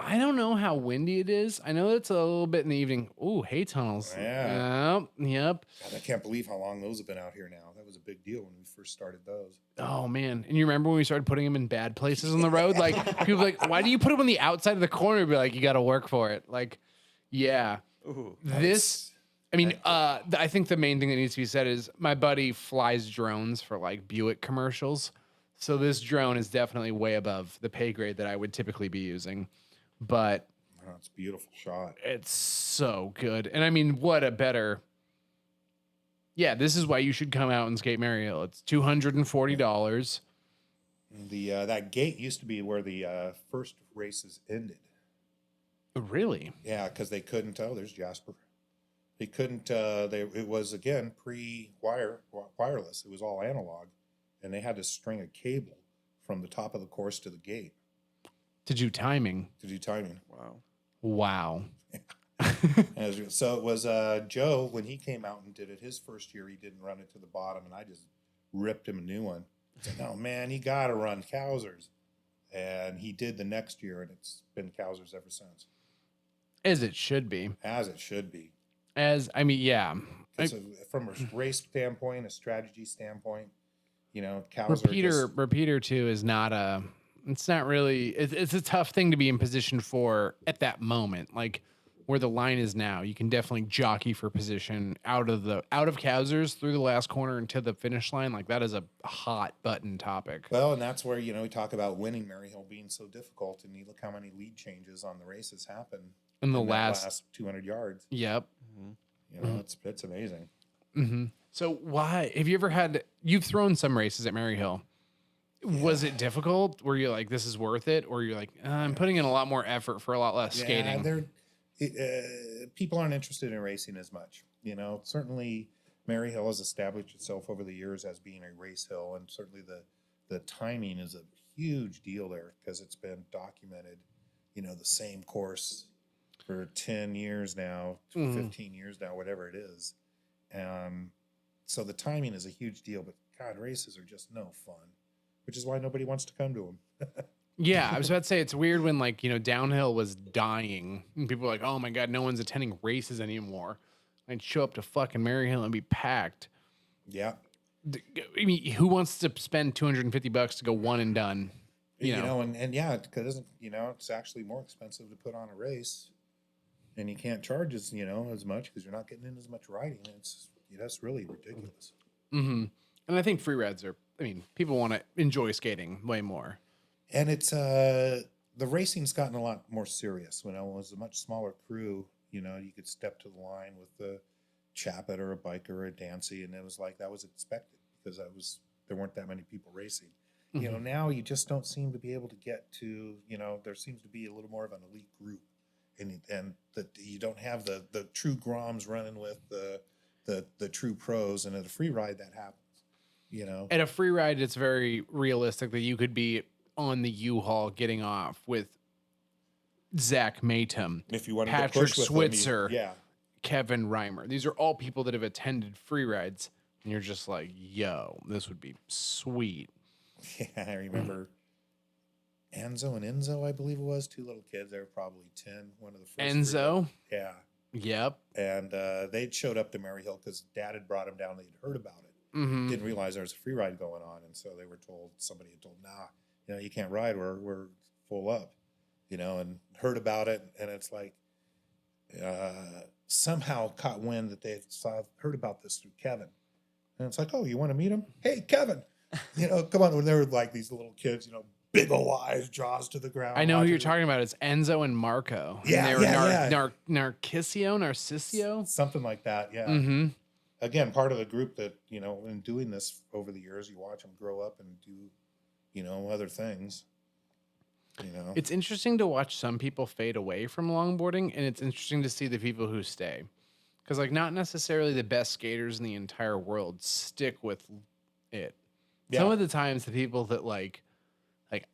I don't know how windy it is. I know it's a little bit in the evening. Ooh, hay tunnels. Yeah. Yep. God, I can't believe how long those have been out here now. That was a big deal when we first started those. Oh man. And you remember when we started putting them in bad places on the road? Like people were like, why do you put them on the outside of the corner? Be like, you got to work for it. Like, yeah. Ooh, I think the main thing that needs to be said is my buddy flies drones for like Buick commercials. So this drone is definitely way above the pay grade that I would typically be using. But oh, it's a beautiful shot. it's so good. And I mean, what a better. Yeah, this is why you should come out and skate Maryhill. It's $240. The that gate used to be where the first races ended. Really? Yeah, because they couldn't. Oh, there's Jasper. They couldn't. It was again wireless. It was all analog, and they had to string a cable from the top of the course to the gate To do timing. wow. Wow. So it was Joe when he came out and did it his first year. He didn't run it to the bottom, and I just ripped him a new one. I said, "No, man, you got to run Cowsers," and he did the next year, and it's been Cowsers ever since. As it should be. As it should be. Yeah. From a race standpoint, a strategy standpoint, cows Repeater too is not a. It's not really. It's a tough thing to be in position for at that moment. Like where the line is now, you can definitely jockey for position out of Cowsers through the last corner and to the finish line. Like that is a hot button topic. Well, and that's where we talk about winning Maryhill being so difficult, and you look how many lead changes on the races happen in the that last 200 yards. Yep. It's amazing. Mm-hmm. So why have you ever you've thrown some races at Maryhill? Was it difficult? Were you like, this is worth it? Or you're like, I'm putting in a lot more effort for a lot less skating? People aren't interested in racing as much. Certainly Maryhill has established itself over the years as being a race hill, and certainly the timing is a huge deal there because it's been documented, the same course for 10 years now, 15 years now, whatever it is. So the timing is a huge deal, but God, races are just no fun, which is why nobody wants to come to them. Yeah, I was about to say it's weird when downhill was dying and people were like, oh my God, no one's attending races anymore. I'd show up to fucking Maryhill and be packed. Yeah. I mean, who wants to spend $250 to go one and done? And yeah, because it's actually more expensive to put on a race, and you can't charge as much because you're not getting in as much riding. That's really ridiculous. Mm-hmm. And I think free rides people want to enjoy skating way more. And it's the racing's gotten a lot more serious. When it was a much smaller crew, you could step to the line with the Chapet or a biker or a Dancy, and it was like that was expected because there weren't that many people racing. Mm-hmm. Now you just don't seem to be able to get to, there seems to be a little more of an elite group, and that you don't have the true Groms running with the true pros, and at a free ride that happens. At a free ride, it's very realistic that you could be on the U-Haul getting off with Zach Matum, if you want to Patrick push with Switzer, them, Kevin Reimer. These are all people that have attended free rides, and you're just like, yo, this would be sweet. Yeah, I remember Enzo and Enzo, I believe it was, two little kids. They were probably 10. One of the first. Enzo? Yeah. Yep. And they'd showed up to Maryhill because Dad had brought them down. They'd heard about it. Mm-hmm. Didn't realize there was a free ride going on. And so they were told, somebody had told, nah, you can't ride. We're full up, and heard about it. And it's like somehow caught wind that they heard about this through Kevin. And it's like, oh, you want to meet him? Hey, Kevin, come on. When they were like these little kids, big ol' eyes, jaws to the ground. I know who you're talking about. It's Enzo and Marco. Yeah, and they were Narciso? Something like that, yeah. Mm-hmm. Again, part of the group that, in doing this over the years, you watch them grow up and do, other things. It's interesting to watch some people fade away from longboarding, and it's interesting to see the people who stay. Because, not necessarily the best skaters in the entire world stick with it. Some Yeah. of the times the people that like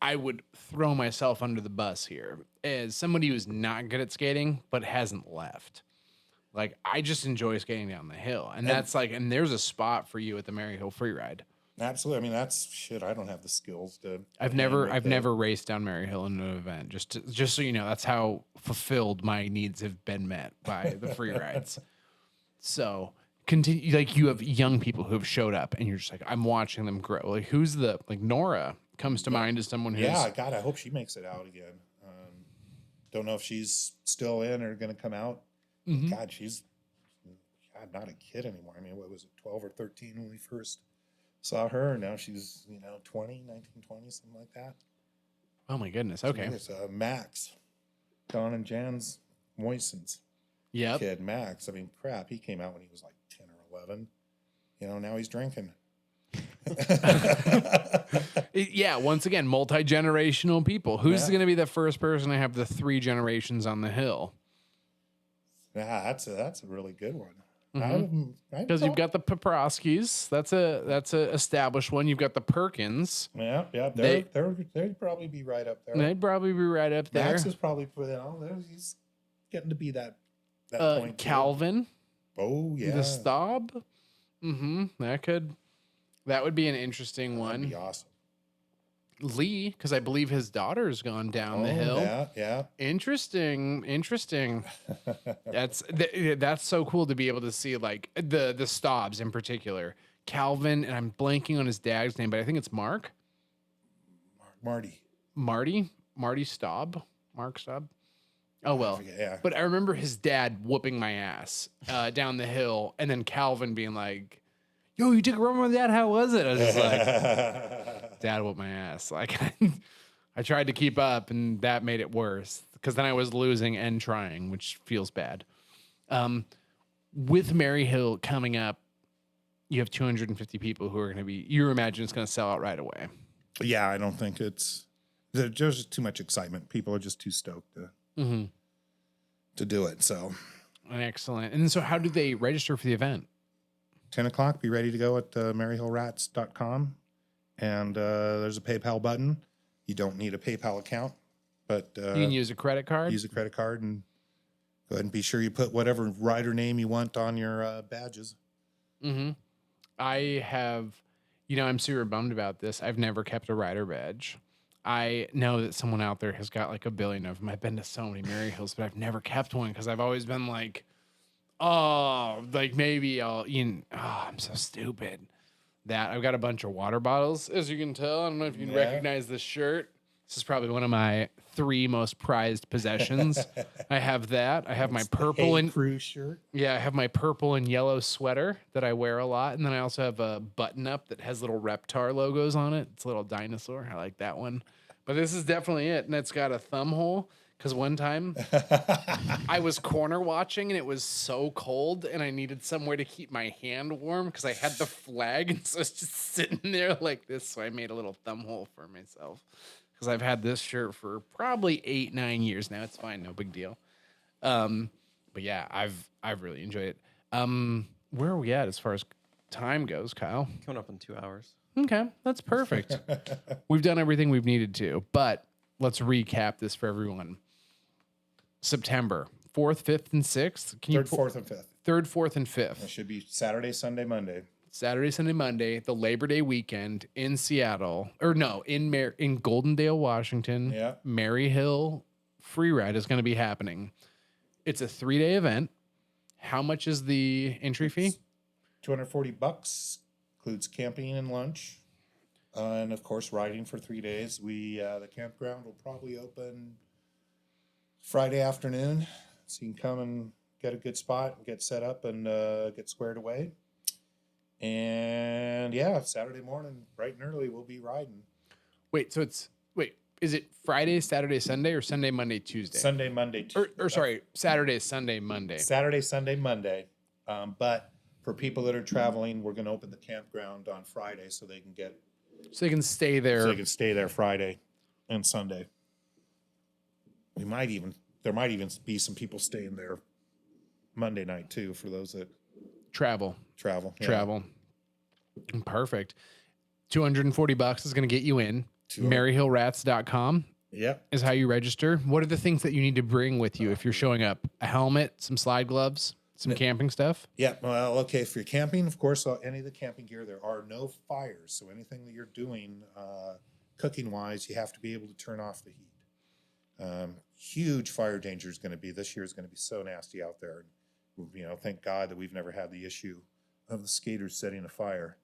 I would throw myself under the bus here as somebody who's not good at skating but hasn't left. Like I just enjoy skating down the hill, and that's like, and there's a spot for you at the Maryhill Freeride. Absolutely. I mean, that's shit. I don't have the skills to. I've never raced down Maryhill in an event. Just so you know, that's how fulfilled my needs have been met by the free rides. So continue. Like you have young people who have showed up, and you're just like, I'm watching them grow. Like who's like Nora comes to mind as someone who's God, I hope she makes it out again. Don't know if she's still in or going to come out. God, she's not a kid anymore. I mean, what was it, 12 or 13 when we first saw her? Now she's, 20, 19, 20, something like that. Oh my goodness. Okay. It's Max, Don and Jan's Moisen's kid, Max. I mean, crap, he came out when he was like 10 or 11. Now he's drinking. Yeah, once again, multi-generational people. Who's going to be the first person to have the 3 generations on the hill? Yeah, that's a really good one. Because you've got the Paproskis. That's a established one. You've got the Perkins. Yeah. They'd probably be right up there. They'd probably be right up there. Max is probably he's getting to be that point. Calvin. Too. Oh yeah. The Staub. That would be an interesting one. That'd be awesome. Lee, because I believe his daughter's gone down the hill. Yeah. Interesting. That's so cool to be able to see like the Staubs in particular. Calvin, and I'm blanking on his dad's name, but I think it's Mark. Marty Staub. Mark Staub. Oh well. Yeah. But I remember his dad whooping my ass down the hill, and then Calvin being like, "Yo, you took a run with Dad? How was it?" I was just like, "Dad whooped my ass." Like, I tried to keep up, and that made it worse because then I was losing and trying, which feels bad. With Maryhill coming up, you have 250 people who are going to be. You imagine it's going to sell out right away. Yeah, I don't think there's just too much excitement. People are just too stoked to do it. So, excellent. And so, how do they register for the event? 10 o'clock, be ready to go at maryhillratz.com. And there's a PayPal button. You don't need a PayPal account, but you can use a credit card. Use a credit card and go ahead and be sure you put whatever rider name you want on your badges. I have, I'm super bummed about this. I've never kept a rider badge. I know that someone out there has got like a billion of them. I've been to so many Maryhills, but I've never kept one because I've always been like, maybe I'm so stupid that I've got a bunch of water bottles, as you can tell. I don't know if you can recognize this shirt. This is probably one of my 3 most prized possessions. I have that. I have my purple and crew shirt. Yeah, I have my purple and yellow sweater that I wear a lot. And then I also have a button up that has little Reptar logos on it. It's a little dinosaur. I like that one. But this is definitely it. And it's got a thumb hole. Because one time I was corner watching and it was so cold and I needed somewhere to keep my hand warm because I had the flag. And so it's just sitting there like this. So I made a little thumb hole for myself because I've had this shirt for probably 8-9 years now. It's fine. No big deal. But yeah, I've really enjoyed it. Where are we at as far as time goes, Kyle? Coming up in 2 hours. Okay, that's perfect. We've done everything we've needed to, but let's recap this for everyone. September 4th, 5th, and 6th. 3rd, 4th, and 5th. 3rd, 4th, and 5th. It should be Saturday, Sunday, Monday. Saturday, Sunday, Monday, the Labor Day weekend in Seattle, or no, in Goldendale, Washington. Yeah. Maryhill Freeride is going to be happening. It's a 3-day event. How much is the entry fee? $240, includes camping and lunch, and of course riding for 3 days. The campground will probably open Friday afternoon, so you can come and get a good spot and get set up and get squared away. And yeah, Saturday morning, bright and early, we'll be riding. Is it Friday, Saturday, Sunday, or Sunday, Monday, Tuesday? Sunday, Monday, Tuesday. Saturday, Sunday, Monday. Saturday, Sunday, Monday. But for people that are traveling, we're going to open the campground on Friday so they can stay there. So they can stay there Friday and Sunday. There might even be some people staying there Monday night too for those that travel. Yeah. Travel. Perfect. $240 is going to get you in. Maryhillratz.com Yep. is how you register. What are the things that you need to bring with you if you're showing up? A helmet, some slide gloves, some camping stuff? Yeah. Well, okay. For your camping, of course, any of the camping gear, there are no fires. So anything that you're doing cooking wise, you have to be able to turn off the heat. Huge fire danger is going to be this year is going to be so nasty out there. You know, thank God that we've never had the issue of the skaters setting a fire.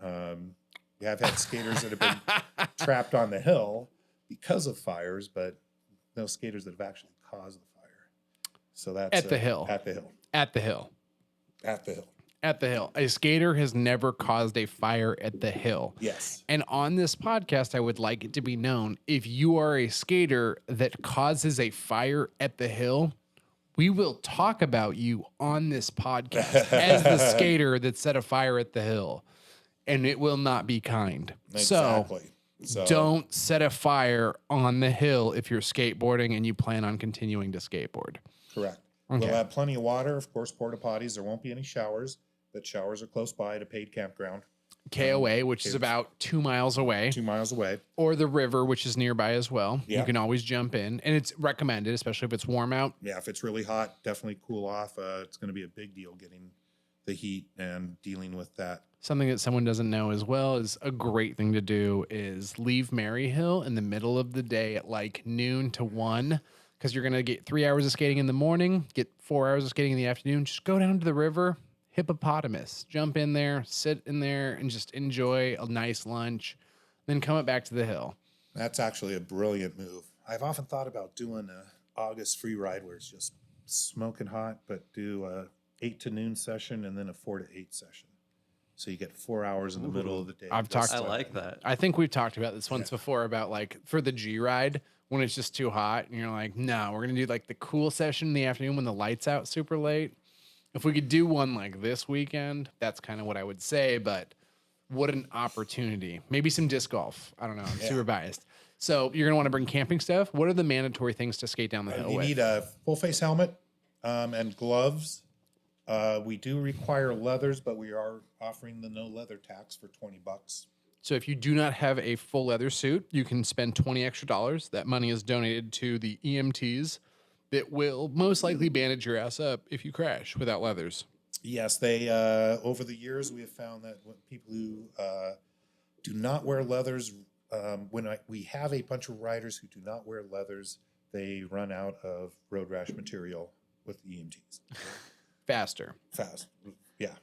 We have had skaters that have been trapped on the hill because of fires, but no skaters that have actually caused the fire. So that's At the hill. At the hill. At the hill. At the hill. At the hill. A skater has never caused a fire at the hill. Yes. And on this podcast, I would like it to be known, if you are a skater that causes a fire at the hill, we will talk about you on this podcast as the skater that set a fire at the hill. And it will not be kind. Exactly. So don't set a fire on the hill if you're skateboarding and you plan on continuing to skateboard. Correct. Okay. We'll have plenty of water, of course, porta potties. There won't be any showers, but showers are close by at a paid campground. KOA, which is about 2 miles away. 2 miles away. Or the river, which is nearby as well. Yeah. You can always jump in. And it's recommended, especially if it's warm out. Yeah, if it's really hot, definitely cool off. It's going to be a big deal getting the heat and dealing with that. Something that someone doesn't know as well is a great thing to do is leave Maryhill in the middle of the day at like noon to 1, because you're going to get 3 hours of skating in the morning, get 4 hours of skating in the afternoon. Just go down to the river, hippopotamus, jump in there, sit in there, and just enjoy a nice lunch, then come it back to the hill. That's actually a brilliant move. I've often thought about doing a August free ride where it's just smoking hot, but do a 8 to noon session and then a 4 to 8 session. So you get 4 hours in the middle of the day. I like that. I think we've talked about this once before about like for the G ride when it's just too hot and you're like, no, we're going to do like the cool session in the afternoon when the light's out super late. If we could do one like this weekend, that's kind of what I would say, but what an opportunity. Maybe some disc golf. I don't know. I'm super biased. So you're going to want to bring camping stuff. What are the mandatory things to skate down the hill You with? need a full face helmet and gloves. We do require leathers, but we are offering the no leather tax for $20. So if you do not have a full leather suit, you can spend $20 extra. That money is donated to the EMTs that will most likely bandage your ass up if you crash without leathers. Yes, they over the years we have found that when people who do not wear leathers, we have a bunch of riders who do not wear leathers, they run out of road rash material with the EMTs. Faster. Fast, yeah.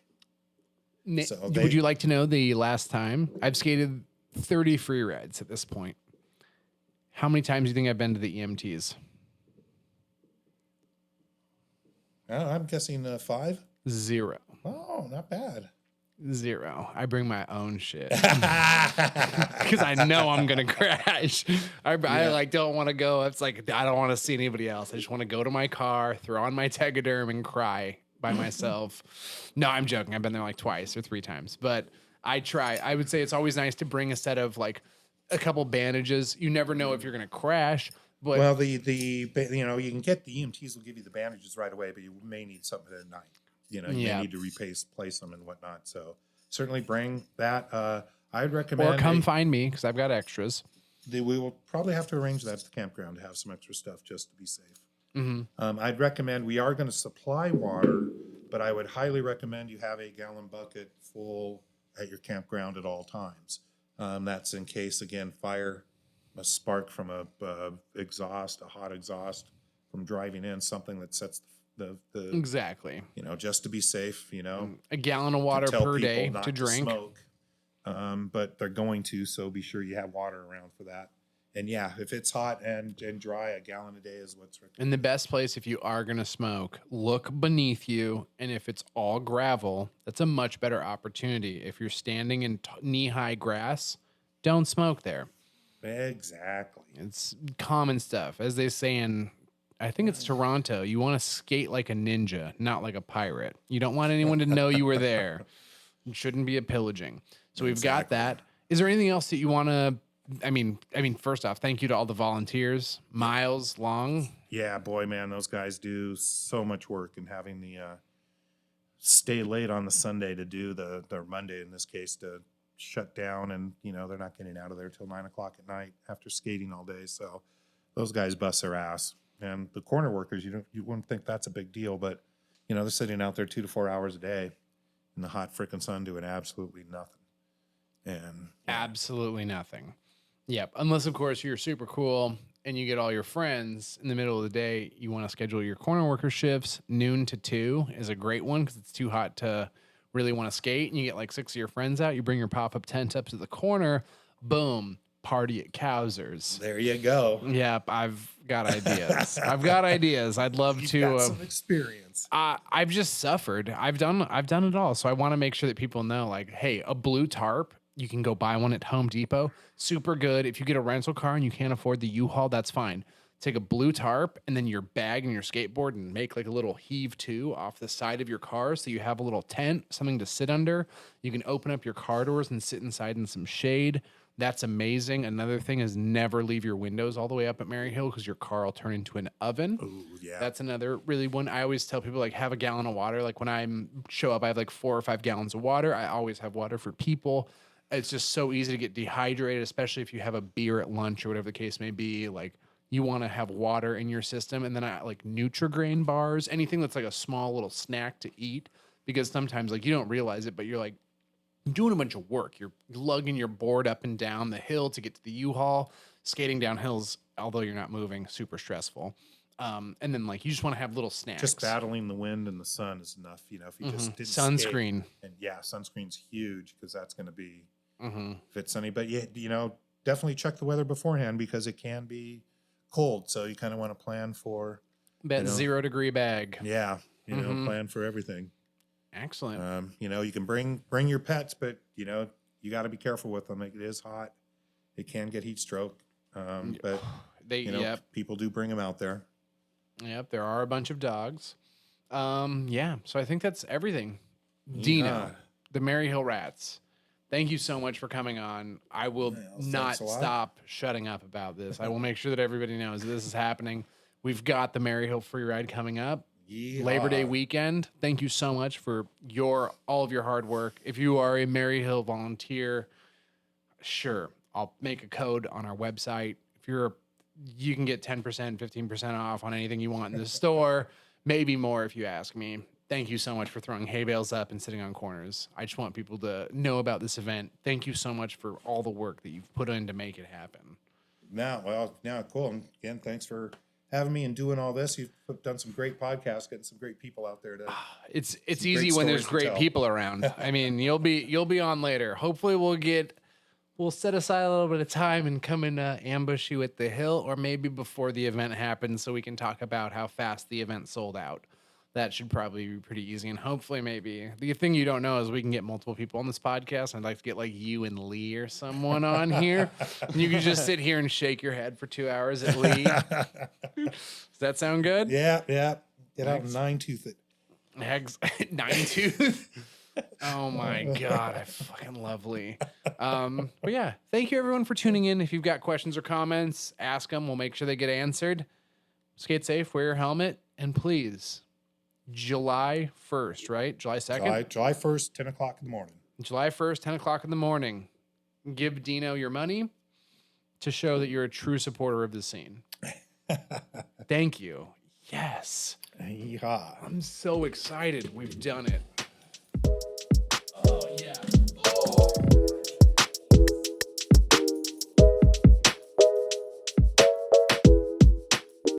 So Would you like to know the last time? I've skated 30 free rides at this point. How many times do you think I've been to the EMTs? I'm guessing 5. 0. Oh, not bad. 0. I bring my own shit because I know I'm gonna crash. I like don't want to go. It's like I don't want to see anybody else. I just want to go to my car, throw on my Tegaderm, and cry by myself. No, I'm joking. I've been there like twice or 3 times, but I try. I would say it's always nice to bring a set of like a couple bandages. You never know if you're gonna crash. But Well, the you know, you can get the EMTs will give you the bandages right away, but you may need something at night. You know, you may need to replace them and whatnot. So certainly bring that. I'd recommend. or come find me because I've got extras. We will probably have to arrange that at the campground to have some extra stuff just to be safe. I'd recommend, we are going to supply water, but I would highly recommend you have a gallon bucket full at your campground at all times. That's in case, again, fire, a spark from a hot exhaust from driving in, something that sets the Exactly. you know, just to be safe, you know. A gallon of water Tell per people day not to drink. smoke, but they're going to, so be sure you have water around for that. And yeah, if it's hot and dry, a gallon a day is what's recommended. And the best place if you are going to smoke, look beneath you. And if it's all gravel, that's a much better opportunity. If you're standing in knee-high grass, don't smoke there. Exactly. It's common stuff. As they say in, I think it's Toronto, you want to skate like a ninja, not like a pirate. You don't want anyone to know you were there. It shouldn't be a pillaging. So we've got that. Is there anything else that you want to, I mean, first off, thank you to all the volunteers, miles long. Yeah, boy, man, those guys do so much work, and having the stay late on the Sunday to do the Monday in this case to shut down, and they're not getting out of there till 9 o'clock at night after skating all day. So those guys bust their ass. And the corner workers, you wouldn't think that's a big deal, but they're sitting out there 2 to 4 hours a day in the hot frickin' sun doing absolutely nothing. And absolutely nothing. Yep. Unless, of course, you're super cool and you get all your friends in the middle of the day. You want to schedule your corner worker shifts. Noon to 2 is a great one because it's too hot to really want to skate. And you get like 6 of your friends out. You bring your pop-up tent up to the corner. Boom. Party at Cowsers. there you go. Yep. I've got ideas. I'd love to. Got some experience. I've just suffered. I've done it all. So I want to make sure that people know, like, hey, a blue tarp, you can go buy one at Home Depot. Super good. If you get a rental car and you can't afford the U-Haul, that's fine. Take a blue tarp and then your bag and your skateboard and make like a little heave-to off the side of your car so you have a little tent, something to sit under. You can open up your car doors and sit inside in some shade. That's amazing. Another thing is never leave your windows all the way up at Maryhill because your car will turn into an oven. Ooh, yeah. That's another really one. I always tell people, like, have a gallon of water. Like when I show up, I have like 4 or 5 gallons of water. I always have water for people. It's just so easy to get dehydrated, especially if you have a beer at lunch or whatever the case may be. Like you want to have water in your system. And then I like Nutri-Grain bars, anything that's like a small little snack to eat, because sometimes like you don't realize it, but you're like, doing a bunch of work. You're lugging your board up and down the hill to get to the U-Haul. Skating down hills, although you're not moving, super stressful. And then like you just want to have little snacks. Just battling the wind and the sun is enough. If you just didn't sunscreen. skate, and sunscreen's huge because that's going to be if it's sunny. But definitely check the weather beforehand because it can be cold. So you kind of want to plan for that 0 degree bag. Yeah, plan for everything. Excellent. You can bring your pets, but you got to be careful with them. It is hot. It can get heat stroke. But people do bring them out there. Yep, there are a bunch of dogs. So I think that's everything. Dino, the Maryhill Ratz. Thank you so much for coming on. I will not stop shutting up about this. I will make sure that everybody knows that this is happening. We've got the Maryhill Freeride coming up. Labor Day weekend. Thank you so much for all of your hard work. If you are a Maryhill volunteer, sure, I'll make a code on our website. You can get 10%, 15% off on anything you want in the store, maybe more if you ask me. Thank you so much for throwing hay bales up and sitting on corners. I just want people to know about this event. Thank you so much for all the work that you've put in to make it happen. Cool. And again, thanks for having me and doing all this. You've done some great podcasts, getting some great people out there. It's easy when there's great people around. I mean, you'll be on later. Hopefully we'll set aside a little bit of time and come and ambush you at the hill, or maybe before the event happens so we can talk about how fast the event sold out. That should probably be pretty easy. And hopefully maybe the thing you don't know is we can get multiple people on this podcast. I'd like to get like you and Lee or someone on here. And you can just sit here and shake your head for 2 hours at Lee. Does that sound good? Yeah. Get out and 9-tooth it. 9-tooth? Oh my God. I fucking love Lee. But yeah, thank you everyone for tuning in. If you've got questions or comments, ask them. We'll make sure they get answered. Skate safe, wear your helmet, and please, July 1st, right? July 2nd? July 1st, 10 o'clock in the morning. July 1st, 10 o'clock in the morning. Give Dino your money to show that you're a true supporter of the scene. Thank you. Yes. Yeehaw. I'm so excited we've done it.